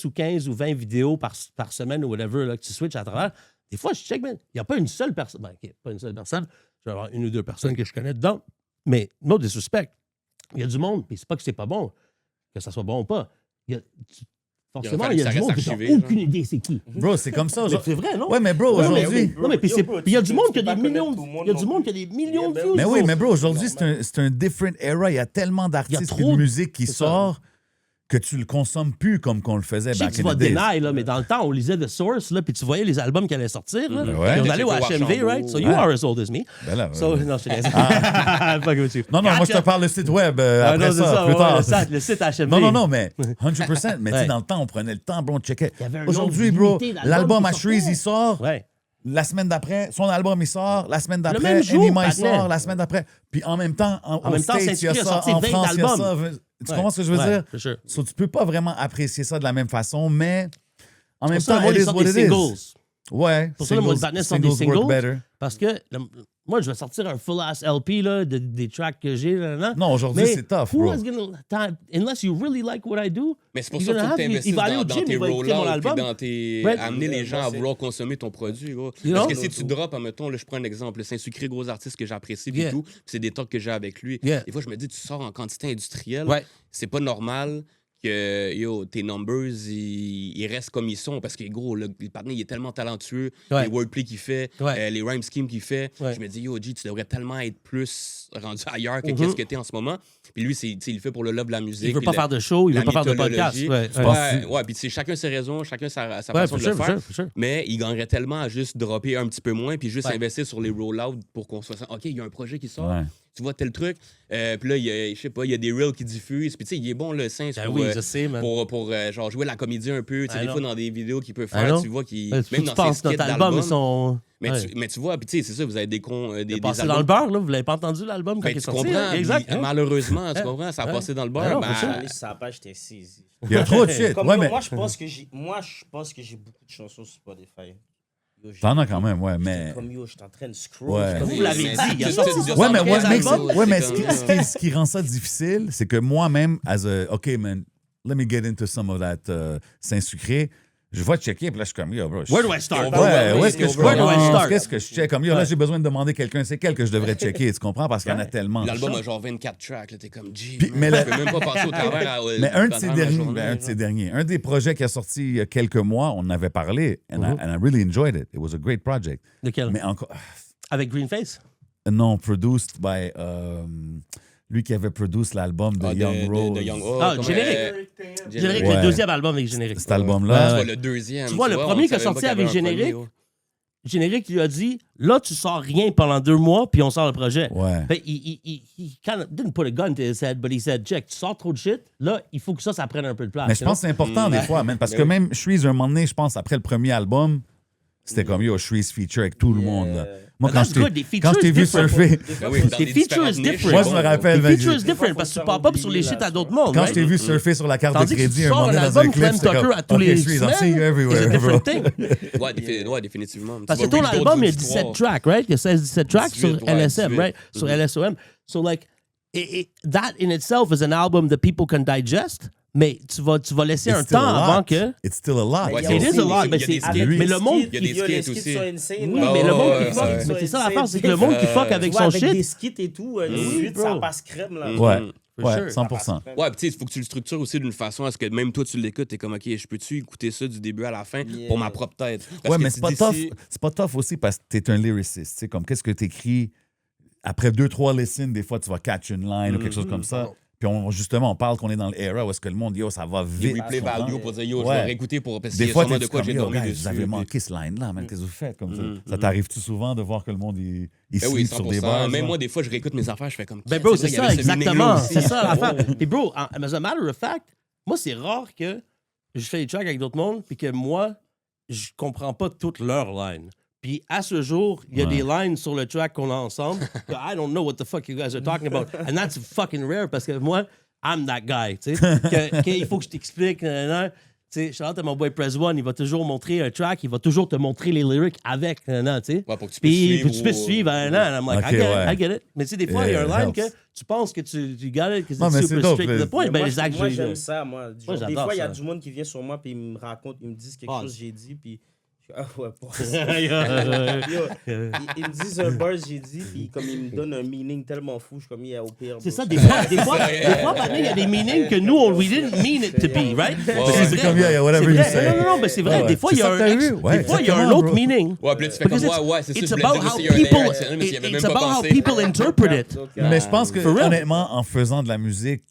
ou 15 ou 20 vidéos par semaine ou whatever, là, que tu switches à travers, des fois, je check, man, il n'y a pas une seule personne, ben, OK, pas une seule personne, je vais avoir une ou deux personnes que je connais dedans, mais no disrespect. Il y a du monde, puis c'est pas que c'est pas bon, que ça soit bon ou pas. Forcément, fallu il y a que du ça monde reste qui n'a archivé, aucune idée c'est qui. Bro, c'est comme ça Mais aujourd'hui. c'est vrai, non? Ouais, mais bro, Non, mais aujourd'hui. oui. Non, mais puis Yo, bro, il y a tu du monde peux qui a pas des connaître millions. tout le monde Il y a du non monde plus. qui a des millions de Mais views. Mais oui, bro. mais bro, aujourd'hui, c'est un different era. Il y a tellement d'artistes et trop de de- musique qui c'est ça. sort que tu le consommes plus comme qu'on le faisait Je sais que back tu in vas the days. deny, là, mais dans le temps, on lisait The Source, là, puis tu voyais les albums qui allaient sortir. Là, Ouais. Puis on allait au Checker HMV, Archambault. right? So you Ouais. are as old as me. Ben là, So, ouais. non, je te laisse. Fuck with you. Non, non, moi, je te Gotcha. parle le site web Ah, après non, c'est ça, plus ouais, tard. le site HMV. Non, non, non, mais 100%. Mais tu sais, Ouais. dans le temps, on prenait le temps, bro, on checkait. Il y avait un Aujourd'hui, nombre bro, limité d'albums l'album qui à Shreeze, sortaient. il sort. Ouais. La semaine d'après, son album, il sort. La semaine d'après, même jour, Anima, il partenaire. sort. La semaine d'après. Puis en même temps, En aux même temps, States, il y a Saint-Cyr a ça. sorti En 20 France, il y a ça. albums. Tu comprends ce que je veux Ouais, dire? for sure. So, tu peux pas vraiment apprécier ça de la même façon, mais en même Pour ça, temps, le monde, it ils is sortent what des it is. singles. Ouais. Pour ça, le monde partenaire sort des singles work singles. better. Parce que moi, je vais sortir un full-ass LP là, des tracks que j'ai. Là. Non, aujourd'hui, Mais c'est tough, who bro. is gonna unless you really like what I do, Mais c'est pour you're ça qu'il gonna faut que have- tu investisses il va aller au dans gym, tes il va écouter mon rollouts puis album. dans tes... Right. amener les gens à c'est- vouloir consommer ton produit, gros. You Parce know? que si tu drops, admettons, là, je prends un exemple, le Saint-Sucré, gros artiste que j'apprécie, puis Yeah. tout, puis c'est des talks que j'ai avec lui. Yeah. Des fois, je me dis, tu sors en quantité industrielle, Ouais. c'est pas normal que yo, tes numbers, ils restent comme ils sont parce que, gros, le partenaire, il est tellement talentueux. Ouais. Les wordplay qu'il fait, Ouais. les rhyme schemes qu'il fait. Ouais. Je me dis, yo, G, tu devrais tellement être plus rendu ailleurs que qu'est-ce que t'es en ce moment. Puis lui, il le fait pour le love de la musique. Il veut puis pas faire de show, il la veut pas faire de podcast. mythologie. Ouais. Ouais, puis tu sais, chacun ses raisons, chacun sa Ouais, façon de le faire. for sure. Mais il gagnerait tellement à juste dropper un petit peu moins puis juste Ouais. investir sur les roll-outs pour qu'on soit... OK, il y a un projet qui sort. Ouais. Tu vois tel truc. Puis là, je sais pas, il y a des reels qui diffusent. Puis tu sais, il est bon, le Saints, Ben pour, oui, je sais, man. pour genre jouer la comédie un peu. Tu sais, I des know. fois, dans des vidéos qu'il peut I faire, know. tu vois qu'il... Tu Même dans penses ses skits notre album, ils d'album. sont. Mais, Ouais. mais tu vois, puis tu sais, c'est ça, vous avez des Il a passé albums... dans le beurre, là. Vous l'avez pas entendu, l'album, quand Ben, il est tu sorti? comprends. Exact. Puis, hein? malheureusement, tu comprends, ça a Ouais. passé dans le Ben beurre. non, Ben, for sure. Allez, ça pas, j'étais saisi. Il y a trop de shit. Comme Ouais, yo, mais moi, je pense que j'ai beaucoup de chansons sur Spotify. Yo, t'en as quand même, ouais, mais. Comme yo, je suis en train de scroll. Ouais. Comme Vous yo, l'avez mais- dit, il y a tout- sorti tout- 75 Ouais, mais, albums. ouais, mais c'est ce qui rend ça difficile, c'est que moi-même, OK, man, let me get into some of that Saint-Sucré. Je vais checker, puis là, je suis comme, yo, bro. Where do I start? Ouais, où est-ce que je Where do I commence? start? Qu'est-ce que je check? Comme, yo, là, j'ai besoin de demander quelqu'un, c'est quel que je devrais checker, tu comprends? Parce qu'il y en a tellement. L'album a genre 24 tracks, là, t'es comme, G, Puis- man, mais je peux même pas passer au travers à... Mais un de à ces travers la derniers, journée, un de genre. ces derniers, un des projets qui a sorti il y a quelques mois, on en avait parlé, and I really enjoyed it. It was a great project. Lequel? Mais encore, Avec Greenface? non, produced by lui qui avait produit l'album de Ah, Young Rose. de Young Rose. Ah, comment, Générique. Générique, Ouais. le deuxième album avec Générique. Cet album-là. Tu vois, le deuxième. Tu vois, le premier on qui a savait sorti même pas avec qu'il y avait un Générique, premier, Générique lui a dit, là, tu sors rien pendant 2 mois, puis on sort le projet. Ouais. Fait, he kind of didn't put a gun to his head, but he said, check, tu sors trop de shit, là, il faut que ça prenne un peu de place. Mais je pense que c'est important des fois, man, parce que même Shreeze, un moment donné, je pense, après le premier album, c'était comme, yo, Shreeze feature avec tout le monde. là. Moi, But that's good, des features quand je t'ai vu different. surfer, Ben oui, dans Des des features différentes is niches, different. Moi, je me rappelle, The man, feature j'ai- is different parce que tu parles pas sur les shit à d'autres mondes. quand right? je t'ai vu surfer sur la carte de Tandis que crédit, tu un sors moment un donné dans un album clip, Clem c'était Tucker comme, à tous OK, les Shreeze, I'm semaines, seeing you it's a everywhere, different bro. thing. Ouais, définitivement. Parce Tu que vas ton reach album, il y a d'autres 17 auditoires. tracks, right? Il y a 16-17 tracks 18, sur ouais, LSM, 18. right? Sur LSOM. So, like, that in itself is an album that people can digest, mais tu vas laisser It's un still temps a avant lot. que... It's still a lot. Ouais, Il y a It aussi- is a lot, il y a mais des c'est... skits. Mais le monde... Il y a des les skits skits aussi. sont insane. Oui, là. mais le monde qui ouais, fuck... ouais. Mais c'est ça l'affaire, c'est que le monde qui fuck avec Tu vois, son avec des shit... skits et tout, Oui, les suites, ça bro. passe crème, là. Ouais, For ouais, sure. 100%. Ouais, puis tu sais, il faut que tu le structures aussi d'une façon à ce que même toi, tu l'écoutes, t'es comme, OK, je peux-tu écouter ça du début à la fin Yeah. pour ma propre tête? Parce Ouais, que mais tu c'est pas dis tough. si- C'est pas tough aussi parce que t'es un lyriciste. Tu sais, comme qu'est-ce que t'écris après 2-3 listens, des fois tu vas catch une line ou quelque chose comme ça. Puis justement, on parle qu'on est dans l'era où est-ce que le monde, yo, ça va Des vite. replay tu comprends? value pour dire, yo, je Ouais. vais réécouter pour. Parce qu'il Des y a fois, sûrement t'es de quoi comme, j'ai yo, dormi guys, dessus. vous avez puis- manqué ce line-là, man, qu'est-ce que vous faites comme ça? Ça t'arrive-tu souvent de voir que le monde, il Eh oui, sleep sur des 100%. bases? Même là? moi, des fois, je réécoute mes affaires, je fais comme. Ben bro, c'est vrai, il y ça, avait ce meaning-là exactement. aussi. C'est ça l'affaire. Puis bro, as a matter of fact, moi, c'est rare que je fais des tracks avec d'autres mondes puis que moi, je comprends pas toutes leurs lines. Puis à ce jour, il y a Ouais. des lines sur le track qu'on a ensemble que I don't know what the fuck you guys are talking about. And that's fucking rare parce que moi, I'm that guy, tu sais. Il faut que je t'explique. Tu sais, shout out à mon boy Press One, il va toujours montrer un track, il va toujours te montrer les lyrics avec, tu sais. Ouais, pour que tu puisses Puis suivre. tu peux suivre, and I'm like, Ok, I get it, ouais. I get it. Mais tu sais, des fois, il y a un Yeah, line it que helps. tu penses que tu got it, que Non, mais c'est c'est super dope, straight to mais- the point. Ben, moi, Zach, moi, j'ai- j'aime ça, moi. Genre, des j'adore fois, il y a ça. du monde qui vient sur moi puis il me raconte, il me disent quelque Ah. chose que j'ai dit, puis je suis, ah ouais, pour ça. Yo, ils me disent un buzz, j'ai dit, puis comme ils me donnent un meaning tellement fou, je suis comme, yeah, au pire. C'est bro. ça, des fois, Patrick, il y a des meanings que nous, we didn't mean it to be, right? ouais. C'est comme, yeah, whatever C'est you vrai. say. Non, mais c'est vrai. Ouais, Des fois, c'est il y a ça que t'as vu. Ouais, des fois, il y a un exactement, autre bro. meaning. Ouais, puis là, tu fais comme, Because ouais, c'est ça, it's je voulais about dire how aussi, il y a un layer people, additionnel, mais j'y avais même it's pas about how pensé. people interpret it. Donc, Mais je pense que, For real. honnêtement, en faisant de la musique,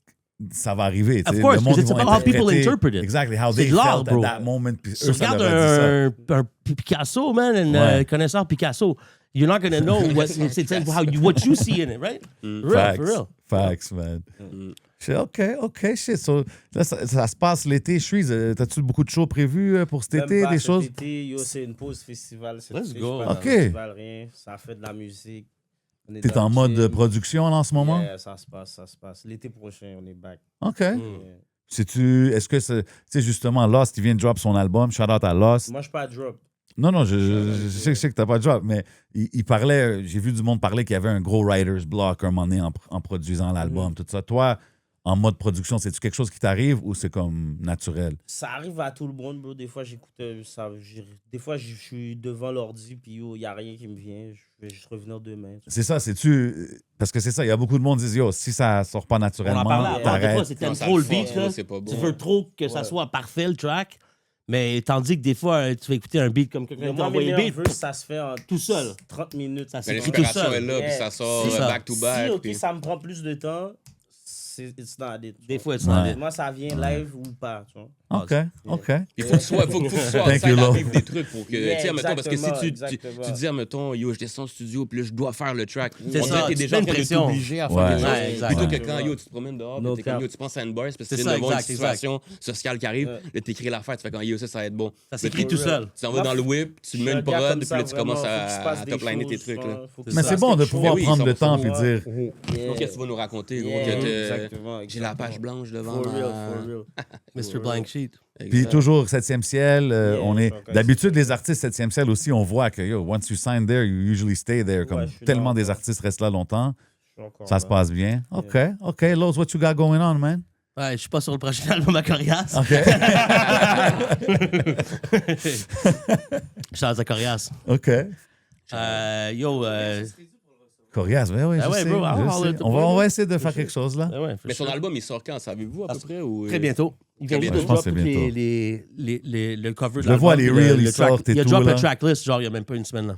ça va arriver. tu Of sais. course, le monde, because it's ils vont about how people interpréter interpret it. Exactly, how C'est they de l'art, felt bro. at that moment. Puis Tu eux, ça regardes leur a dit ça. un Picasso, man, and Ouais. connaisseur Picasso, you're not going to know what you see in it, right? Real, Facts. for real. Facts, man. Shit, OK, shit. So, là, ça se passe l'été. Shreeze, t'as-tu beaucoup de shows prévus pour cet même été, pas des cet choses? été, yo, c'est une pause festival. cet Let's été, go. je suis pas dans Ok. un festival, rien. Ça fait de la musique. On est T'es dans en le mode gym. production là, en ce moment? Yeah, ça se passe. L'été prochain, on est back. OK. Yeah. Est-ce que c'est, tu sais, justement, Lost, il vient de drop son album. Shout out à Lost. Moi, je suis pas à drop. Non, je sais que t'as pas de drop, mais il parlait, j'ai vu du monde parler qu'il y avait un gros writer's block un moment donné en produisant l'album, tout ça. Toi, en mode production? C'est-tu quelque chose qui t'arrive ou c'est comme naturel? Ça arrive à tout le monde, bro. Des fois, j'écoute ça. Des fois, je suis devant l'ordi, puis il n'y a rien qui me vient. Je vais juste revenir demain. C'est ça, c'est-tu... Parce que c'est ça, il y a beaucoup de monde qui disent, yo, si ça sort pas On naturellement, en parlait avant. Des t'arrêtes. fois, c'est t'aimes Non, ça trop le le beat, force, là. c'est pas bon. Tu veux trop que ça Ouais. soit parfait, le track. Mais tandis que des fois, tu vas écouter un beat comme quelqu'un t'a Moi, mes envoyé le meilleurs beat, verses, ça se fait en tout seul. 30 minutes. Ça Mais s'écrit tout l'inspiration seul. est là, puis ça sort C'est ça. back-to-back. Si, OK, puis- ça me prend plus de temps, it's not it. Des fois, tu Ouais. n'en Moi, ça vient live ou pas, tu vois. OK, OK. Il faut que tu sois, faut que tu sois Thank you, outside Lord. à vivre des trucs pour que. Yeah, tu sais, admettons, parce que si tu exactement. dis, admettons, yo, je descends au studio, puis là, je dois faire le track. C'est On ça, dirait que t'es tu déjà te en mets train une de pression. t'obliger à faire Ouais. quelque chose. Ouais, exact. Plutôt que Ouais. quand, yo, tu te promènes dehors, No puis t'es comme, cap. yo, tu penses à une burst, parce que C'est c'est ça, une bonne exact, situation sociale qui arrive, là, t'écris l'affaire, tu fais quand, yo, ça va être bon. Ça s'écrit For tout real. seul. Tu t'en vas dans le whip, tu mets une prod, puis là, tu commences à topliner tes trucs, là. Mais c'est bon de pouvoir Oui, prendre le 100%. temps puis dire, Donc, qu'est-ce que tu vas nous raconter, gros, Yeah, que exactement. j'ai la page blanche devant For real, ma- for real. Mr. Blank Sheet. puis Exact. toujours 7e ciel, on est... encore D'habitude, les artistes 7e ciel aussi, on voit que, yo, once you sign there, you usually stay there. Comme je suis tellement d'accord. des artistes restent là longtemps, Je suis encore ça se là. passe bien. OK, OK. Loz, what you got going on, man? Ouais, je suis pas sur le prochain album à Corias. OK. Je suis à Corias. OK. Yo, Corias, oui, Ah je ouais, sais. bro, je I'll sais. let the On va boy essayer de faire quelque chose, là. ouais, Mais son album, il sort quand, savez-vous, à peu près? Ou... Très bientôt. Il vient Très juste de bientôt. drop Je pense que c'est toutes bientôt. le cover de Je le vois, l'album, les puis reels, ils track- sortent et Il a tout, drop là. un tracklist, genre, il y a même pas une semaine, là.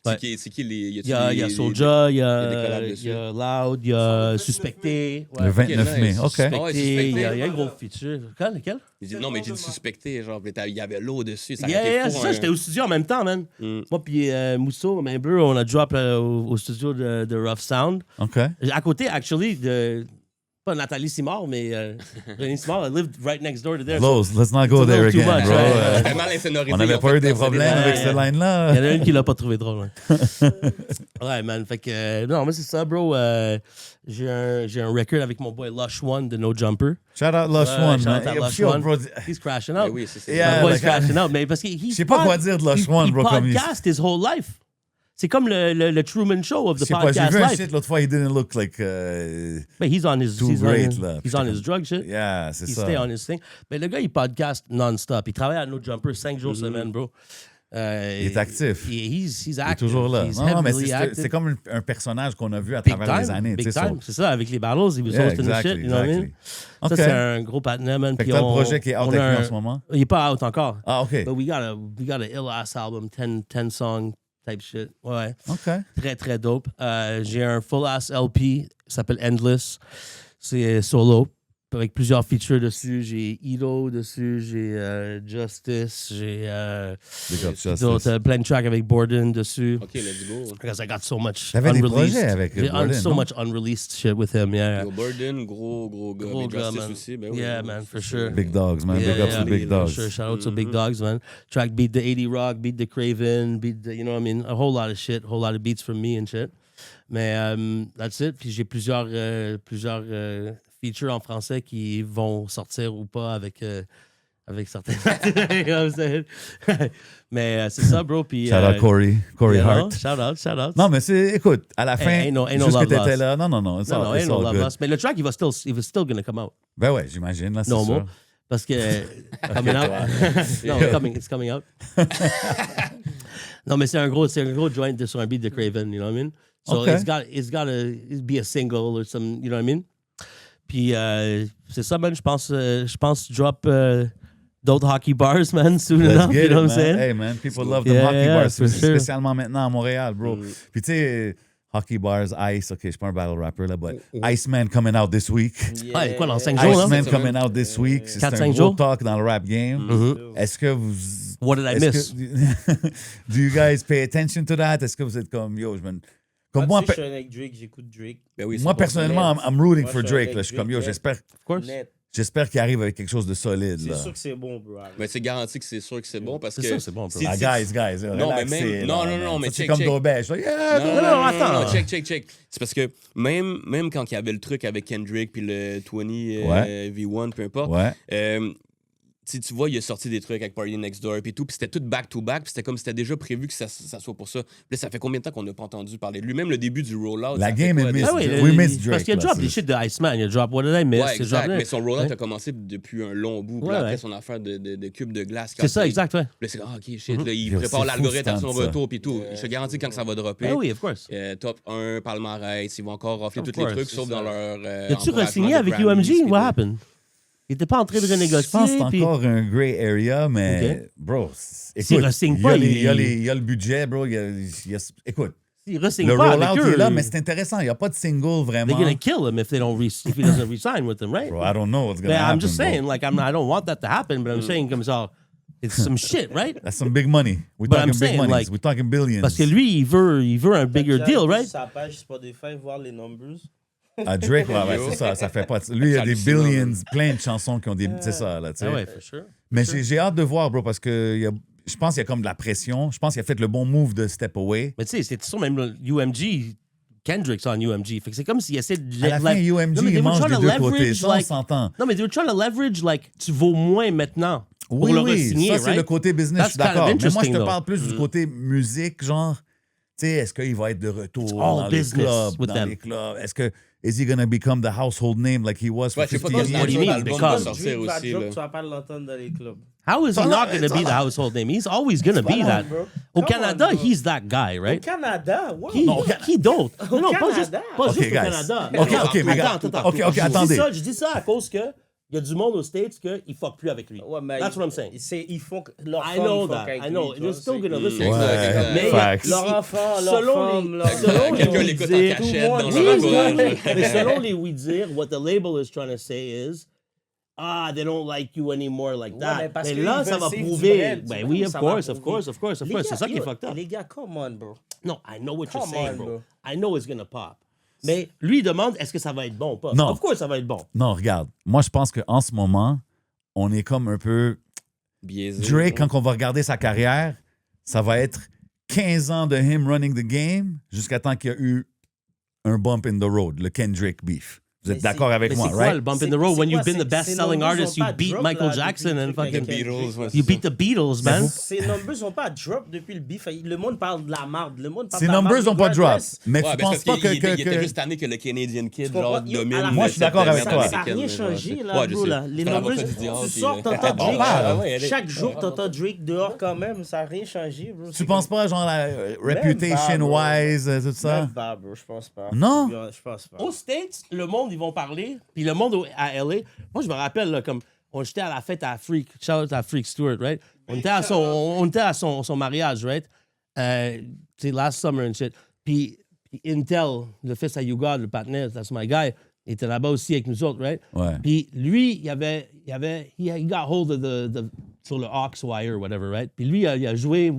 Ouais. C'est qui les... Il y a Soulja, il y a Loud, il y a Suspecté. Ouais. Le 29 Ok, mai. nice. OK. Suspect. Ah ouais, Suspecté, il y a Suspecté. un gros feature. Lequel? Non, mais j'ai dit suspecté, genre, puis il y avait l'eau dessus. Ça Yeah, aurait été yeah, fou, c'est ça, hein. j'étais au studio en même temps, man. Mm. Moi puis Mousseau, Main Bleu, on a drop au studio de Rough Sound. OK. À côté, actually, de... Pas Nathalie Simard, mais René Simard, I lived right next door to there. Loz, let's not go It's a there little too again, much, bro. right? C'était mal insonorisé. On n'avait ils ont pas fait eu des passer problèmes Ouais. avec cette Il y line-là. en a une qui l'a pas trouvé drôle. Ouais, man. Fait que, non, mais c'est ça, bro. J'ai un record avec mon boy Lush One de No Jumper. Shout out Lush Ouais, One, shout out man. à Lush Yo, One. bro, He's crashing Ben out. oui, c'est ça. Yeah. My boy's like, crashing out. Mais parce que Je sais pas quoi dire de Lush One, bro, comme il... podcast his whole life. C'est comme le Truman Show of Je the sais pas, j'ai podcast vu un life. shit l'autre fois, he didn't look like... But he's on his, Too he's great, on, là. he's on his drug shit. Yeah, c'est He ça. stay on his thing. Mais le gars, il podcast non-stop. Il travaille à No Jumper 5 jours semaine, bro. Il est actif. He's Il est active. toujours là. He's Non, mais heavily c'est active. comme un personnage qu'on a vu à Big travers les time, années. big tu sais, time. C'est ça, avec les battles, il was Yeah, hosting the exactly, shit, you know what I mean? exactly. Ça, OK. c'est un gros partenaire, man. Fait que Puis t'as le on- projet qui est out on avec a lui en un- ce moment? Il est pas out encore. Ah, OK. But we got a ill-ass album, 10 song type shit. Ouais. OK. Très, très dope. J'ai un full-ass LP, ça s'appelle Endless. C'est solo, avec plusieurs features dessus. J'ai Ito dessus, j'ai Justice, j'ai Big up Justice. d'autres, plein de tracks avec Borden dessus. OK, let's go. Because I got so much T'avais des unreleased. projets avec J'ai Borden, so non? much unreleased shit with him, yeah. Yo, Burden, gros gars. Gros Mais gars, Justice man. aussi, ben oui. Yeah, oui, man, c'est for sûr. sure. Big Dogs, man. Yeah, Big ups yeah. to Big For Dogs. Sure, shout out to Big Dogs, man. Track beat the 80 Rock, beat the Craven, beat the, you know what I mean, a whole lot of shit, whole lot of beats from me and shit. Mais that's it. Puis j'ai plusieurs features en français qui vont sortir ou pas avec certains. You know what I'm saying? Mais c'est ça, bro. Puis Shout out Corey you know, Hart. shout out. Non, mais c'est, écoute, à la fin, ain't no juste que love t'étais lost. là. Non. It's No, all, ain't it's no all love good. lost. Mais le track, il was still gonna come out. Ben ouais, j'imagine, là, c'est No sûr. more. Parce que coming out. No, it's coming out. Non, mais c'est un gros joint sur un beat de Craven, you know what I mean? So Okay. it's gotta be a single or some, you know what I mean? Puis c'est ça, man. Je pense drop d'autres hockey bars, man, soon Let's enough. get You know it, what I'm man. saying? Hey, man, people love the Yeah, hockey yeah, bars, for sure. spécialement maintenant à Montréal, bro. Puis tu sais, hockey bars, Ice, OK, je suis pas un battle rapper, là, but Iceman coming out this week. Ouais, quoi, dans 5 jours, là? Iceman coming out this week. C'est 4-5 un gros jours? talk dans le rap game. Mhm. Est-ce que vous... What did I est-ce miss? que- do you guys pay attention to that? Est-ce que vous êtes comme, yo, comme moi, Je suis avec Drake, j'écoute Drake. Ben oui, moi c'est personnellement, net. I'm rooting Moi, for je suis Drake. avec Là. Je suis comme, yo, Drake, j'espère Of course. Net. qu'il arrive avec quelque chose de solide. C'est Là. sûr que c'est bon, bro. Mais c'est garanti que c'est sûr que c'est bon parce C'est que. sûr, c'est bon, bro. si- Ah, si- guys, Non, mais relaxez, même- là, non, man. mais Ça, c'est check, comme check. Dobèche. là. Yeah, Non, attends. check. C'est parce que même quand il y avait le truc avec Kendrick puis le 20 Ouais. V1, peu importe, Ouais. tu tu vois, il a sorti des trucs avec Party Next Door puis tout, puis c'était tout back-to-back, puis c'était comme si c'était déjà prévu que ça soit pour ça. Puis là, ça fait combien de temps qu'on n'a pas entendu parler de lui? Même le début du rollout. La ça game fait est quoi, miss. Ah oui, We miss Drake, parce qu'il a là, drop c'est- des shit de Iceman, il a drop What Did I Miss? Ouais, il a exact. drop- Mais son rollout Ouais. a commencé depuis un long bout. Puis Ouais, après, ouais. son affaire de cube de glace. C'est ça, exact, ouais. Là, c'est ah, OK, shit. Là, il Yo, prépare c'est l'algorithme à fou, son ce temps de retour, puis tout. Je te garantis quand ça va dropper. Ah oui, of course. Top 1, palmarès, ils vont encore offrir Of tous les course, trucs, c'est sauf ça. dans leur. As-tu encouragement re-signé de avec Grammys, UMG? puis What tout. happened? Il était pas en train de renégocier. Je pense que c'est puis- encore un gray area, mais Ok. bro, S'il écoute, re-signe il y pas, a les- il- il y a le budget, bro. Écoute, S'il re-signe le pas rollout avec il eux, est là, mais c'est intéressant. Il n'y a pas de single they're vraiment. gonna kill him if he doesn't resign with them, right? Bro, I don't know what's But gonna happen. I'm just saying, bro. like, I don't want that to happen, but I'm saying comme ça, it's some shit, right? That's some big money. We're But I'm talking big saying, money. like- We're talking billions. Parce que lui, il veut un bigger T'as deal, déjà right? vu sa page Spotify, voir les numbers. À Drake, ouais, c'est ça. Ça fait pas. Lui, il y a des hallucinant, billions, plein de chansons qui ont des. C'est ça, là, tu sais. Ah ouais, for sure. Mais j'ai hâte de voir, bro, parce que je pense qu'il y a comme de la pression. Je pense qu'il a fait le bon move de step away. Mais tu sais, c'est sûr, même le UMG, Kendrick's on UMG. Fait que c'est comme s'il essaie de... À la fin, UMG, Non, mais il they were mange trying des to deux leverage, côtés. Ça, on like- s'entend. Non, mais they were trying to leverage, like, tu vaux moins maintenant pour Oui, le oui, re-signer, ça, c'est right? le côté business, je suis That's kind of d'accord. Mais moi, je interesting, te though. parle plus du côté musique, genre, tu sais, est-ce qu'il va être de retour all dans les business clubs, with dans them. les clubs? Est-ce que, is he gonna become the household name like he was for Ouais, je sais pas 50 quand years? What do you mean? l'album Because- va sortir Drake va aussi. drop, là. tu vas pas l'entendre dans les clubs. How is he So not no, going to it's be the not- household name? He's always going to be Come that. on, bro. Au Come Canada, on, bro. he's that guy, Au right? Canada, wow. Qui d'autre? Au Non, pas juste, Canada. pas Ok, juste au guys. Canada. Ok, Non, ok, mais gars, attends. ok, attendez. Je dis ça à cause que il y a du monde aux States qu'il fuck plus avec lui. Ouais, mais That's what I'm saying. Ils font leur I femme, know ils font that. qu'avec I know. lui, tu They're vois, still c'est- going to listen. Exact. Mais Facts. Leur enfant, leur Selon femme, les- leur... selon Quelqu'un les l'écoute en Ouidir, cachette dans Oui, son oui, entourage. Mais selon les Ouidir, what the label is trying to say is, they don't like you anymore like Ouais, that. mais parce mais qu'ils là, ça veulent va suivre du prouver. bread, Ben tu oui, vois, of ça course, va of prouver. course, of course, of Les course. gars, C'est ça qui est yo, fucked up. Les gars, come on, bro. No, I know what you're Come saying, on, bro. bro. I know it's gonna pop. Mais lui, il demande, est-ce que ça va être bon ou pas? Non. Of course, ça va être bon. Non, regarde. Moi, je pense qu'en ce moment, on est comme un peu. Biaisé. Drake, quand on va regarder sa carrière, ça va être 15 ans de him running the game jusqu'à temps qu'il y a eu un bump in the road, le Kendrick beef. Vous êtes Mais d'accord c'est- avec Mais moi, c'est quoi right? le bump in C'est- the road? c'est When quoi? you've been the C'est- best-selling ces artist, you numbers ont pas beat drop, Michael là, Jackson depuis and Drake fucking... avec The Beatles, ouais, You c'est beat the Beatles, man. Ces numbers n'ont pas drop depuis le beef. Le monde parle de la marde. Le monde parle Ces de la numbers marde. n'ont pas drop. Regardless. Mais Ouais, tu ben, penses parce pas qu'il était que. juste tanné que le Canadian Kid, Tu comprends? genre, domine. À la Moi, je suis d'accord avec Ça toi. n'a rien changé, là, Ouais, je bro, sais. là. Les C'est numbers, l'avocat du diable, tu puis, sors, t'entends On Drake. parle. Chaque jour, t'entends Drake dehors quand même. Ça n'a rien changé, bro. Tu penses pas, genre, la reputation-wise, tout ça? Même pas, bro. Je pense pas. Non? Je pense pas. Aux States, le monde, ils vont parler. Puis le monde à LA, moi, je me rappelle, là, comme j'étais à la fête à Freak, shout out à Freak Stewart, right? On était à son mariage, right? Tu sais, last summer and shit. Puis Intel, le fils à Yuga, le partenaire, that's my guy, il était là-bas aussi avec nous autres, right? Ouais. Puis lui, he got hold of sur le aux wire or whatever, right? Puis lui, il a joué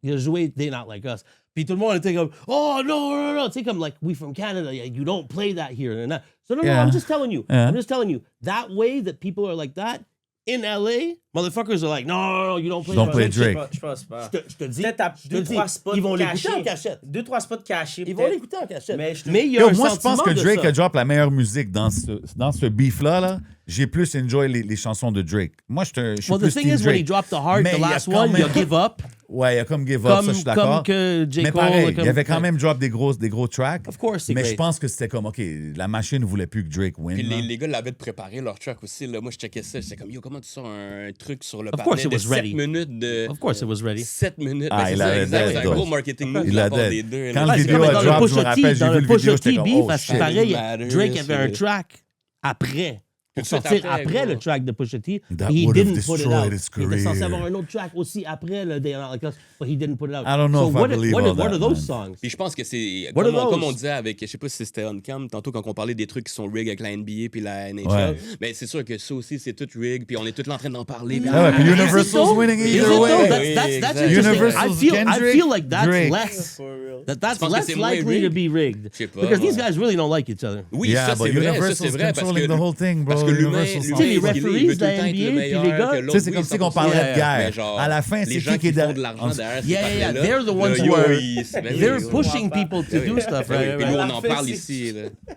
They Not Like Us. Puis tout le monde était comme, oh, no. Tu sais, comme, like, we from Canada, you don't play that here. So, no, Yeah. I'm just telling you. Yeah. I'm just telling you. That way that people are like that, in LA, motherfuckers are like, no, you don't play Don't that. play Je sais Drake. pas, je pense pas. Je te dis, Peut-être à je te 2-3 dis, spots ils vont l'écouter cachés. en cachette. 2-3 spots cachés. Ils vont peut-être. l'écouter en cachette. Mais je te- Mais il y a Yo, un moi, je pense sentiment que de Drake ça. a drop la meilleure musique dans ce beef-là. Là. J'ai plus enjoy les chansons de Drake. Moi, je suis Well, the plus thing team is, when he Drake. dropped the heart, Mais the il y a last quand one, même- il a give up. Ouais, il a comme give up, ça, je suis d'accord. Comme que J. Mais Cole. pareil, comme- il avait quand même drop des gros tracks. Of course, c'est Mais great. je pense que c'était comme, OK, la machine ne voulait plus que Drake win. Puis là. les gars l'avaient préparé leur track aussi. Là. Moi, je checkais ça. J'étais comme, yo, comment tu sors un truc sur le Of course partenaire it de was 7 ready. minutes de... Of course, it was ready. 7 minutes. Ah, Ben, c'est il ça, avait exact. dead, C'est un though. gros marketing move de Il la a part dead. des deux. Quand là. le C'est vidéo comme a dans drop, le je me Pusha rappelle, T, j'ai dans vu le le vidéo, Pusha j'étais T comme, beef, oh, parce que shit. pareil, Matters, Drake avait un c'est- track après. Pour Tout de suite sortir après, après gros. le track de Pusha T. That He would have didn't put it destroyed out. his Il était censé career. avoir un autre track aussi après le Day Not Like Us, but he didn't put it out. I don't know so if I what, believe what, all what that, are those man. songs? Puis je pense que c'est, What are comme those? on disait avec, je sais pas si c'était on cam, tantôt quand on parlait des trucs qui sont rig avec la NBA puis la NHL, Ouais. mais c'est sûr que ça aussi, c'est tout rig, puis on est tous là en train d'en parler. puis- Ah ouais, puis Is it Universal's though? winning Is it either though? way. That's Oui, interesting. Universal's I Kendrick, feel like that's Drake. less. For real. That's penses que less c'est moins likely to rigged? be rigged. Je sais pas, Because ouais. these guys really don't like each other. Oui, Yeah, ça but c'est vrai, ça Universal's c'est vrai, parce controlling que, the whole thing, bro. parce que l'humain, Universal's l'humain, Tu sais, les il veut referees tout le de la temps être NBA, le puis meilleur, les gars, que Tu l'autre, sais, c'est oui, comme si 100%. on parlerait de Yeah, guerre. Mais genre, À la fin, les c'est gens qui est font dans- de l'argent derrière ces Yeah, partenaires-là, they're the ones là, who yo, are- ben oui, They're oui. pushing people to Ben do oui. stuff, Ben oui. right? Puis right, nous, right. on en La parle fin, ici. là.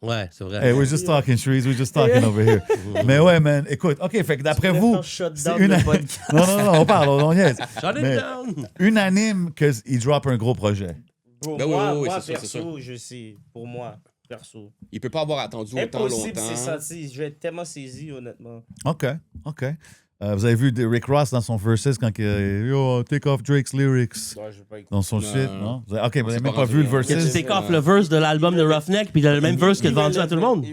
Ouais, c'est vrai. Hey, we're just talking, Shreeze. We're just talking over here. Mais ouais, man. Écoute, OK, fait que d'après vous... c'est une... non, on parle, on niaise. Shut it Mais down. unanime qu'il drop un gros projet. Bro, Ben oui, moi, oui, moi c'est sûr, c'est perso, je sais. Pour moi, perso. Il peut pas avoir attendu autant Impossible, c'est ça. longtemps. Je vais être tellement saisi, honnêtement. OK. Vous avez vu Rick Ross dans son Versus quand il Yo, take off Drake's lyrics Ouais, je vais pas écouter. dans son Non, shit, non. non? OK, vous n'avez s'est même pas pas vu le rendu là. Que tu Versus? take off le verse de l'album de Roughneck, puis t'as le même verse que tu vendu à tout le monde.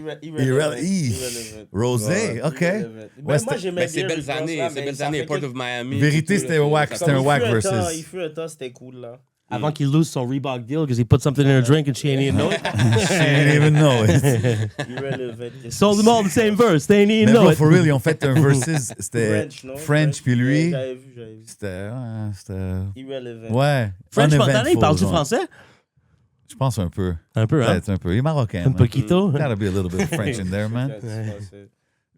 Rosé, OK. Ben, Ouais, moi, j'aimais Mais c'est bien belles Rick Ross, années, là, c'est mais belles ça années. fait Port que- of Miami. Vérité, tout, c'était là, wack, ça- c'était un Comme wack il fut un versus. temps- Il fut un temps, c'était cool, là. Avant qu'il lose son Reebok deal because he put something in her drink and she ain't even know it. She didn't even know it. Irrelevant. Sold them all the same verse. They ain't even Mais know bro, it. for real, ils ont fait un versus. C'était French, non? French, puis lui. Ouais, j'avais vu. C'était. Irrelevant. Ouais. French Montana, il uneventful, parle-tu genre. français? Je pense un peu. Un peu, hein? Peut-être un peu. Il est marocain. Un man. poquito. Gotta be a little bit of French in there, man.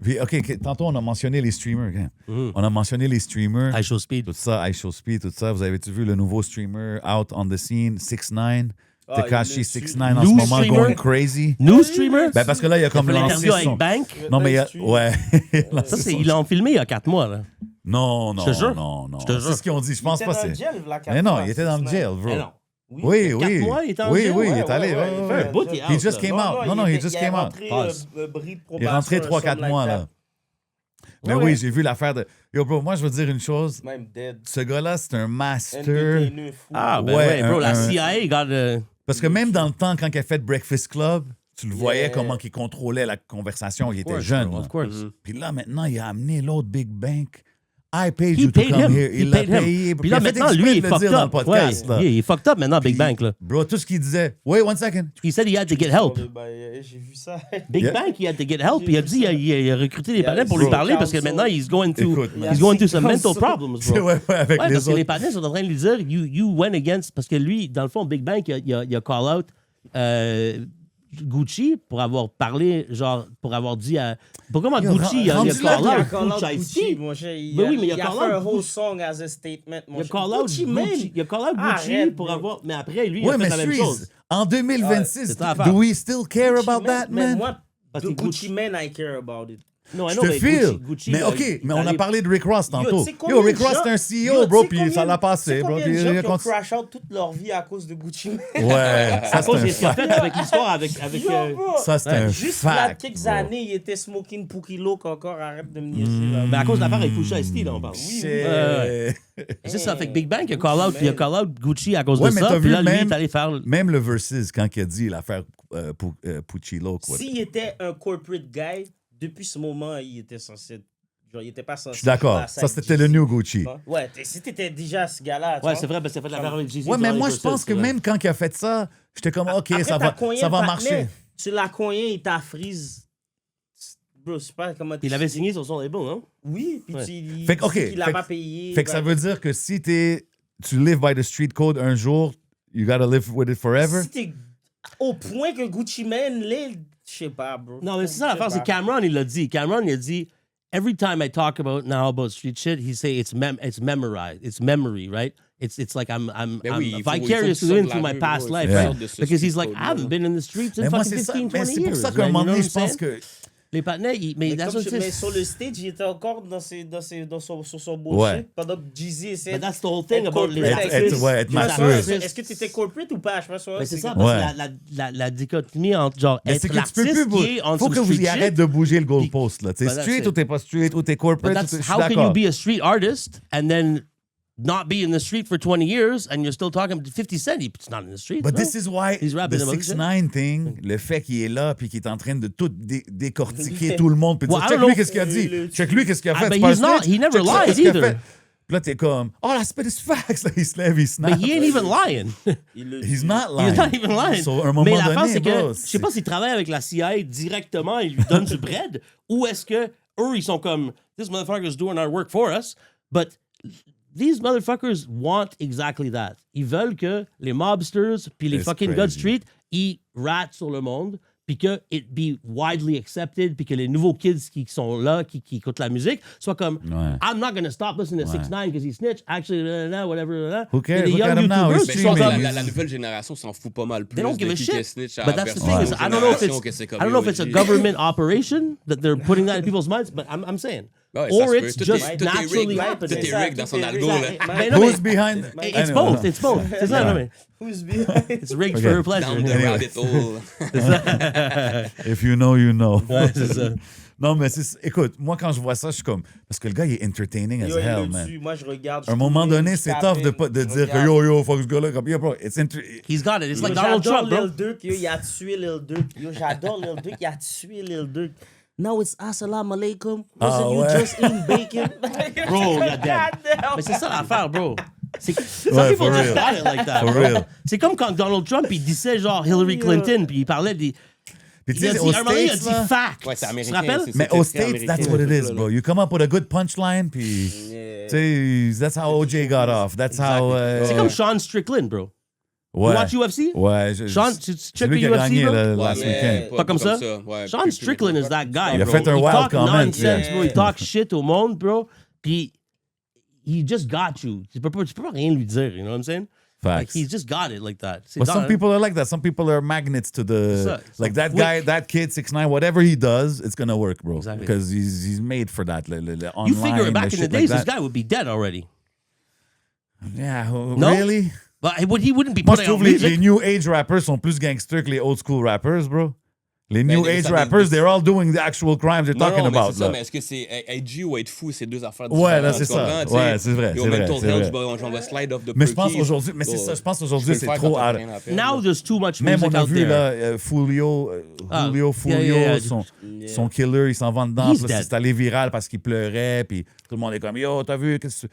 Puis, OK, tantôt, on a mentionné les streamers. Hein. On a mentionné les streamers. I show speed. Tout ça, iShowSpeed, tout ça. Vous avez-tu vu le nouveau streamer out on the scene, 6ix9ine? Tekashi 6ix9ine en ce New moment, streamer? going crazy. New streamer? Ben, parce que là, il a Il a comme fait lancé l'interview avec son... Bank. Non, mais il a... Ouais. Ça, ils l'ont filmé il y a 4 mois, là. Non, Je te jure. non. Je te jure. C'est ce qu'ils ont dit. Je pense pas c'est... Mais Mais non, il était dans le jail, bro. Eh non. Oui, 4 oui. mois, il était en Oui, jail? oui, il Ouais, est allé. ouais, ouais, ouais, ouais. ouais. Un bout, il est He out, just là. came out. Non, he just came out. Il est rentré 3-4 mois, là. Mais Ouais. oui, j'ai vu l'affaire de... Yo, bro, moi, je veux dire une chose. Même dead. Ce gars-là, c'est un master. Entertainer fou. Ah, ben Ouais, ouais, bro, la un- CIA, got... Parce que même dans le temps, quand il a fait Breakfast Club, tu le voyais Yeah. comment il contrôlait la conversation. Il était course, jeune. bro, là. of course. Puis là, maintenant, il a amené l'autre Big Bank. I paid He you to paid come him. here. He Il l'a paid him. payé. Puis il là, a fait maintenant, exprès lui, il de est le dire fucked dans le up. podcast. Ouais, là. il est fucked up maintenant, Big Puis, Bank, là. Bro, tout ce qu'il disait. Wait, one second. He said he had to get help. J'ai vu ça. Big Yeah. Bank, he had to get help. Il a dit, il a recruté des Yeah, panels pour bro. lui parler parce que Counsel. maintenant, he's going to Écoute, man. some mental problems, C'est bro. ouais, avec Ouais, les parce que les autres. panels sont en train de lui dire, you went against, parce que lui, dans le fond, Big Bang, il a call out Gucci pour avoir parlé, genre, pour avoir dit à. Pourquoi Yo, Gucci, il a rendu call là, Il a out call out Gucci Gucci, Ice-T. mon cher. Ben oui, mais il a fait call un out whole Gucci. song as a statement, mon Il a cher. call out Gucci Mane. Gucci. Il a call out Gucci Arrête, pour bro. avoir. Mais après, lui, il Ouais, a mais fait la même Shreeze, chose. en 2026, c'est ça l'affaire. do we still care Gucci about that, mais man? Moi, Parce de que Gucci Gucci- Mane, I care about it. Non, I Je know, te mais feel. Gucci, Mais OK, il mais on a allait- parlé de Rick Ross tantôt. tu sais Yo, combien Rick de Ross, gens- c'est un CEO, Yo, bro, tu sais puis combien- ça l'a tu passé, sais bro. combien Puis de gens il a qui ont continué. crash out toute leur vie à cause de Gucci Mane? Ouais, ça À cause de c'est ce qu'il a un fait fact. avec l'histoire avec. Yo, bro. Ça, c'est un Juste là, fact. quelques bro. années, il était smoking Pukilo encore. Arrête de me niaiser, là. Mais à cause de l'affaire avec Pusha Ice-T, là, on parle. Shit. C'est ça, fait que Big Bang, il a call out Gucci à cause Ouais, de mais ça. t'as Puis vu là, lui, il même- est allé faire. Même le versus, quand il a dit l'affaire Puccillo, quoi. S'il était un corporate guy, depuis ce moment, il était censé être. Genre, il était pas censé. Je suis d'accord. passer Ça, avec c'était le Jay-Z. new Gucci. Ouais, si t'étais déjà ce gars-là. tu Ouais, vois. c'est vrai, parce qu'il a fait l'affaire avec Jay-Z. Ouais, mais durant moi, les je pense verses, que c'est vrai. même quand il a fait ça, j'étais comme, OK, Après, ça t'as va, cogné ça le va patinet. marcher. Tu l'as cogné, il t'a freeze. Bro, je sais pas comment Il avait signé sur son label, non? Oui, puis Ouais. tu. Fait que, OK, Il l'a fait pas que- payé. Fait que ça veut dire que si tu live by the street code un jour, you gotta live with it forever. Si t'es au point que Gucci Mane l'est, je sais pas, bro. Non, mais c'est ça Je sais l'affaire, c'est pas. Cameron, il l'a dit. Cameron, il a dit, every time I talk about street shit, he say it's memorized, it's memory, right? It's like I'm Ben oui, il faut- vicariously il faut living que through ça my sorte de la past rue, life, bro. Yeah. right? De ce Because he's street like, I code-là. haven't been in the streets in Mais moi, fucking c'est ça. 15, Mais 20 c'est years. pour ça qu'à man, un you moment know donné, what je I'm pense saying? que. Les partenaires, mais Mais, that's comme what mais it sur le stage, il était encore sur son bullshit. Ouais. Pendant que Jeezy essayait But that's the whole thing être about les corporate. Être- ouais, être Tu vois, mature. ça, Est-ce que tu étais corporate ou pas? Je sais pas. Mais c'est ça, Ouais. parce que la dichotomie entre genre Mais c'est être que tu peux l'artiste plus. qui est en Faut que some vous street y arrêtez shit, de bouger le goalpost, là. T'es But that's street it. ou t'es pas street ou t'es but corporate. that's Je suis how can you d'accord. be a street artist and then not be in the street for 20 years and you're still talking to 50 Cent? It's not in the street. But no. this is why He's the rapping about it. 6ix9ine thing, le fait qu'il est là puis qu'il est en train de tout décortiquer tout le monde puis de Well, dire I check don't lui know. qu'est-ce qu'il a dit, Le- check lui qu'est-ce qu'il a Ah, fait. but c'est pas he's un not. snitch. He never Check ça, lies qu'est-ce qu'il a either. fait. Puis là t'es comme oh la spit is facts. Là, il se lève, il snap. But he ain't even lying. He's not lying. He's not even lying. So, à un moment Mais l'affaire, donné, c'est que bro, je sais pas s'il travaille avec la CIA directement, il lui donne du bread, ou est-ce que eux, ils sont comme this motherfucker's doing our work for us, but these motherfuckers want exactly that. Ils veulent que les mobsters puis les It's fucking crazy. God Street, ils ratent sur le monde, puis que it be widely accepted, puis que les nouveaux kids qui sont là, qui écoutent la musique, soient comme, Ouais. I'm not gonna stop listening to 6ix9ine because he snitched, actually, whatever. Who cares? And the Look young at him now, YouTubers he's Mais sont je pense que streaming. comme, la nouvelle génération s'en fout pas mal plus. they don't give a de qui shit. que snitch à But that's the versus thing, la is, I don't know if génération que c'est comme, I don't know if it's a yo, government operation that they're putting that in people's minds, but I'm saying. Ouais, ça Or se peut. it's Tout just est- tout est naturally rigged. happening. Tout est rigged dans son algo, là. Mais non, mais- Who's behind? It's Anyway, both. no. It's both. It's not. I mean, Who's behind? it's rigged Okay. for her pleasure. Down the Anyway. rabbit hole. If you know, you know. Ouais, c'est ça. Non, mais écoute, moi, quand je vois ça, je suis comme. Parce que le gars, il est entertaining as Yo, il hell, le man. tue. Moi, je regarde. À un moment donné, c'est tough de dire que yo, fuck ce gars-là. Comme, yo, bro, it's He's got it. It's like Yo, Donald j'adore Trump, bro. Lil Durk, yo, il a tué Lil Durk. Yo, j'adore Lil Durk, il a tué Lil Durk. Now it's assalamu alaikum. Wasn't you ouais. just eating bacon? Bro, you're dead. Goddamn. Mais c'est ça l'affaire, bro. Some Ouais, people for just real. got it like that. For bro. real. C'est comme quand Donald Trump, il disait genre Hillary Clinton, puis il parlait des. Puis tu Il a sais, dit, aux à un moment donné, il a States, dit là, fact. Ouais, c'est Tu te américain. rappelles? c'est mais très aux States, américain, that's what it ce is, truc-là, bro. là. You come up with a good punchline, puis Yeah. tu sais, that's how OJ got off. That's how. C'est comme Sean Strickland, bro. You Ouais. watch UFC? Ouais. Sean, c'est check lui the qui a UFC, gagné bro. le Ouais, last mais weekend. Pas comme ça? Ouais, Sean plus- Strickland is that guy, Il a bro. fait un wild talk comment, nonsense, yeah. bro. Il talk shit au monde, bro. Puis, he just got you. Tu peux pas rien lui dire, you know what I'm saying? Like, Facts. he's just got it like that. C'est But dans- some people are like that. Some people are magnets to the Ça, like ça. that guy, that kid 6ix9ine. Whatever he does, it's gonna work, bro. Exactly. Because he's made for that. Le online, You figure back le in the shit days, like this that. guy would be dead already. Yeah, No? really? But he wouldn't be Moi, je putting out trouve les music. new age rappers sont plus gangsters que les old school rappers, bro. Les Ben, new mais age ça, rappers, mais- they're all doing the actual crimes they're Non, talking non, mais about. c'est ça, là. mais est-ce que c'est edgy ou être fou, c'est deux affaires Ouais, différentes. là, c'est tu ça. comprends, tu sais? Ouais, c'est vrai, Yo, c'est vrai, mental c'est health, vrai. j'en vais slide off the Mais je pense perkies. aujourd'hui, mais c'est ça, je pense Tu aujourd'hui peux le c'est faire trop quand t'as out. rien à faire, Now là. there's too much Même music on a out vu there. là, Julio, Ah, Fulio, yeah. son killer, il s'en va dedans. He's puis là, dead. c'est allé viral parce qu'il pleurait, puis tout le monde est comme yo, t'as vu qu'est-ce que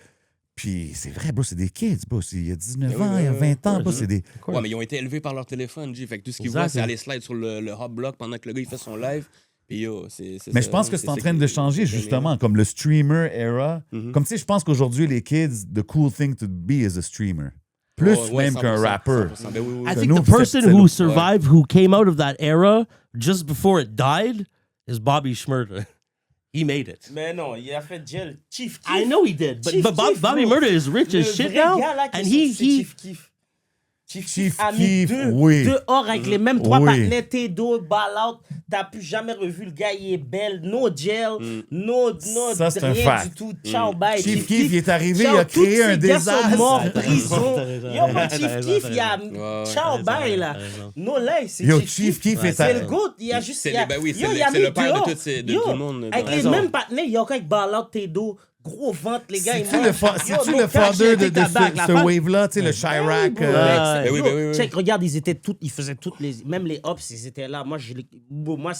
Puis c'est vrai, bro, c'est des kids, bro. Il y a 19 oui, ans, oui, il y a oui, 20 ans, bro, c'est des. Ouais, mais ils ont été élevés par leur téléphone, G. Fait que tout ce qu'ils Exact. voient, c'est aller slide sur le hot block pendant que le gars il fait son live. Puis yo, c'est Mais ça, je pense que c'est c'est en ça train qui- de changer, qui est justement, comme le streamer era. Mhm. Comme tu sais, je pense qu'aujourd'hui, les kids, the cool thing to be is a streamer. Plus Oh, ouais, même 100%, qu'un rapper. 100%. Ben oui, oui, I oui. think nous, the person c'est who le- survived, who came out of that era just before it died, is Bobby Shmurda. He made it. Mais non, il a fait gel. Chief Keef. I know he did, but Chief Keef, Bobby bro. Murda is rich Le as shit vrai now, gars, là, qui and est sorti, c'est he Chief Keef. Chief Chief Keef a mis Keef, deux oui. dehors avec les mêmes trois Oui. partenaires, T2, Ball Out. T'as plus jamais revu le gars, il est belle. No gel, no Ça, c'est un rien fact. du tout. Ciao, bye. Chief Keef, il est arrivé, ciao, il a créé tous un ces gars sont désastre. morts, T'as prison. raison. Yo, mon T'as Chief raison, Keef, t'as il a. raison. Ouais, Ciao, ouais. bye, là. T'as raison. No lie, c'est Yo, Chief Chief Keef est C'est le GOAT. Il a juste. C'est il a- ben oui, c'est yo, le- il a c'est mis le père de dehors. de Yo, tout le monde, avec t'as les raison. mêmes partenaires, il y a qu'avec Ball Out, T2. Gros ventre, les gars. C'est-tu le founder de ce wave-là, tu sais, le Chirac? Ben oui, ben oui, oui. Check, regarde, ils étaient tous, ils faisaient toutes les, même les hops, ils étaient là. Moi, c'était mon âge.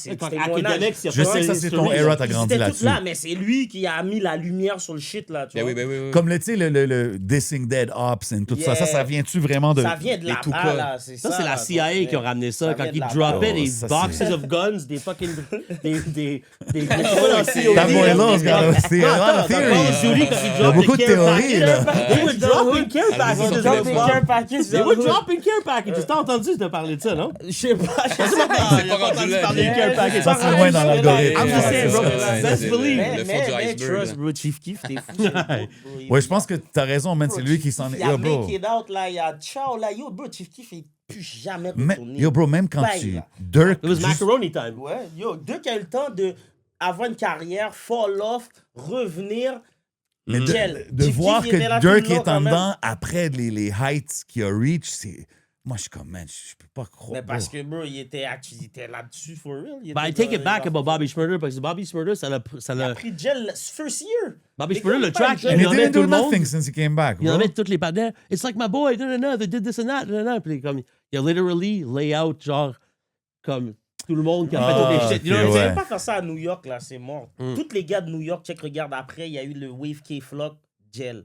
Je sais que ça, c'est ton era, t'as Ils grandi étaient tous là-dessus. là, mais c'est lui qui a mis la lumière sur le shit, là, tu Ben vois. oui, ben oui, oui. Comme le, tu sais, le Dissing Dead Ops et tout Yeah. ça vient-tu vraiment de. Ça vient de les là-bas, Tuca. là, c'est ça. Ça, c'est la là, CIA donc, qui ont ramené ça ça quand vient de ils là-bas. droppaient Oh, des ça, boxes c'est- of guns, des fucking. des That boy loves, c'est a lot of theories. Il y a beaucoup de théories, là. They were dropping care Ah, packages. mais Dropping care package, They were dropping care packages. T'as entendu de parler de ça, non? Je sais pas, je sais pas. C'est pas rendu là. parler de care package. Ça, c'est loin dans l'algorithme. I'm just saying, bro. Ouais, Best c'est believe. le fond du Mais iceberg, trust, là. bro, Chief Keef, t'es fou. c'est beau, bro. Ouais, je pense que t'as raison, man. C'est lui qui s'en est. Il y a Yo, bro. Make It Out, là, il y a Ciao, là. Yo, bro, Chief Keef est plus jamais Mais- retourné. Yo, bro, même quand Bye, tu. là. Dirk. It was juste- macaroni time. Ouais, yo, Dirk a eu le temps de avoir une carrière, fall off, revenir. Mais Gel. de Chief voir Keef, il était là que Dirk tout le long, est en quand même. dedans après les heights qu'il a reach, c'est. Moi, je suis comme, man, je peux pas croire. Mais parce bro. que, bro, il était là-dessus, for real. Il But I était take it dans- back dans- about Bobby Shmurda parce que Bobby Shmurda, ça Il a l'a. pris gel first year. Bobby Mais Shmurda, comme le pas track, Gel. And il he en didn't met tout do le monde. nothing since he came back, Il en bro. met tous les partenaires. It's like my boy, they did this and that, Puis comme, il a literally lay out, genre, comme tout le monde qui a fait Ah, tous les shit. You know ok, what I'm Tu saying? ouais. peux pas faire ça à New York, là, c'est mort. Tous les gars de New York, check, regarde, après, il y a eu le Wave K-Flock, gel.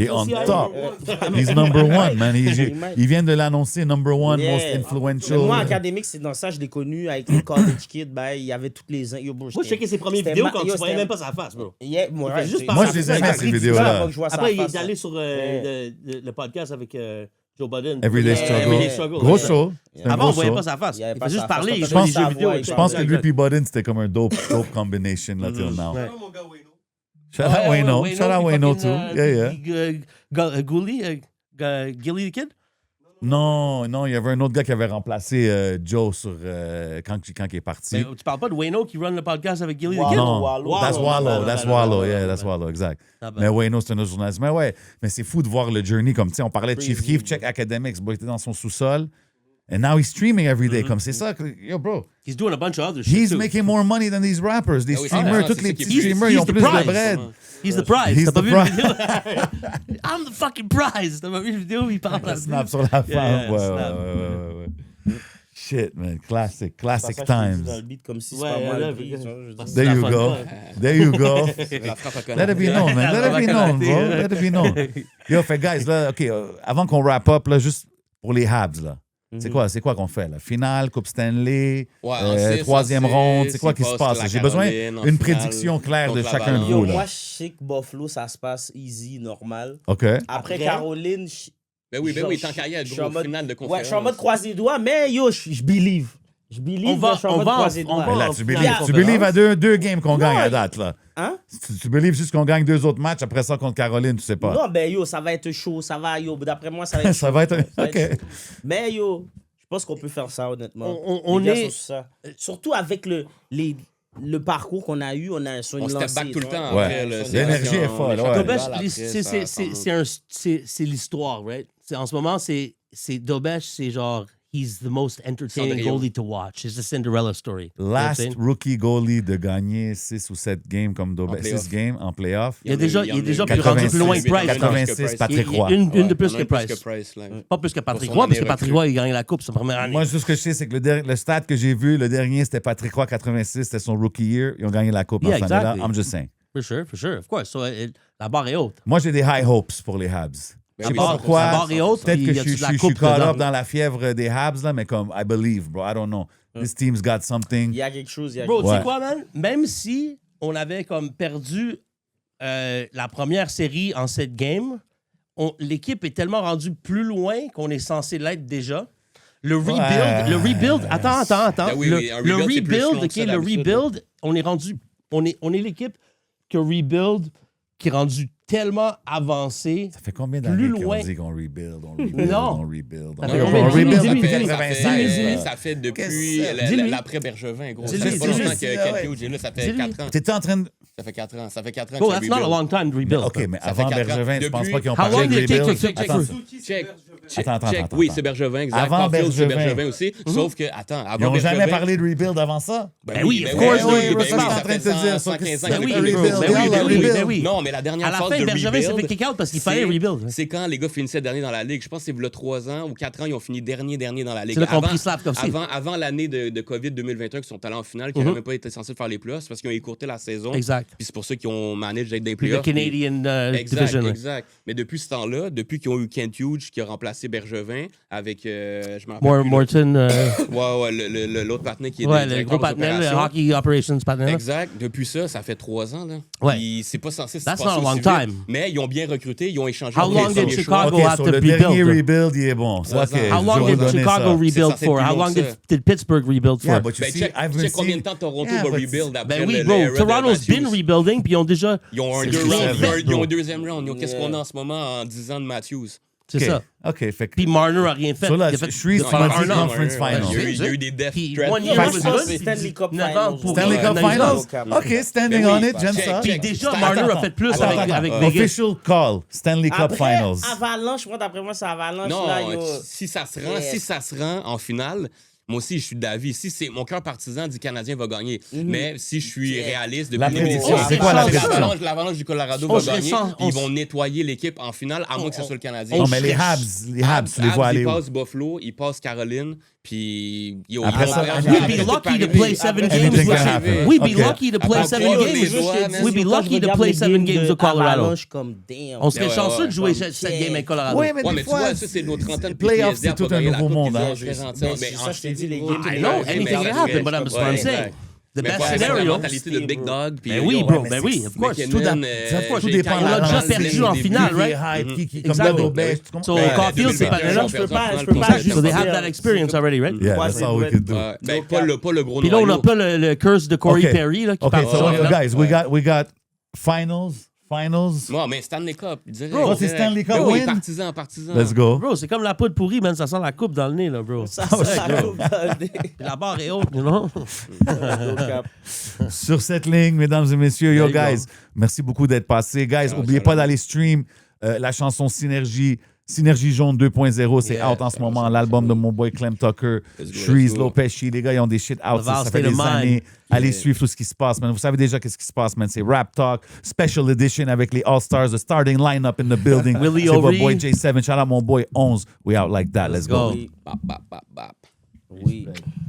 Il est on CI. top. He's number one, man. might. Il vient de l'annoncer, number one, Yeah. most Mais influential. moi, académique, c'est dans ça, je l'ai connu avec les college kids. Ben, il y avait toutes les. Yo, bro, Moi, je checkais ses premières c'était vidéos ma- quand yo, tu voyais c'était- même pas sa face, bro. Yeah, moi, Il fait juste c'est- parler Moi, je les ça aimais, a ces pris du vidéos-là. temps avant que je vois sa Après, il face, est allé ça. sur Ouais. le podcast avec Joe Budden. Everyday Everyday Struggle. ouais. Gros show. C'est un Avant, on gros voyait show. pas sa face. Il y avait Il pas faisait sa juste face. parler, il Je jouait pense des jeux que- vidéo. Je pense que lui Exact. puis Budden, c'était comme un dope combination là till now. Ouais. Mon gars Wayno. Shout out Wayno. Shout out Wayno too. Yeah. Gouli, Gilly the Kid? Non, il y avait un autre gars qui avait remplacé Joe sur, quand il est parti. Mais tu parles pas de Wayno qui run le podcast avec Gilly the Kid? Non, Wallow. that's Wallow, yeah, that's Wallow, exact. Ah ben. Mais Wayno, c'est un autre journaliste. Mais ouais, mais c'est fou de voir le journey comme, tu sais, on parlait de Chief Crazy, Keef, check Academics, bro, il était dans son sous-sol. And now he's streaming every day. Comme c'est ça, yo, bro. He's doing a bunch of other shit He's too. making more money than these rappers. Les Ah oui, streamers, c'est tous les ça petits qui est- streamers, he's ils ont the plus de prize. bread. He's the prize. He's T'as pas the vu la prize. vidéo? I'm the fucking prize. T'as pas vu la vidéo où il parle La là snap sur la femme. yeah, Ouais, snap. ouais. Shit, man. Classic Ça, je te dis times. dans le beat comme si c'est Ouais, pas moi là, le prix, là, tu vois, je veux dire. c'est There la you fun. go. There you go. La frappe à Let it be known, man. Let it be known, bro. Let it be known. Yo, fait, guys, là, OK, avant qu'on wrap up, là, juste pour les Habs, là. C'est quoi qu'on fait, là? Finale, Coupe Stanley, Ouais, en six, troisième en six, ronde, c'est quoi il qui se passe passe? la J'ai besoin Caroline en d'une finale prédiction claire de contre la chacun de Valence. vous, Yo, là. moi, je sais que Buffalo, ça se passe easy, normal. OK. Après Caroline, Ben oui, tant qu'à y être, je suis en gros, mode- finale de ouais, conférence. je suis en mode croisé doigts, mais yo, je believe. Je believe, On va- mais je suis en on mode va- croisé on doigts. va- Mais là, en tu finale believe, de tu believe à conférence. deux games qu'on gagne à date, là. Hein? Tu believe juste qu'on gagne 2 autres matchs, après ça contre Caroline, tu sais pas. Non, ben yo, ça va être chaud, ça va, yo, d'après moi, ça va être Ça chaud. va être... Ça va OK. être chaud. Mais yo, je pense qu'on peut faire ça, honnêtement. On Les gars est- sont sur ça. Surtout avec le parcours qu'on a eu, on a sur une On step lancée, back tout le tu vois. temps. Ouais. après, là, c'est L'énergie quand est on folle, échappe ouais. la Dobesh, balle après, c'est l'histoire, right? En ce moment, c'est Dobesh, c'est genre, he's the most entertaining Cendrillon. goalie to watch. It's the Cinderella story. You know what I'm Last saying? rookie goalie de gagner 6 ou 7 games comme Dobet. playoff. 6 games en playoff. Il est déjà plus 86, rendu plus loin que Price. 86, Patrick Il y a Roy. une de plus que Price. là. Pas plus que Patrick Pour son Roy, parce que année Patrick recrue. Roy, il gagne la Coupe sa première année. Moi, tout ce que je sais, c'est que le stat que j'ai vu, le dernier, c'était Patrick Roy, 86, c'était son rookie year. Ils ont gagné la coupe Yeah, dans cette année-là. exactly. I'm just saying. For sure, of course. So, la barre est haute. Moi, j'ai des high hopes pour les Habs. Je sais oui, pas ça, pourquoi. la barre est haute, Peut-être puis que y a-tu je de la suis coupe caught dedans? up dans la fièvre des Habs, là, mais comme, I believe, bro. I don't know. This team's got something. Il y a quelque chose, il y a Bro, tu Ouais. sais quoi, man? Même si on avait comme perdu la première série en 7 games, l'équipe est tellement rendue plus loin qu'on est censé l'être déjà. Le rebuild, attends. Ben oui, oui, un le rebuild, c'est plus long rebuild, que ça, le d'habitude, rebuild, on est rendu, on est l'équipe que rebuild qui est rendu tellement avancé. Ça fait combien Plus d'années qu'on loin. dit qu'on rebuild, on rebuild, Non. on rebuild? Ça On fait rebuild, combien? on rebuild Dis-lui, depuis dis-lui. 96. Ça fait depuis Dis-lui. l'après-Bergevin, gros. Ça Dis-lui, fait pas dis-lui. longtemps que Kent Hughes est là, ça fait Dis-lui. 4 ans. T'étais en train de... Ça fait 4 ans. Ça fait 4 ans Bro, que that's c'est not a rebuild. long time to rebuild. OK, mais Ça fait avant 4 ans. Bergevin, tu penses Depuis- pas qu'ils ont How parlé long de did it take rebuild? to fix Attends, it? Suzuki, c'est Check. Bergevin. attends. Oui, c'est Bergevin, exact. Avant Caulfield, c'est Bergevin. Bergevin aussi. Sauf que, attends, Ils avant n'ont Bergevin... jamais parlé de rebuild avant ça? Ben oui, of course, oui, oui, bro, ça, oui, je suis en ça train de fait te dire. 115 ans Ben que oui, le rebuild, rebuild. ben oui, ben oui, rebuild. ben oui. Non, mais la dernière À la phase fin, de Bergevin s'est fait rebuild, kick out parce qu'il fallait c'est- rebuild. C'est quand les gars finissaient dernier dans la ligue. Je pense que c'est le 3 ans ou 4 ans, ils ont fini dernier dans la ligue. C'est là qu'on a pris Slavkovski. Avant l'année de COVID 2021, qui sont allés en finale, qui n'avaient même pas été censés faire les playoffs, parce qu'ils ont écourté la saison. Exact. Puis c'est pour ça qu'ils ont managé d'être des Puis le playoffs. Canadian Exact, Division. exact. Mais depuis ce temps-là, depuis qu'ils ont eu Kent Hughes qui a remplacé Bergevin avec, je me rappelle plus, Morton, ouais, l'autre partenaire qui est ouais, le directeur gros des partenaire, le opérations. Hockey Operations partner. Exact. Depuis ça fait 3 ans. Là. Ouais. Puis c'est pas censé se That's passer not a long aussi vite, time. mais ils ont bien recruté, ils ont échangé. How leur long premier did choix. Chicago OK, have sur to le rebuild? dernier rebuild, il est bon. Ça, OK, How je How vais long vous did donner Chicago ça. rebuild censé être for? plus How long long que did, ça. did Pittsburgh rebuild Yeah, for? but you Ben, see, check I've been combien de seeing... temps Toronto Yeah, va but- rebuild après Ben oui, le bro. era de Toronto's been Matthews. rebuilding, puis ils ont déjà. Ils ont un C'est deux fou, round, bro. ils ont un deuxième round. Ils ont qu'est-ce qu'on a en ce moment en 10 ans de Matthews? C'est OK, ça. OK, fait que... Puis Marner a rien fait. So là, Il a fait- Shreves, de tu m'as faire dit un an. Conference Finals. Il y a eu des death Puis threats. one year Moi, was je pense good. Stanley Cup Neuf ans Finals. pour- Stanley Cup Analyse Finals? ça. OK, standing Ben on oui, it, j'aime check, ça. Puis check. déjà, Attends, Marner a fait plus Attends, avec attends. Vegas. Official call, Stanley Cup Après, Finals. Avalanche, moi, d'après moi, c'est Avalanche. Non, là, yo. si ça se Yes. rend en finale, moi aussi, je suis d'avis. Si c'est mon cœur partisan dit Canadien va gagner. Mais si je suis réaliste, La depuis prédiction, l'émission, c'est quoi la prédiction? l'Avalanche du Colorado On va serait gagner. sans- Puis ils vont nettoyer l'équipe en finale, à moins que ce soit le Canadien. Non, mais les Habs, tu les vois aller Ils où? passent Buffalo, ils passent Caroline, puis yo, Après ils vont ça, vraiment- we'd be tout lucky to arriver. play 7 Après, games. Anything tout can arriver. happen. We'd be Okay. lucky to play Après, 7 on croise games. les doigts, man. We'd be Quand je lucky to regarde play les 7 games de of Colorado. Avalanche, comme damn. On serait Ouais, chanceux ouais, de jouer ouais. 7 games avec Colorado. Oui, mais Ouais, des mais tu fois, vois, ça, c'est nos trentaines. playoffs, c'est tout un nouveau monde, hein. Mais c'est ça, je t'ai dit, les games. I know, anything can happen, but I'm saying. The Mais best pas avec la scenario. mentalité de Big Dog. puis Ben oui, yo, bro, mais ben c'est- oui, of course. McKinnon, Tout dépend On l'a déjà perdu en finale, right? Comme Exactly. Dado Best, tu comprends? So, Ouais, Caulfield, c'est pas 2021, là. on Je peux perd en pas finale juste contre So they have dire- that experience already, right? Yeah, Ouais, that's all we could do. Ouais, ben, pas le gros Puis là, on n'a noyau. pas le curse de Corey Okay. Perry, là, qui Okay, part so ça, là. guys, we got finals. Non, mais Stanley Cup. Direct, Bro, c'est direct. Stanley Cup Ben oui, win. partisan. Let's go. Bro, c'est comme la poudre pourrie, man, ça sent la coupe dans le nez, là, bro. Ça coupe dans le nez. Puis la barre est haute, you know? No cap. Sur cette ligne, mesdames et messieurs, yo, There you guys, merci beaucoup d'être passés. Guys, Ah, n'oubliez ça pas va. d'aller stream la chanson Synergie. Synergie Jaune 2.0, c'est Yeah, out en ce ça, moment. ça, L'album ça, de mon boy Clem Tucker, Let's go, Shreeze, let's go. Lopez, les gars, ils ont des shit out. The Ça Vast fait State of des Mind. années. Allez Yeah. suivre tout ce qui se passe, man. Vous savez déjà qu'est-ce qui se passe, man. C'est Rap Talk, Special Edition avec les All-Stars, the starting lineup in the building. Willie C'est votre O'Ree. boy J7. Shout out mon boy 11. We out like that. Let's go. Oui. Bap, bap, bap, bap. Oui.